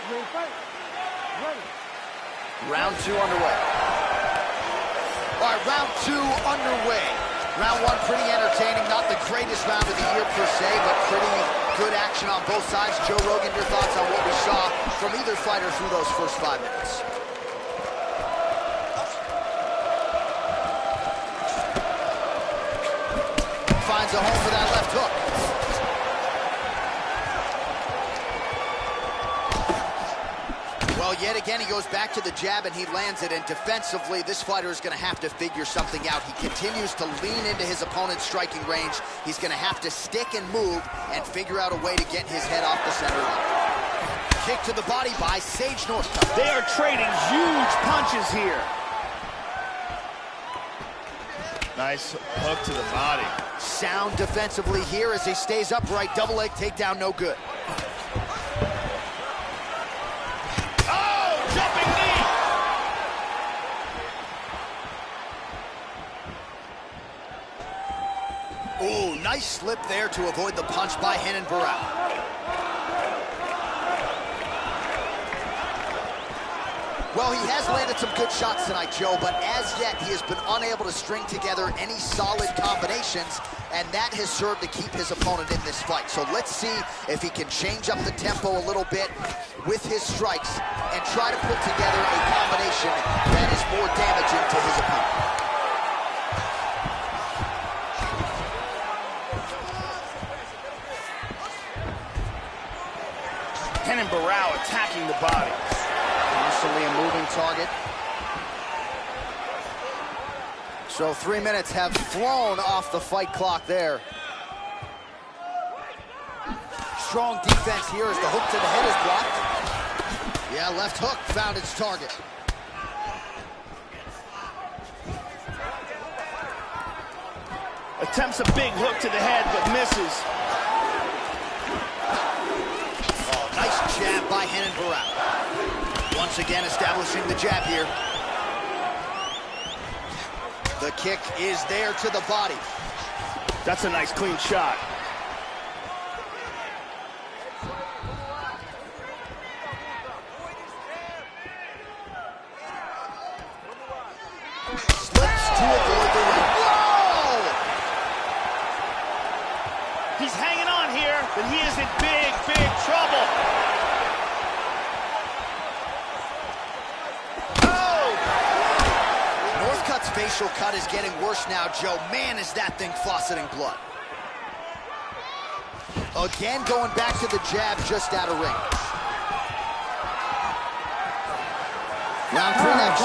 Ready, fight. Ready. Round 2 underway. All right, round 2 underway. Round 1 pretty entertaining, not the greatest round of the year per se, but pretty good action on both sides. Joe Rogan, your thoughts on what we saw from either fighter through those first 5 minutes? Finds a home for that left hook. Well, yet again, he goes back to the jab and he lands it, and defensively, this fighter is going to have to figure something out. He continues to lean into his opponent's striking range. He's going to have to stick and move and figure out a way to get his head off the center line. Kick to the body by Sage Northcutt. They are trading huge punches here. Nice hook to the body. Sound defensively here as he stays upright. Double leg takedown, no good. Ooh, nice slip there to avoid the punch by Renan Barão. Well, he has landed some good shots tonight, Joe, but as yet he has been unable to string together any solid combinations, and that has served to keep his opponent in this fight. So let's see if he can change up the tempo a little bit with his strikes and try to put together a combination that is more damaging to his opponent. Renan Barão attacking the body. Constantly a moving target. So 3 minutes have flown off the fight clock there. Strong defense here as the hook to the head is blocked. Yeah, left hook found its target. Attempts a big hook to the head, but misses. Nice jab by Renan Barão. Once again establishing the jab here. The kick is there to the body. That's a nice clean shot. Slips to avoid the leg. Whoa! He's hanging on here, but he is in big, big trouble. Northcutt's facial cut is getting worse now, Joe. Man, is that thing fauceting blood. Again, going back to the jab just out of range. Round 3 next.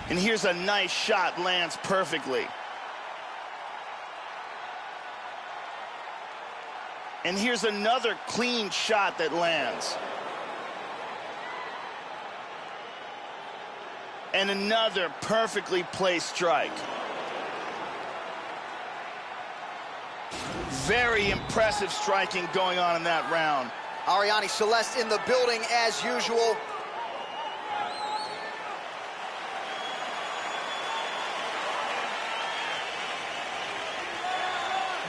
And here's a nice shot, lands perfectly. And here's another clean shot that lands. And another perfectly placed strike. Very impressive striking going on in that round. Ariane Celeste in the building as usual.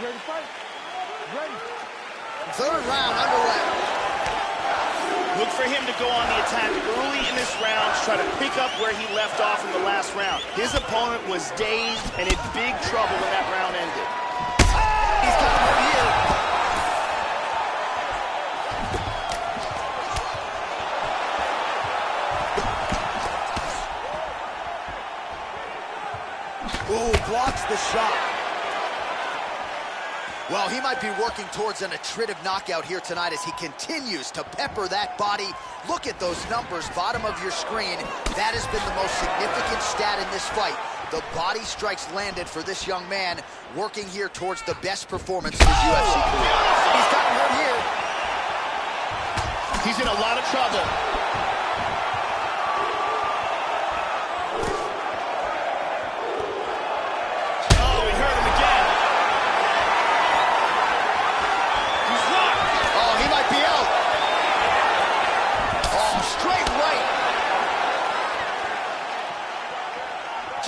Ready, fight. Ready. Third round underway. Look for him to go on the attack early in this round, try to pick up where he left off in the last round. His opponent was dazed and in big trouble when that round ended. He's got him here. Ooh, blocks the shot. Well, he might be working towards an attritive knockout here tonight as he continues to pepper that body. Look at those numbers, bottom of your screen. That has been the most significant stat in this fight. The body strikes landed for this young man, working here towards the best performance of his UFC career. He's gotten hurt here. He's in a lot of trouble.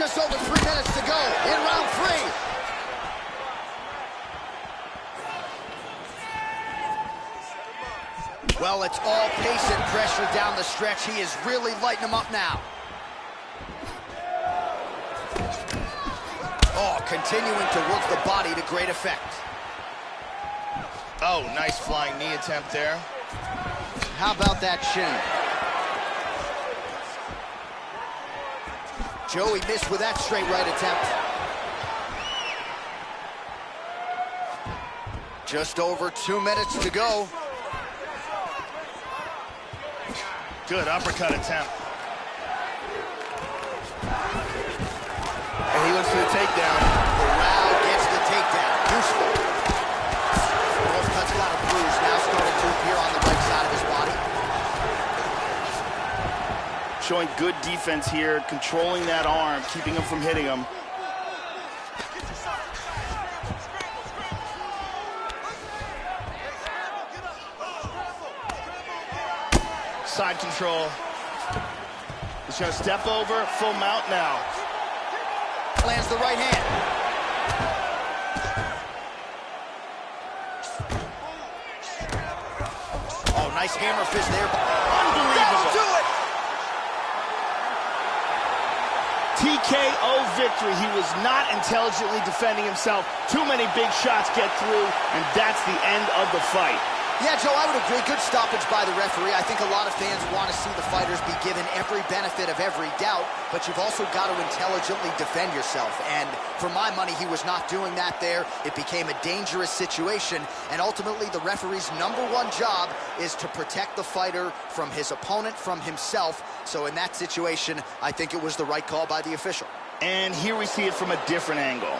just over 3 minutes to go in round 3. Well, it's all pace and pressure down the stretch. He is really lighting him up now. Oh, continuing to work the body to great effect. Oh, nice flying knee attempt there. How about that shin? Joey missed with that straight right attempt. Just over 2 minutes to go. Good uppercut attempt. And he looks for the takedown. Corral gets the takedown. Useful. Both cuts got a bruise, now starting to appear on the right side of his body. Showing good defense here, controlling that arm, keeping him from hitting him. Side control. He's gonna step over, full mount now. Lands the right hand. Oh, nice hammer fist there. Unbelievable. That'll do it. TKO victory. He was not intelligently defending himself. Too many big shots get through, and that's the end of the fight. Yeah, Joe, I would agree. Good stoppage by the referee. I think a lot of fans want to see the fighters be given every benefit of every doubt, but you've also got to intelligently defend yourself. And for my money, he was not doing that there. It became a dangerous situation, and ultimately the referee's #1 job is to protect the fighter from his opponent, from himself. So in that situation, I think it was the right call by the official. And here we see it from a different angle.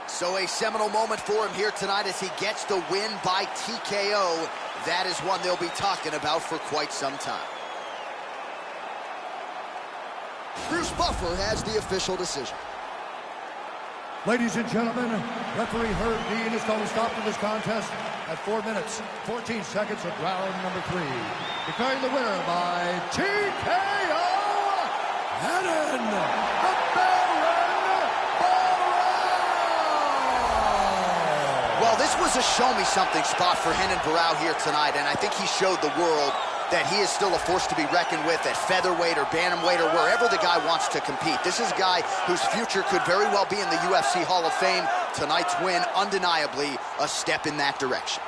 So a seminal moment for him here tonight as he gets the win by TKO. That is one they'll be talking about for quite some time. Bruce Buffer has the official decision. Ladies and gentlemen, referee Herb Dean is going to stop to this contest at 4 minutes, 14 seconds of round number 3. Declaring the winner by TKO, Well, this was a show-me-something spot for Renan Barão here tonight, and I think he showed the world that he is still a force to be reckoned with at featherweight or bantamweight or wherever the guy wants to compete. This is a guy whose future could very well be in the UFC Hall of Fame. Tonight's win, undeniably, a step in that direction.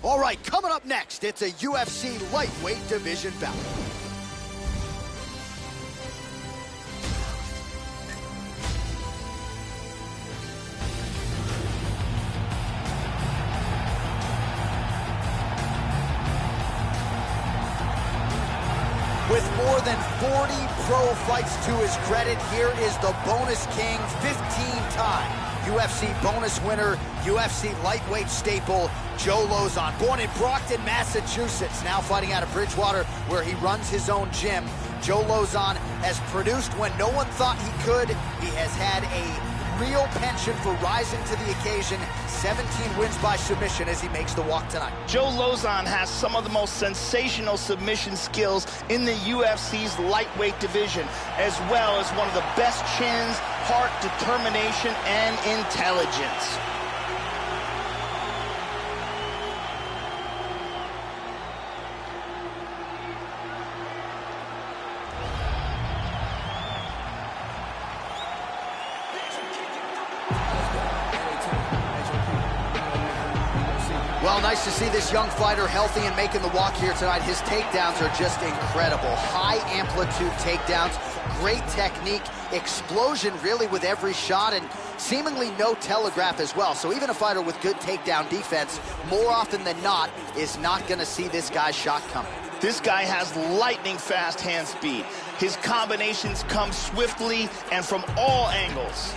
All right, coming up next, it's a UFC lightweight division bout. With more than 40 pro fights to his credit, here is the Bonus King, 15-time UFC bonus winner, UFC lightweight staple, Joe Lauzon. Born in Brockton, Massachusetts, now fighting out of Bridgewater, where he runs his own gym. Joe Lauzon has produced when no one thought he could. He has had a real penchant for rising to the occasion. 17 wins by submission as he makes the walk tonight. Joe Lauzon has some of the most sensational submission skills in the UFC's lightweight division, as well as one of the best chins, heart, determination, and intelligence. Well, nice to see this young fighter healthy and making the walk here tonight. His takedowns are just incredible. High amplitude takedowns, great technique, explosion really with every shot, and seemingly no telegraph as well. So even a fighter with good takedown defense, more often than not, is not going to see this guy's shot coming. This guy has lightning fast hand speed. His combinations come swiftly and from all angles.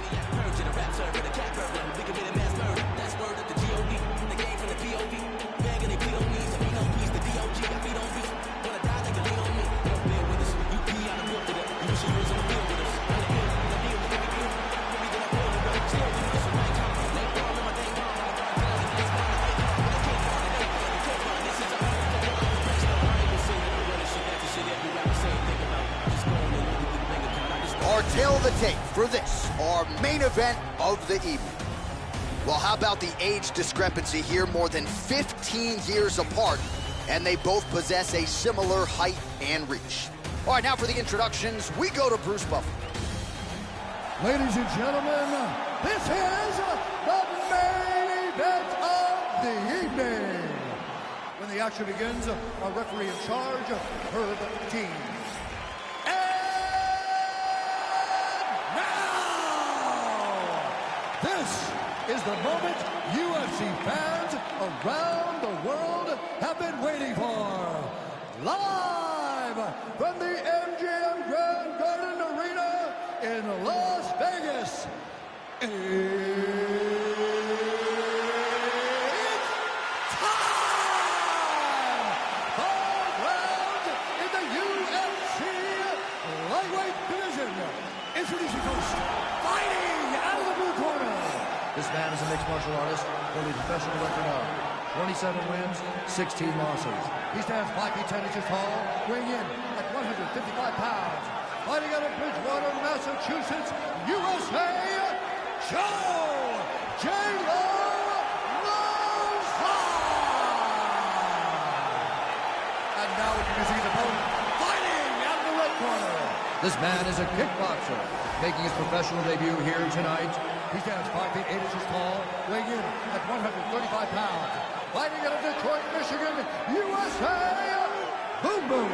Fill the tape for this, our main event of the evening. Well, how about the age discrepancy here? More than 15 years apart, and they both possess a similar height and reach. All right, now for the introductions, we go to Bruce Buffer. Ladies and gentlemen, this is the main event of the evening. When the action begins, our referee in charge, Herb Dean. This is the moment UFC fans around the world have been waiting for. Live from the MGM Grand Garden Arena in Las Vegas. It's time! 5 rounds in the UFC lightweight division. Introducing first, fighting out of the blue corner. This man is a mixed martial artist with a professional record of 27 wins, 16 losses. He stands 5 feet 10 inches tall, weighing in at 155 pounds. Fighting out of Bridgewater, Massachusetts, USA, Joe J-Lo Lozon! And now introducing his opponent, fighting out of the red corner. This man is a kickboxer, making his professional debut here tonight. He stands 5 feet 8 inches tall, weighing in at 135 pounds. Fighting out of Detroit, Michigan, USA, Boom Boom!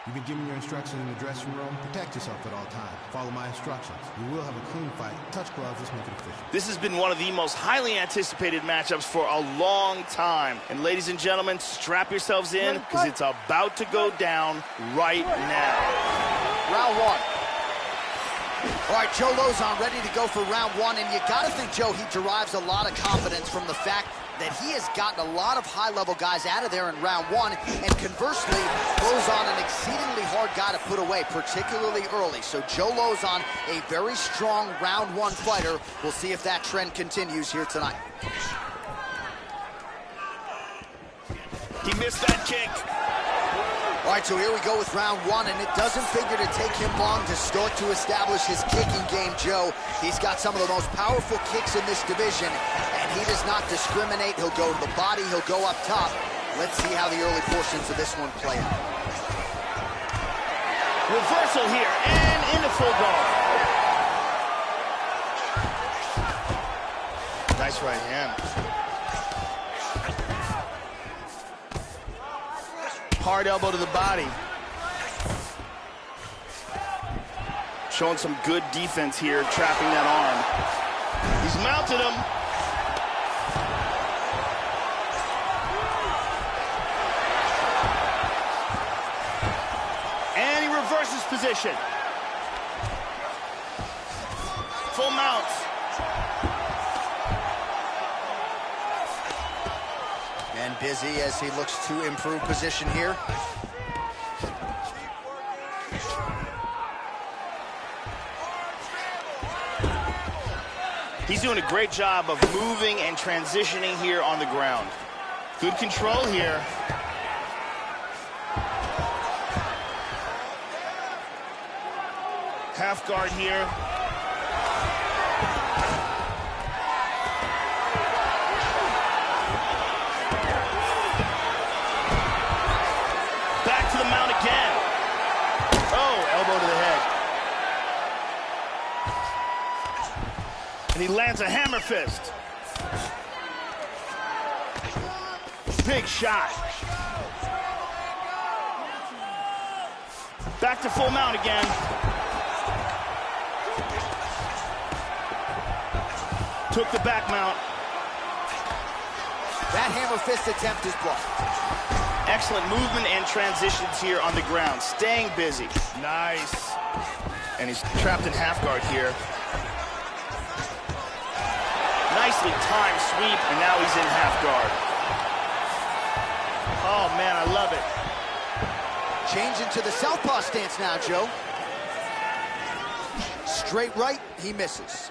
You've been given your instructions in the dressing room. Protect yourself at all times. Follow my instructions. You will have a clean fight. Touch gloves. Let's make it official. This has been one of the most highly anticipated matchups for a long time. And ladies and gentlemen, strap yourselves in because it's about to go down right now. Round one. All right, Joe Lozon ready to go for round one, and you got to think, Joe, he derives a lot of confidence from the fact that he has gotten a lot of high-level guys out of there in round one, and conversely, Lozon an exceedingly hard guy to put away, particularly early. So Joe Lozon, a very strong round one fighter. We'll see if that trend continues here tonight. He missed that kick. All right, so here we go with round one, and it doesn't figure to take him long to start to establish his kicking game, Joe. He's got some of the most powerful kicks in this division, and he does not discriminate. He'll go to the body, he'll go up top. Let's see how the early portions of this one play out. Reversal here, and into full guard. Nice right hand. Hard elbow to the body. Showing some good defense here, trapping that arm. He's mounted him. And he reverses position. Full mounts. And busy as he looks to improve position here. He's doing a great job of moving and transitioning here on the ground. Good control here. Half guard here. Back to the mount again. Oh, elbow to the head. And he lands a hammer fist. Big shot. Back to full mount again. Took the back mount. That hammer fist attempt is blocked. Excellent movement and transitions here on the ground. Staying busy. Nice. And he's trapped in half guard here. Nicely timed sweep, and now he's in half guard. Oh, man, I love it. Change into the southpaw stance now, Joe. Straight right, he misses.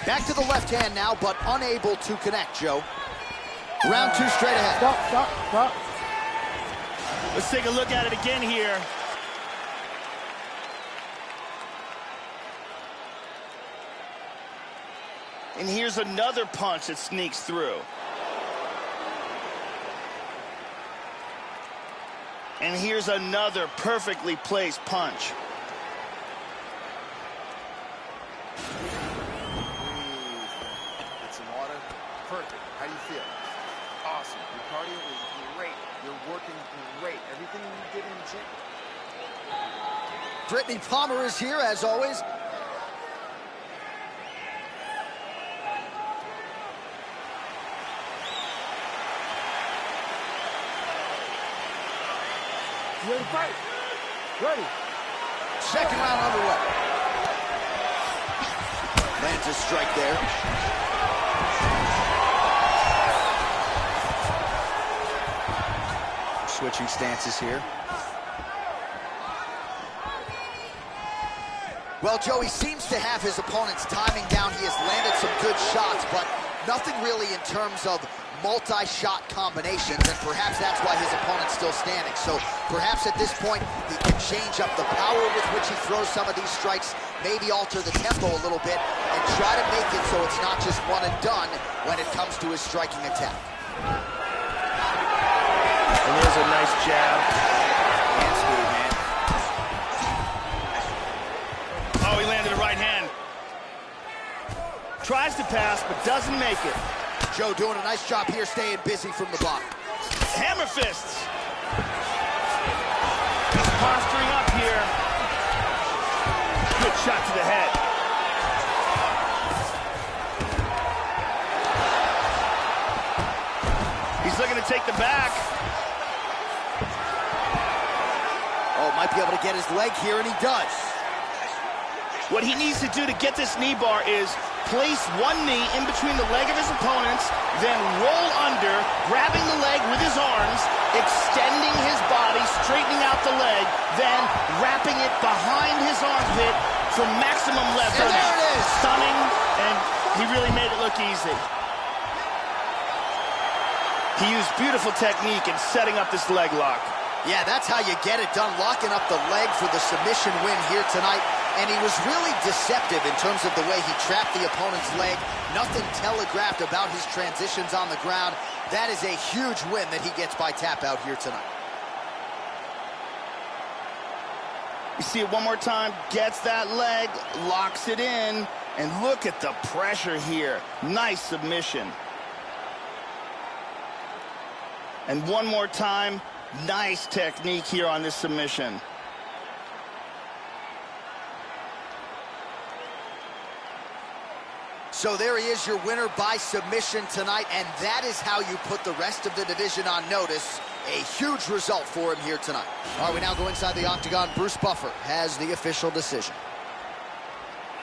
Back to the left hand now, but unable to connect, Joe. Round 2 straight ahead. Stop. Let's take a look at it again here. And here's another punch that sneaks through. And here's another perfectly placed punch. Get some water. Perfect. How do you feel? Awesome. Your cardio is great. You're working great. Everything you did in the gym. Brittany Palmer is here, as always. You ready to fight? Ready. Second round underway. Lands a strike there. Switching stances here. Well, Joe, he seems to have his opponent's timing down. He has landed some good shots, but nothing really in terms of multi-shot combinations, and perhaps that's why his opponent's still standing. So perhaps at this point, he can change up the power with which he throws some of these strikes, maybe alter the tempo a little bit, and try to make it so it's not just one and done when it comes to his striking attack. And there's a nice jab. Hand speed, man. Oh, he landed a right hand. Tries to pass, but doesn't make it. Joe doing a nice job here, staying busy from the bottom. Hammer fists. He's posturing up here. Good shot to the head. He's looking to take the back. Oh, might be able to get his leg here, and he does. What he needs to do to get this knee bar is place one knee in between the leg of his opponent's, then roll under, grabbing the leg with his arms, extending his body, straightening out the leg, then wrapping it behind his armpit for maximum leverage. And there it is! Stunning, and he really made it look easy. He used beautiful technique in setting up this leg lock. Yeah, that's how you get it done, locking up the leg for the submission win here tonight. And he was really deceptive in terms of the way he trapped the opponent's leg. Nothing telegraphed about his transitions on the ground. That is a huge win that he gets by tap out here tonight. You see it one more time, gets that leg, locks it in, and look at the pressure here. Nice submission. And one more time, nice technique here on this submission. So there he is, your winner by submission tonight, and that is how you put the rest of the division on notice. A huge result for him here tonight. All right, we now go inside the octagon. Bruce Buffer has the official decision.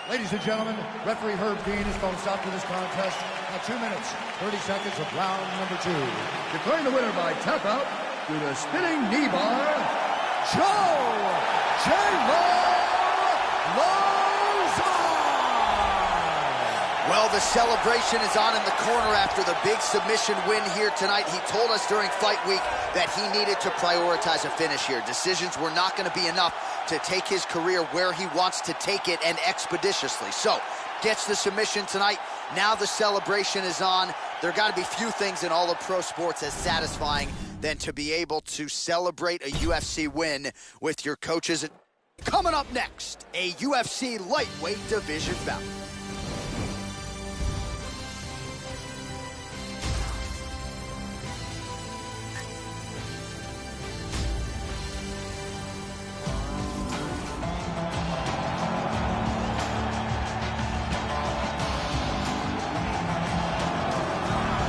Ladies and gentlemen, referee Herb Dean has called a stop to this contest at 2 minutes, 30 seconds of round number 2. Declaring the winner by tap out through the spinning knee bar, Joe J-Lo. Well, the celebration is on in the corner after the big submission win here tonight. He told us during fight week that he needed to prioritize a finish here. Decisions were not going to be enough to take his career where he wants to take it, and expeditiously. So, gets the submission tonight. Now the celebration is on. There got to be few things in all of pro sports as satisfying than to be able to celebrate a UFC win with your coaches. Coming up next, a UFC lightweight division bout.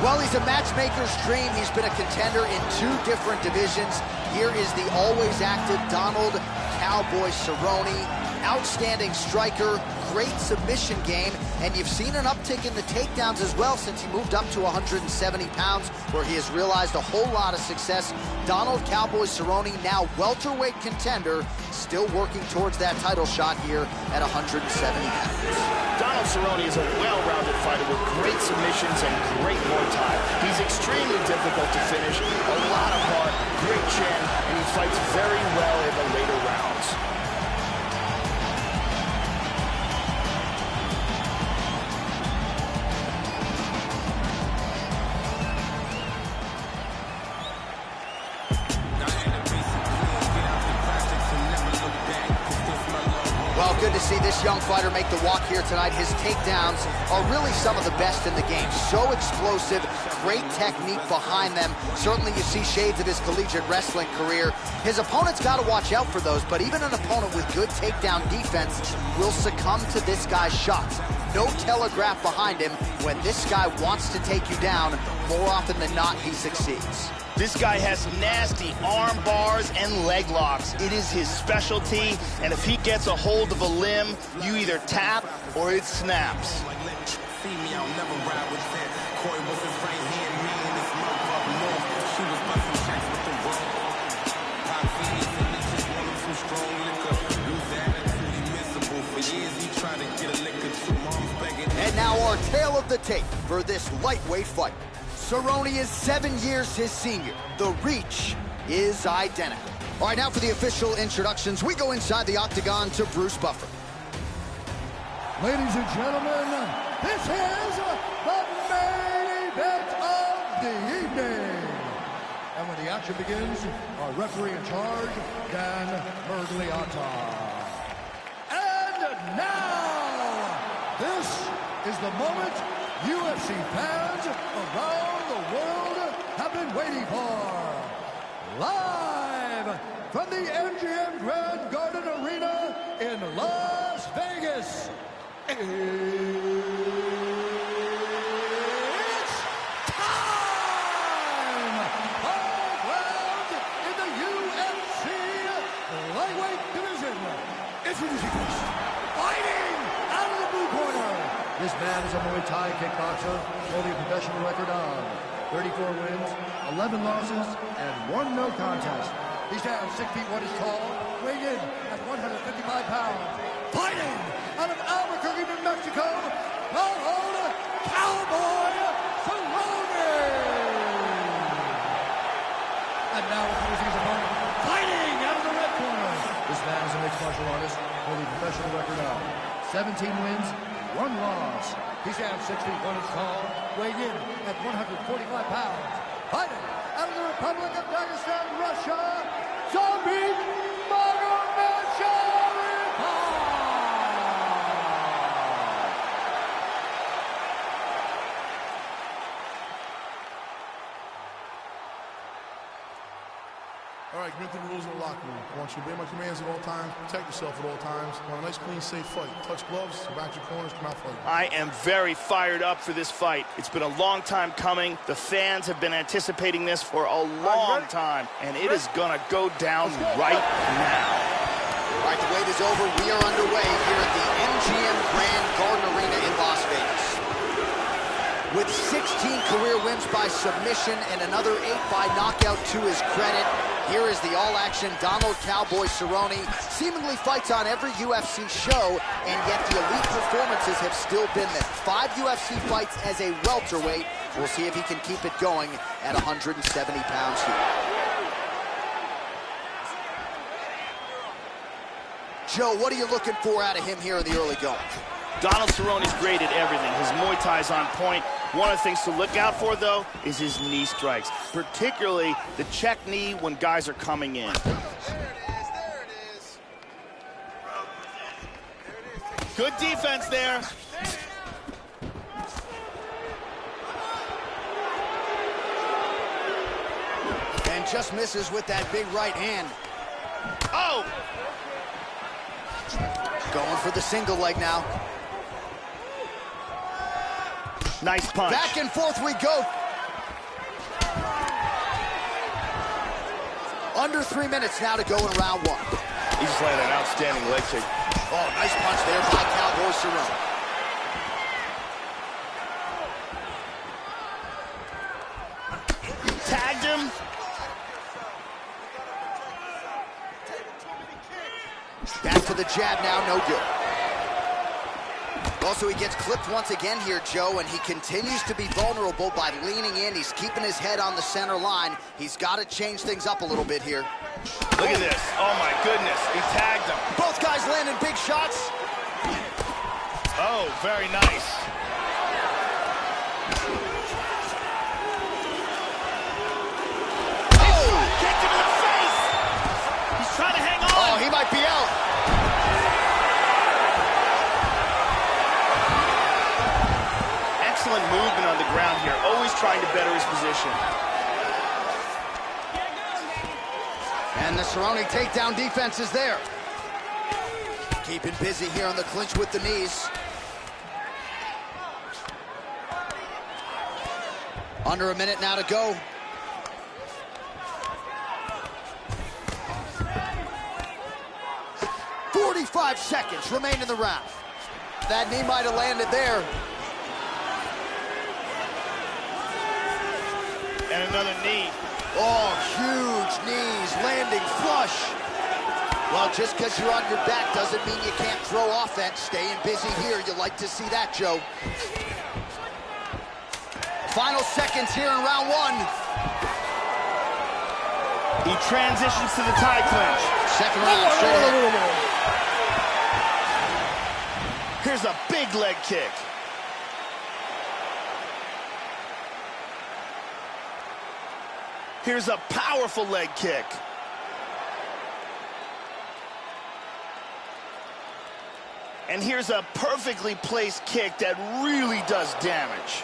Well, he's a matchmaker's dream. He's been a contender in 2 different divisions. Here is the always active Donald Cowboy Cerrone. outstanding striker, great submission game, and you've seen an uptick in the takedowns as well since he moved up to 170 pounds, where he has realized a whole lot of success. Donald Cowboy Cerrone, now welterweight contender, still working towards that title shot here at 170 pounds. Donald Cerrone is a well-rounded fighter with great submissions and great Muay Thai. He's extremely difficult to finish, a lot of heart, great chin, and he fights very well in the later rounds. Well, good to see this young fighter make the walk here tonight. His takedowns are really some of the best in the game. So explosive, great technique behind them. Certainly you see shades of his collegiate wrestling career. His opponent's got to watch out for those, but even an opponent with good takedown defense will succumb to this guy's shots. No telegraph behind him. When this guy wants to take you down, more often than not, he succeeds. This guy has nasty arm bars and leg locks. It is his specialty, and if he gets a hold of a limb, you either tap or it snaps. And now our tale of the tape for this lightweight fight. Cerrone is 7 years his senior. The reach is identical. All right, now for the official introductions, we go inside the octagon to Bruce Buffer. Ladies and gentlemen, this is the main event of the evening. And when the action begins, our referee in charge, Dan Mergliotta. And now, this is the moment UFC fans around the world have been waiting for. Live from the MGM Grand Garden Arena in Las Vegas. It's time! 5 rounds in the UFC lightweight division. Introducing first, fighting out of the blue corner. This man is a Muay Thai kickboxer holding a professional record of 34 wins, 11 losses, and 1 no contest. He stands 6 feet 1 inch tall, weighing in at 155 pounds. Fighting out of Albuquerque, New Mexico, Donald Cowboy Cerrone. And now introducing his opponent, fighting out of the red corner. This man is a mixed martial artist holding a professional record of 17 wins, 1 loss. He stands 6 feet 1 inch tall, weighing in at 145 pounds. Fighting out of the Republic of Dagestan, Russia, Zombie Magomedov. All right, commit to the rules of the locker room. I want you to obey my commands at all times, protect yourself at all times. I want a nice, clean, safe fight. Touch gloves, back your corners, come out fighting. I am very fired up for this fight. It's been a long time coming. The fans have been anticipating this for a long time, and it is gonna go down right now. All right, the wait is over. We are underway here at the MGM Grand Garden Arena in Las Vegas. With 16 career wins by submission and another 8 by knockout to his credit, here is the all-action Donald Cowboy Cerrone. Seemingly fights on every UFC show, and yet the elite performances have still been there. 5 UFC fights as a welterweight. We'll see if he can keep it going at 170 pounds here. Joe, what are you looking for out of him here in the early going? Donald Cerrone's great at everything. His Muay Thai's on point. One of the things to look out for, though, is his knee strikes, particularly the check knee when guys are coming in. There it is. Good defense there. And just misses with that big right hand. Oh! Going for the single leg now. Nice punch. Back and forth we go. Under 3 minutes now to go in round 1. He's playing an outstanding leg kick. Oh, nice punch there by Cowboy Cerrone. Tagged him. Back to the jab now, no good. Also, he gets clipped once again here, Joe, and he continues to be vulnerable by leaning in. He's keeping his head on the center line. He's got to change things up a little bit here. Look at this. Oh, my goodness. He tagged him. Both guys landing big shots. Oh, very nice. Oh! Kicked him in the face. He's trying to hang on. Oh, he might be out. Excellent movement on the ground here. Always trying to better his position. And the Cerrone takedown defense is there. Keeping busy here on the clinch with the knees. Under a minute now to go. "45 seconds remain in the round." That knee might have landed there. And another knee. Oh, huge knees landing flush. Well, just because you're on your back doesn't mean you can't throw offense. Staying busy here. You like to see that, Joe. Final seconds here in round one. He transitions to the tie clinch. Second round, straight ahead. Here's a big leg kick. Here's a powerful leg kick. And here's a perfectly placed kick that really does damage.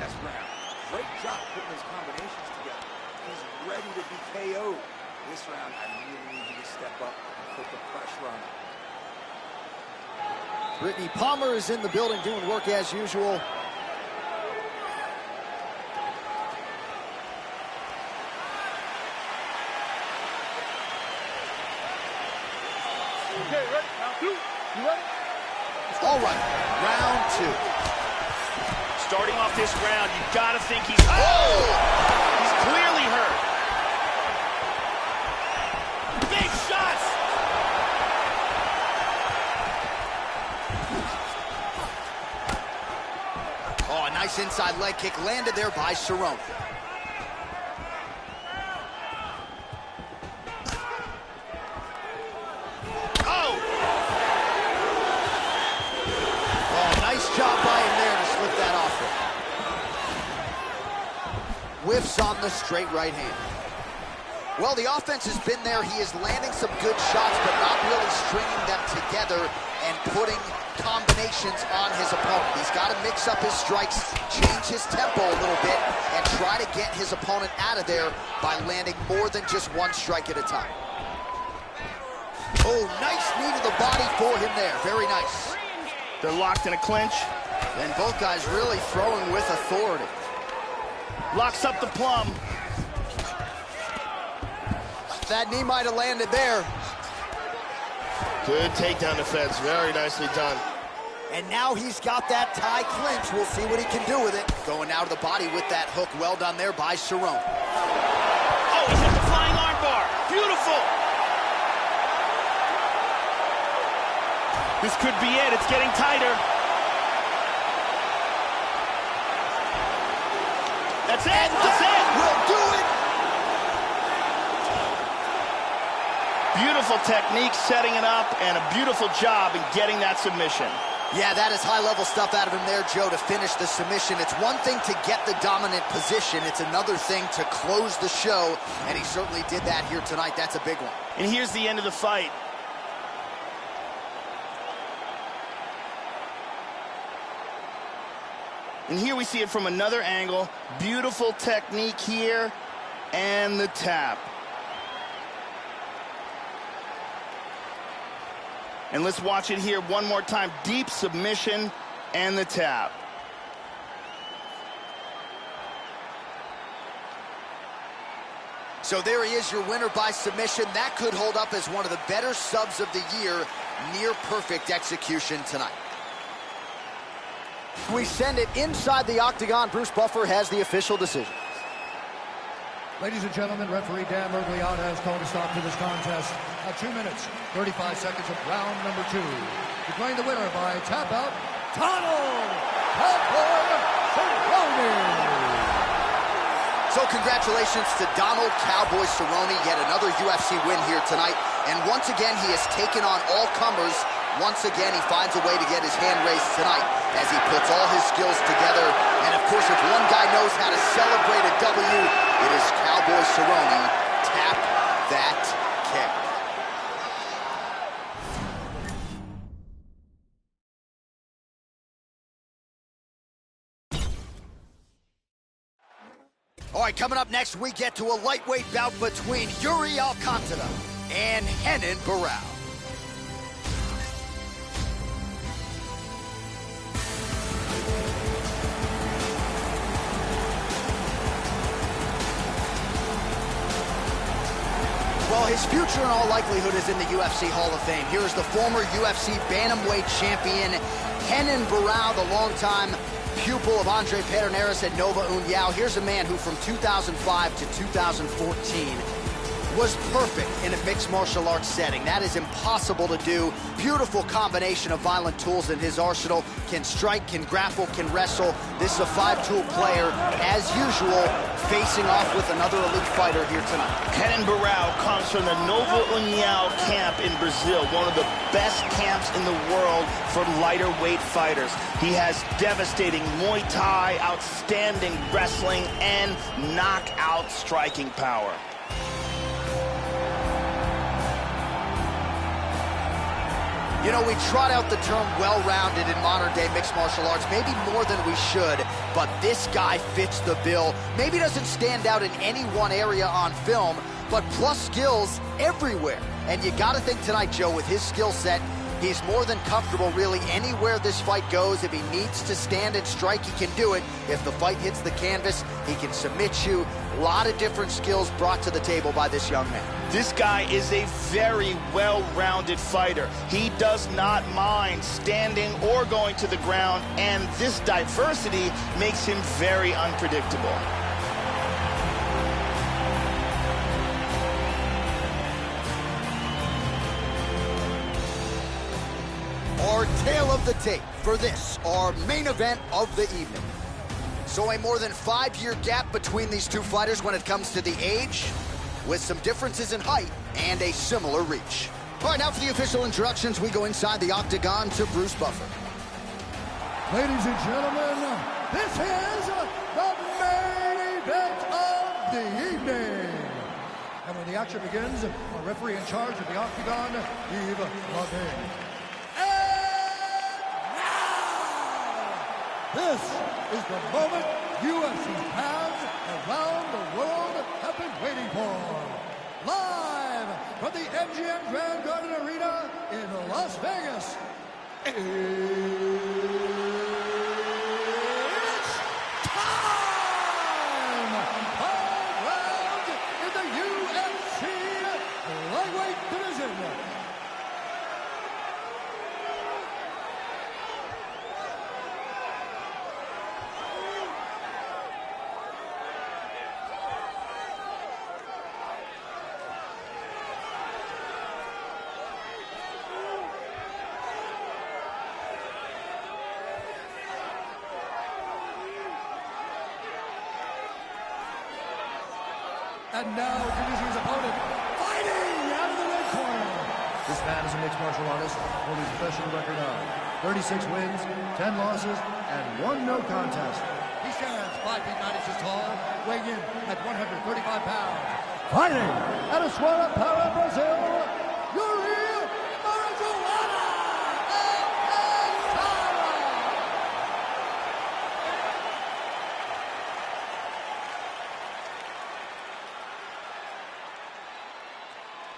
That's round. Great job putting those combinations together. He's ready to be KO'd. This round, I really need you to step up and put the pressure on him. Brittany Palmer is in the building doing work as usual. Okay, ready? Round two. You ready? All right, round two. Starting off this round, you gotta think he's... Oh! He's clearly hurt. Big shots! Oh, a nice inside leg kick landed there by Cerrone. Job by him there to slip that off him. Whiffs on the straight right hand. Well, the offense has been there. He is landing some good shots, but not really stringing them together and putting combinations on his opponent. He's got to mix up his strikes, change his tempo a little bit, and try to get his opponent out of there by landing more than just one strike at a time. Oh, nice knee to the body for him there. Very nice. They're locked in a clinch. And both guys really throwing with authority. Locks up the plum. That knee might have landed there. Good takedown defense. Very nicely done. And now he's got that tie clinch. We'll see what he can do with it. Going out of the body with that hook. Well done there by Cerrone. Oh, he hit the flying arm bar. Beautiful. This could be it. It's getting tighter. That's it. That's it. We'll do it. Beautiful technique setting it up and a beautiful job in getting that submission. Yeah, that is high-level stuff out of him there, Joe, to finish the submission. It's one thing to get the dominant position. It's another thing to close the show, and he certainly did that here tonight. That's a big one. And here's the end of the fight. And here we see it from another angle. Beautiful technique here, and the tap. And let's watch it here one more time. Deep submission and the tap. So there he is, your winner by submission. That could hold up as one of the better subs of the year. Near perfect execution tonight. We send it inside the octagon. Bruce Buffer has the official decision. Ladies and gentlemen, referee Dan Mergliata has called a stop to this contest at 2 minutes, 35 seconds of round number 2. Declaring the winner by tap out, Donald Cowboy Cerrone. So congratulations to Donald Cowboy Cerrone, yet another UFC win here tonight. And once again, he has taken on all comers. Once again, he finds a way to get his hand raised tonight as he puts all his skills together. And of course, if one guy knows how to celebrate a W, it is Cowboy Cerrone. Tap that kick. All right, coming up next, we get to a lightweight bout between Yuri Alcantara and Renan Barão. Well, his future in all likelihood is in the UFC Hall of Fame. Here's the former UFC bantamweight champion, Renan Barão, the longtime pupil of Andre Pederneiras and Nova União. Here's a man who from 2005 to 2014 was perfect in a mixed martial arts setting. That is impossible to do. Beautiful combination of violent tools in his arsenal. Can strike, can grapple, can wrestle. This is a 5-tool player, as usual, facing off with another elite fighter here tonight. Renan Barão comes from the Nova União camp in Brazil, one of the best camps in the world for lighter weight fighters. He has devastating Muay Thai, outstanding wrestling, and knockout striking power. You know, we trot out the term well-rounded in modern-day mixed martial arts, maybe more than we should, but this guy fits the bill. Maybe doesn't stand out in any one area on film, but plus skills everywhere. And you got to think tonight, Joe, with his skill set, he's more than comfortable really anywhere this fight goes. If he needs to stand and strike, he can do it. If the fight hits the canvas, he can submit you. A lot of different skills brought to the table by this young man. This guy is a very well-rounded fighter. He does not mind standing or going to the ground, and this diversity makes him very unpredictable. Our tale of the tape for this, our main event of the evening. So a more than 5-year gap between these two fighters when it comes to the age, with some differences in height and a similar reach. All right, now for the official introductions, we go inside the octagon to Bruce Buffer. Ladies and gentlemen, this is the main event of the evening. And when the action begins, our referee in charge of the octagon, Yves Lavigne. This is the moment UFC fans around the world have been waiting for. Live from the MGM Grand Garden Arena in Las Vegas. It's time! 5 rounds in the UFC lightweight division. And now, introducing his opponent, fighting out of the red corner. This man is a mixed martial artist holding a professional record of 36 wins, 10 losses, and 1 no contest. He stands 5 feet 9 inches tall, weighing in at 135 pounds. Fighting out of Suara Para, Brazil, Yuri Alcantara.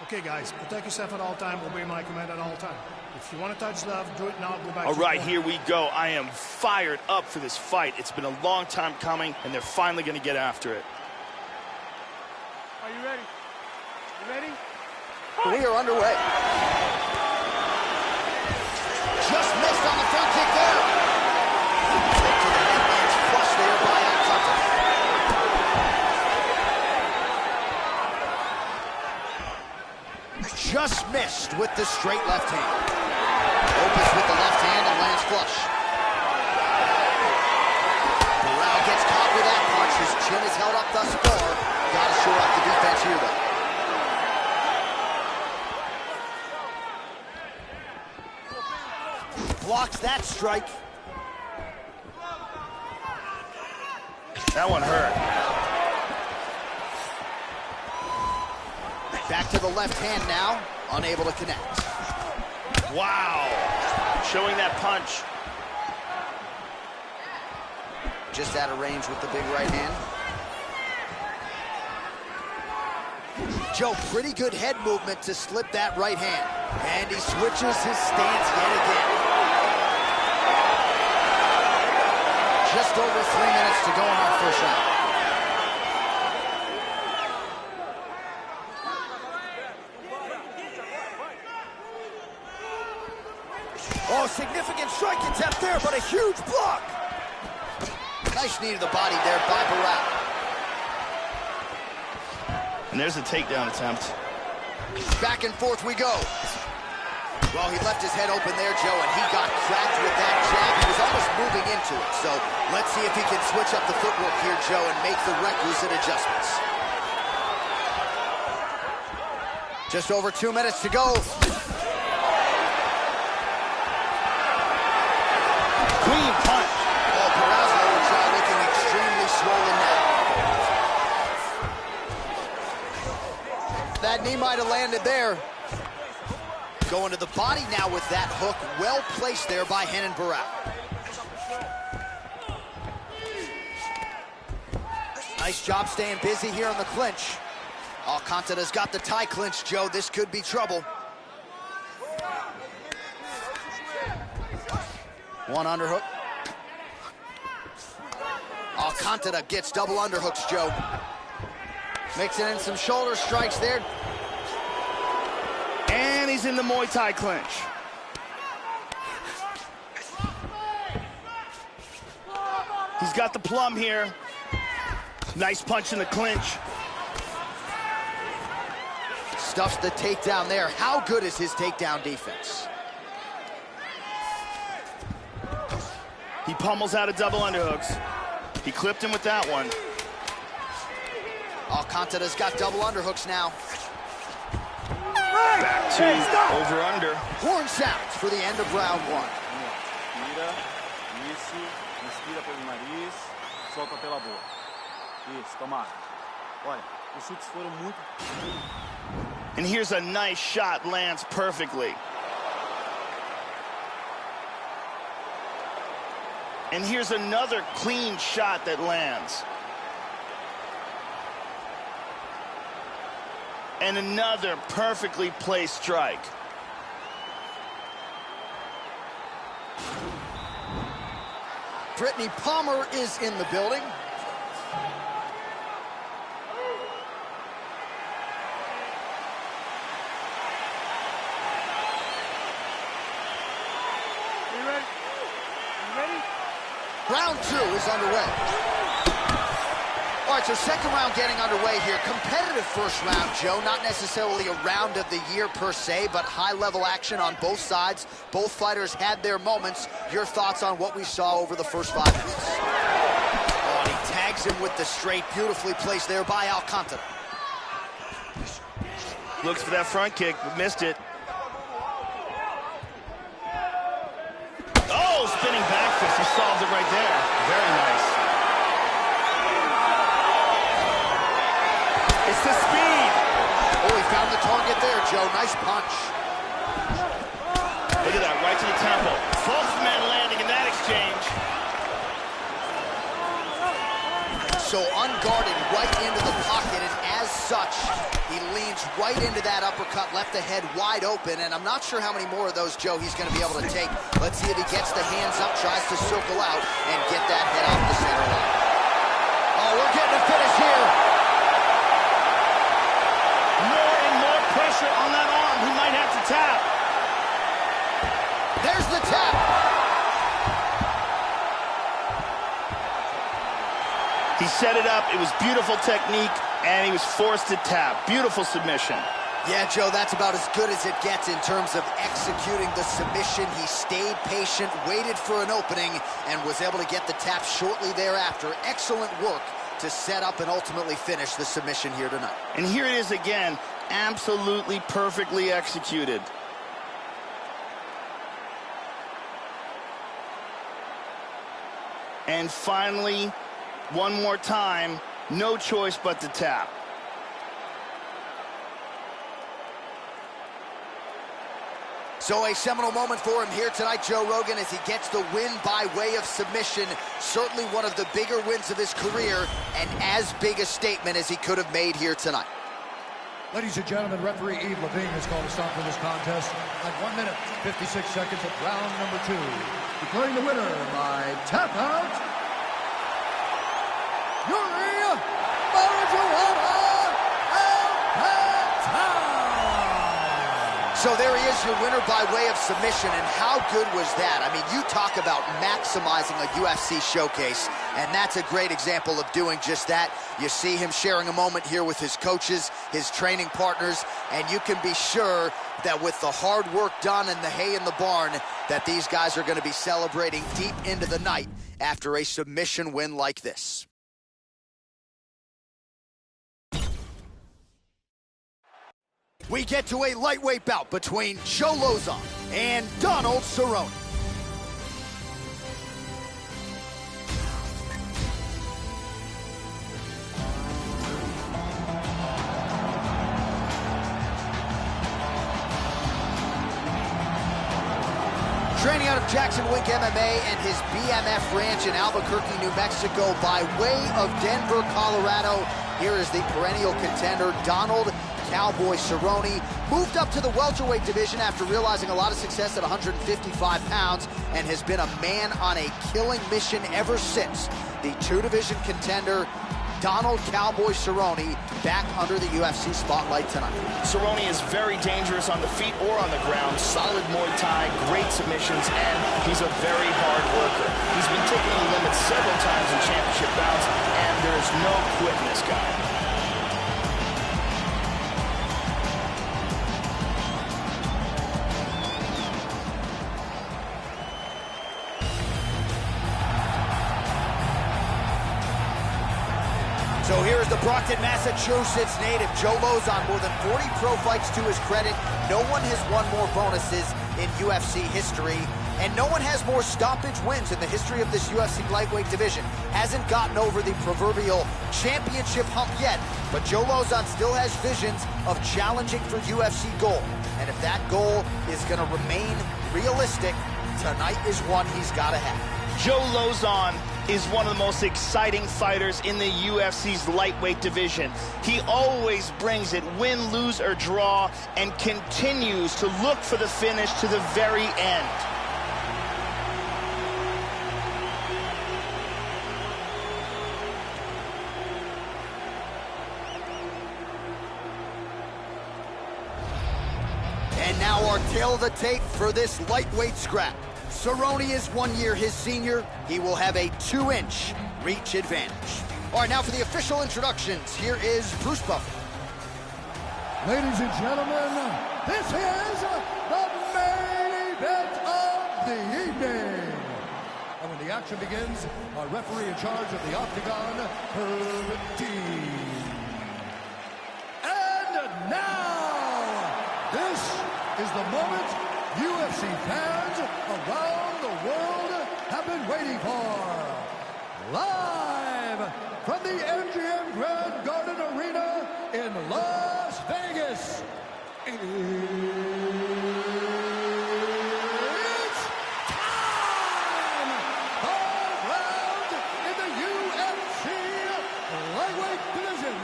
Okay, guys, protect yourself at all time. Obey my command at all time. If you want to touch love, do it now. Go back. All to right, here we go. I am fired up for this fight. It's been a long time coming, and they're finally going to get after it. Are you ready? You ready? We are underway. Just missed on the front kick there. Kick to the head lands flush there by Alcantara. Just missed with the straight left hand. Opens with the left hand and lands flush. Burrell gets caught with that punch. His chin is held up thus far. Got to shore up the defense here, though. Blocks that strike. That one hurt. Back to the left hand now, unable to connect. Wow. Showing that punch. Just out of range with the big right hand. Joe, pretty good head movement to slip that right hand. And he switches his stance yet again. Just over 3 minutes to go in our first round. Oh, significant strike attempt there, but a huge block. Nice knee to the body there by Burrell. And there's a takedown attempt. Back and forth we go. Well, he left his head open there, Joe, and he got cracked with that jab. He was almost moving into it. So let's see if he can switch up the footwork here, Joe, and make the requisite adjustments. Just over 2 minutes to go. Clean punch. Oh, Burrell's lower jaw looking extremely swollen now. That knee might have landed there. Going to the body now with that hook. Well placed there by Renan Burrell. Nice job staying busy here on the clinch. Alcantara's got the tie clinch, Joe. This could be trouble. One underhook. Alcantara gets double underhooks, Joe. Mixing in some shoulder strikes there. And he's in the Muay Thai clinch. He's got the plum here. Nice punch in the clinch. Stuffs the takedown there. How good is his takedown defense? He pummels out of double underhooks. He clipped him with that one. Alcantara's got double underhooks now. Back to over-under. Horn sounds for the end of round one. Inspira, isso, inspira pelo nariz, solta pela boca. Isso, tomara. Olha, os chutes foram muito... And here's a nice shot, lands perfectly. And here's another clean shot that lands. And another perfectly placed strike. Brittany Palmer is in the building. You ready? You ready? Round two is underway. All right, so second round getting underway here. Competitive first round, Joe. Not necessarily a round of the year per se, but high-level action on both sides. Both fighters had their moments. Your thoughts on what we saw over the first 5 minutes? Oh, and he tags him with the straight. Beautifully placed there by Alcantara. Looks for that front kick, but missed it. Oh, spinning back fist. He solves it right there. Very nice. It's the speed. Oh, he found the target there, Joe. Nice punch. Look at that, right to the temple. Both men landing in that exchange. So unguarded right into the pocket, and as such, he leans right into that uppercut, left the head wide open, and I'm not sure how many more of those, Joe, he's going to be able to take. Let's see if he gets the hands up, tries to circle out, and get that head off the center line. Oh, we're getting a finish here. set it up. It was beautiful technique, and he was forced to tap. Beautiful submission. Yeah, Joe, that's about as good as it gets in terms of executing the submission. He stayed patient, waited for an opening, and was able to get the tap shortly thereafter. Excellent work to set up and ultimately finish the submission here tonight. And here it is again, absolutely perfectly executed. And finally, one more time, no choice but to tap. So a seminal moment for him here tonight, Joe Rogan, as he gets the win by way of submission. Certainly one of the bigger wins of his career, and as big a statement as he could have made here tonight. Ladies and gentlemen, referee Yves Levine has called a stop to this contest at 1 minute, 56 seconds of round number 2. Declaring the winner by tap out, Yuri Marijuana. So there he is, your winner by way of submission, and how good was that? I mean, you talk about maximizing a UFC showcase, and that's a great example of doing just that. You see him sharing a moment here with his coaches, his training partners, and you can be sure that with the hard work done and the hay in the barn, that these guys are going to be celebrating deep into the night after a submission win like this. We get to a lightweight bout between Joe Lauzon and Donald Cerrone. Training out of Jackson Wink MMA and his BMF ranch in Albuquerque, New Mexico, by way of Denver, Colorado. Here is the perennial contender, Donald Cowboy Cerrone. Moved up to the welterweight division after realizing a lot of success at 155 pounds and has been a man on a killing mission ever since. The two-division contender, Donald Cowboy Cerrone, back under the UFC spotlight tonight. Cerrone is very dangerous on the feet or on the ground. Solid Muay Thai, great submissions, and he's a very hard worker. He's been taking the limit several times in championship bouts, and there's no quitting this guy. So here is the Brockton, Massachusetts native, Joe Lauzon. More than 40 pro fights to his credit. No one has won more bonuses in UFC history. And no one has more stoppage wins in the history of this UFC lightweight division. Hasn't gotten over the proverbial championship hump yet. But Joe Lauzon still has visions of challenging for UFC gold. And if that goal is going to remain realistic, tonight is one he's got to have. Joe Lauzon is one of the most exciting fighters in the UFC's lightweight division. He always brings it, win, lose, or draw, and continues to look for the finish to the very end. And now our tail of the tape for this lightweight scrap. Cerrone is 1 year his senior. He will have a 2-inch reach advantage. All right, now for the official introductions, here is Bruce Buffer. Ladies and gentlemen, this is the main event of the evening. And when the action begins, our referee in charge of the Octagon, Herb Dean. And now, this is the moment UFC fans around the world have been waiting for. Live from the MGM Grand Garden Arena in Las Vegas. It's time! 5 rounds in the UFC lightweight division.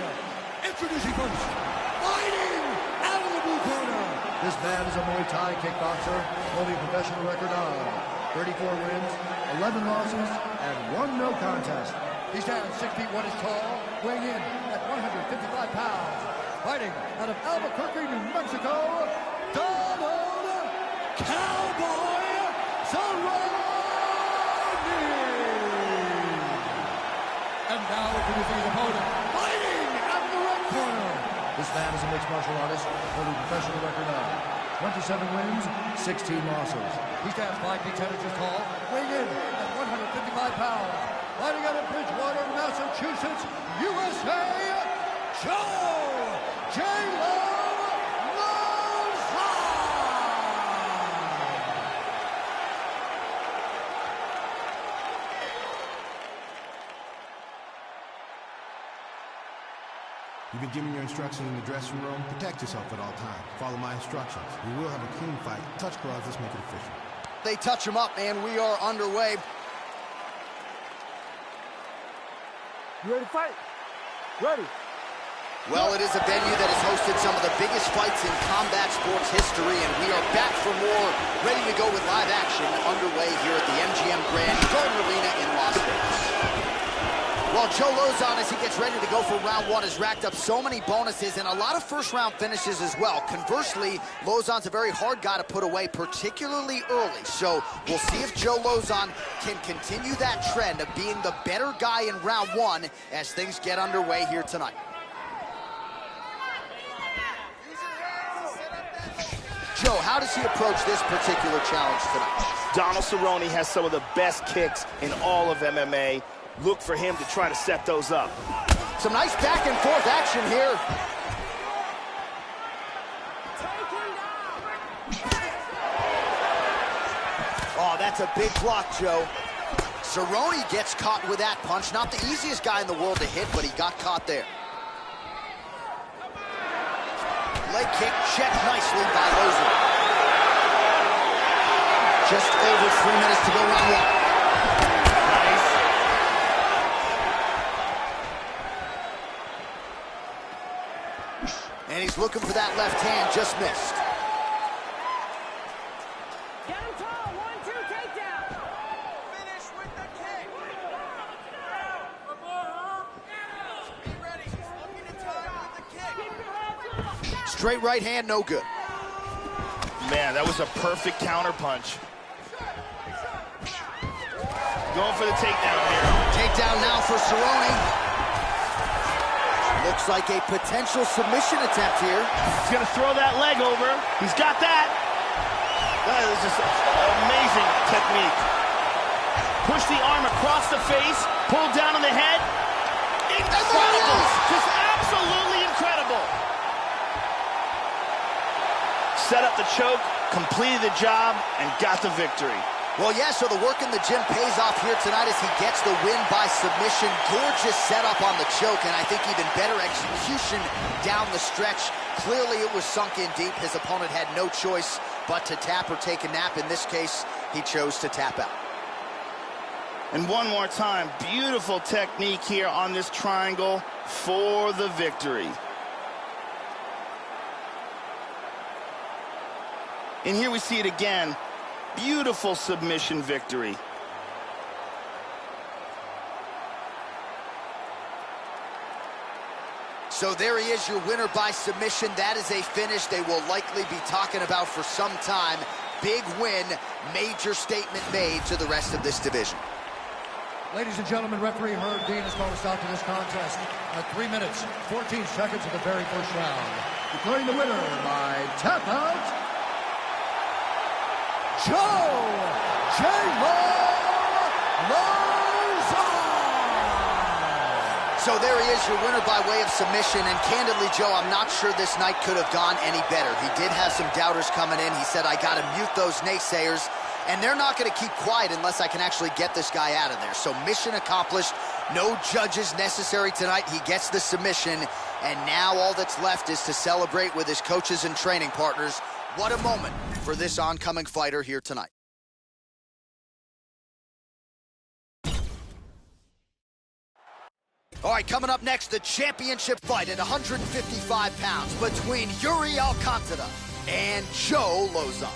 Introducing first, fighting out of the blue corner. This man is a Muay Thai kickboxer holding a professional record of 34 wins, 11 losses, and 1 no contest. He stands 6 feet 1 inch tall, weighing in at 155 pounds. Fighting out of Albuquerque, New Mexico, Donald Cowboy Cerrone. And Now introducing his opponent, fighting out of the red corner. This man is a mixed martial artist, holding a professional record of 27 wins, 16 losses. He stands 5 feet 10 inches tall, weighing in at 155 pounds. Fighting out of Bridgewater, Massachusetts, USA, Joe J-Lo Lozon! You've been given your instructions in the dressing room. Protect yourself at all times. Follow my instructions. We will have a clean fight. Touch gloves. Let's make it official. They touch him up, and we are underway. You ready to fight? Ready. Well, it is a venue that has hosted some of the biggest fights in combat sports history, and we are back for more, ready to go with live action underway here at the MGM Grand Garden Arena in Las Vegas. Well, Joe Lozon, as he gets ready to go for round one, has racked up so many bonuses and a lot of first-round finishes as well. Conversely, Lozon's a very hard guy to put away, particularly early. So we'll see if Joe Lozon can continue that trend of being the better guy in round one as things get underway here tonight. Joe, how does he approach this particular challenge tonight? Donald Cerrone has some of the best kicks in all of MMA. Look for him to try to set those up. Some nice back and forth action here. Oh, that's a big block, Joe. Cerrone gets caught with that punch. Not the easiest guy in the world to hit, but he got caught there. Leg kick checked nicely by Lozon. Just over 3 minutes to go round one. And he's looking for that left hand, just missed. Get him tall, 1-2 takedown. Finish with the kick. Be ready, he's looking to tie with the kick. Straight right hand, no good. Man, that was a perfect counter punch. Going for the takedown here. Takedown now for Cerrone. Looks like a potential submission attempt here. He's gonna throw that leg over. He's got that. That is just amazing technique. Push the arm across the face, pull down on the head. Incredible, just absolutely incredible. Set up the choke, completed the job, and got the victory. Well, yeah, so the work in the gym pays off here tonight as he gets the win by submission. Gorgeous setup on the choke, and I think even better execution down the stretch. Clearly, it was sunk in deep. His opponent had no choice but to tap or take a nap. In this case, he chose to tap out. And one more time, beautiful technique here on this triangle for the victory. And here we see it again. Beautiful submission victory. So there he is, your winner by submission. That is a finish they will likely be talking about for some time. Big win, major statement made to the rest of this division. Ladies and gentlemen, referee Herb Dean has called a stop to this contest at 3 minutes, 14 seconds of the very first round. Declaring the winner by tap out, Joe J-Lo Lozon! So there he is, your winner by way of submission. And candidly, Joe, I'm not sure this night could have gone any better. He did have some doubters coming in. He said, I got to mute those naysayers. And they're not going to keep quiet unless I can actually get this guy out of there. So mission accomplished. No judges necessary tonight. He gets the submission. And now all that's left is to celebrate with his coaches and training partners. What a moment for this oncoming fighter here tonight. All right, coming up next, the championship fight at 155 pounds between Yuri Alcantara and Joe Lozon.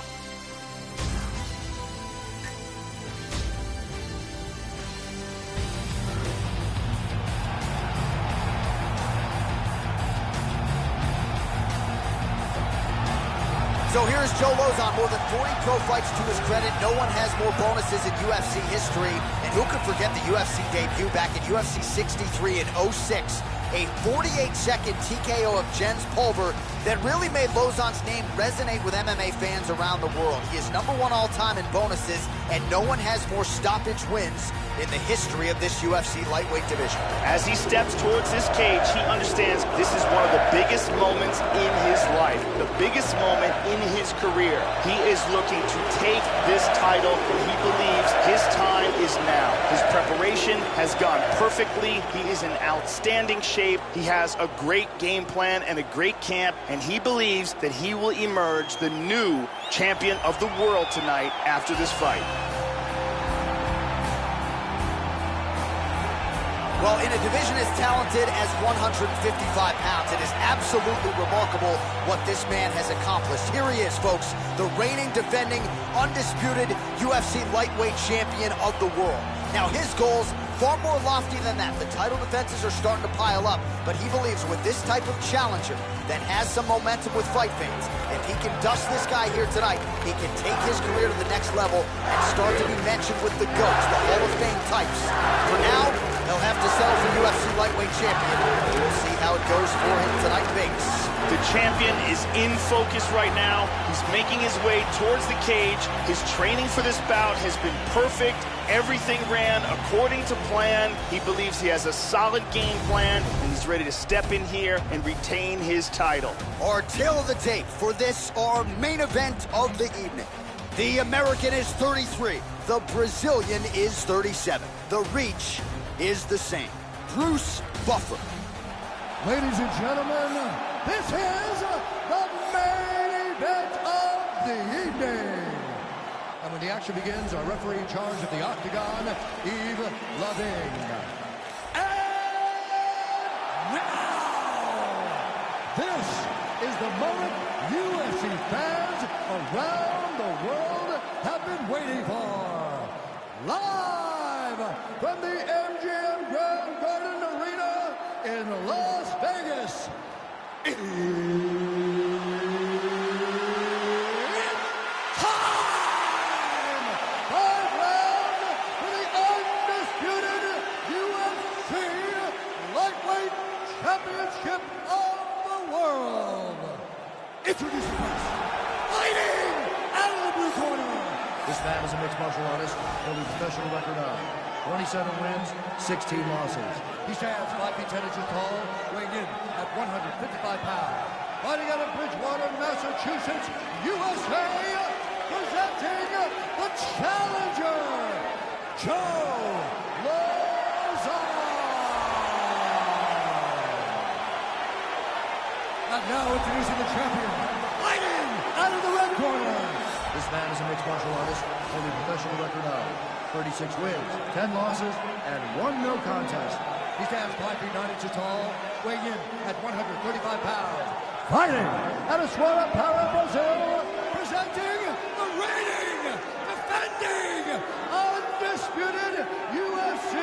So here's Joe Lozon, more than 40 pro fights to his credit. No one has more bonuses in UFC history. And who could forget the UFC debut back in UFC 63 in 06? A 48-second TKO of Jens Pulver that really made Lozon's name resonate with MMA fans around the world. He is #1 all-time in bonuses, and no one has more stoppage wins in the history of this UFC lightweight division. As he steps towards this cage, he understands this is one of the biggest moments in his life, the biggest moment in his career. He is looking to take this title, and he believes his time is now. His preparation has gone perfectly. He is in outstanding shape. He has a great game plan and a great camp, and he believes that he will emerge the new champion of the world tonight after this fight. Well, in a division as talented as 155 pounds, it is absolutely remarkable what this man has accomplished. Here he is, folks, the reigning, defending, undisputed UFC lightweight champion of the world. Now, his goals, far more lofty than that. The title defenses are starting to pile up, but he believes with this type of challenger that has some momentum with fight fans, if he can dust this guy here tonight, he can take his career to the next level and start to be mentioned with the GOATs, the Hall of Fame types. For now, he'll have to settle for UFC lightweight champion. We'll see how it goes for him tonight in Vegas. The champion is in focus right now. He's making his way towards the cage. His training for this bout has been perfect. Everything ran according to plan. He believes he has a solid game plan, and he's ready to step in here and retain his title. Our tale of the tape for this, our main event of the evening. The American is 33. The Brazilian is 37. The reach is the same. Bruce Buffer. Ladies and gentlemen, this is the main event of the evening. And when the action begins, our referee in charge of the Octagon, Yves Loving. And now, this is the moment UFC fans around the world have been waiting for. Live from the MGM Grand Garden Arena in Las Vegas. It's time! 5 rounds for the undisputed UFC Lightweight Championship of the world. Introducing first, fighting out of the blue corner. This man is a mixed martial artist holding a professional record of 27 wins, 16 losses. He stands 5 feet 10 inches tall, weighing in at 155 pounds. Fighting out of Bridgewater, Massachusetts, USA, presenting the challenger, Joe Lozon. And now introducing the champion, fighting out of the red corner. This man is a mixed martial artist holding a professional record of 36 wins, 10 losses, and 1 no contest. He stands 5 feet 9 inches tall, weighing in at 135 pounds. Fighting out of Suara Para, Brazil, presenting the reigning, defending, undisputed UFC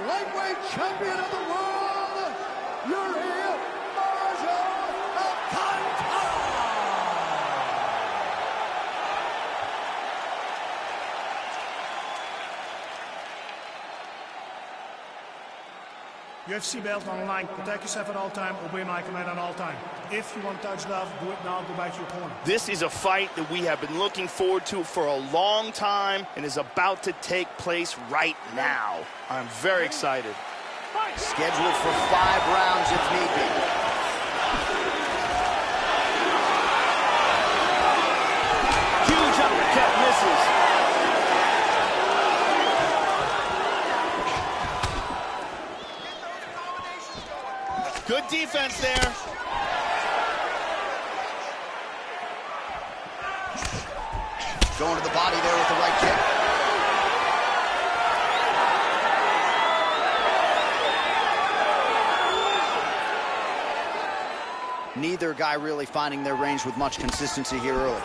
lightweight champion of the world, Yuri Marzo Alcantara. UFC belt on the line. Protect yourself at all time. Obey my command at all time. If you want to touch love, do it now. Go back to your corner. This is a fight that we have been looking forward to for a long time and is about to take place right now. I'm very excited. Scheduled for 5 rounds if need be. Huge uppercut misses. Good defense there. Going to the body there with the right kick. Neither guy really finding their range with much consistency here early.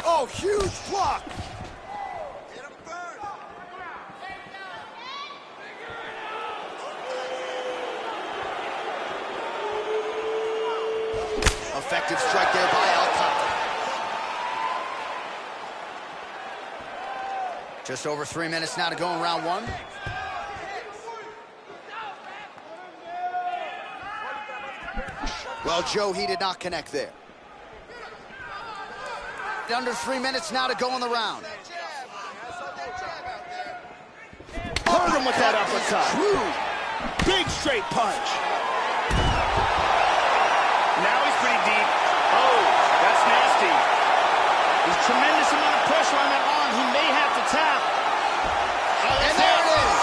Oh, huge block! Just over 3 minutes now to go in round one. Well, Joe, he did not connect there. Under 3 minutes now to go in the round. Hurt him with that uppercut. True. Big straight punch. Now he's pretty deep. Oh, that's nasty. There's a tremendous amount of pressure on that arm. He may have to tap. Oh, and there it is.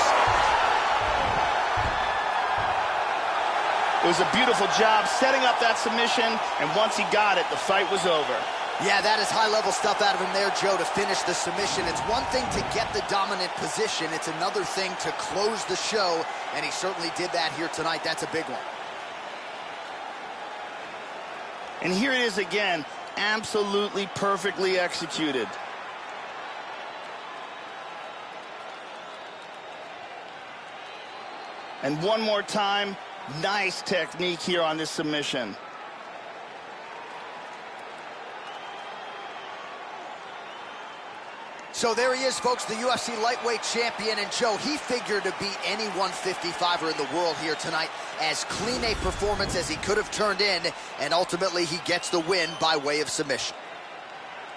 It was a beautiful job setting up that submission, and once he got it, the fight was over. Yeah, that is high-level stuff out of him there, Joe, to finish the submission. It's one thing to get the dominant position. It's another thing to close the show, and he certainly did that here tonight. That's a big one. And here it is again, absolutely perfectly executed. And one more time, nice technique here on this submission. So there he is, folks, the UFC lightweight champion. And Joe, he figured to beat any 155er in the world here tonight. As clean a performance as he could have turned in, and ultimately he gets the win by way of submission.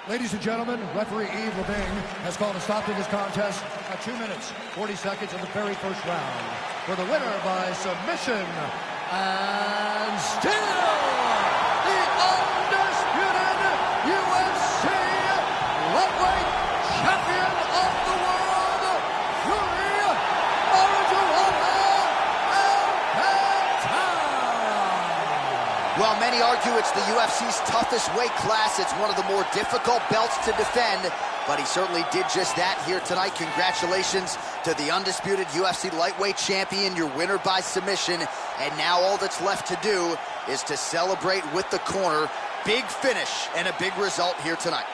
Ladies and gentlemen, referee Yves Levine has called a stop to this contest at 2 minutes, 40 seconds of the very first round. For the winner by submission, and still the undisputed UFC lightweight champion of the world, Yuri Alcantara. Well, many argue it's the UFC's toughest weight class. It's one of the more difficult belts to defend, but he certainly did just that here tonight. Congratulations to the undisputed UFC lightweight champion, your winner by submission. And now all that's left to do is to celebrate with the corner. Big finish and a big result here tonight.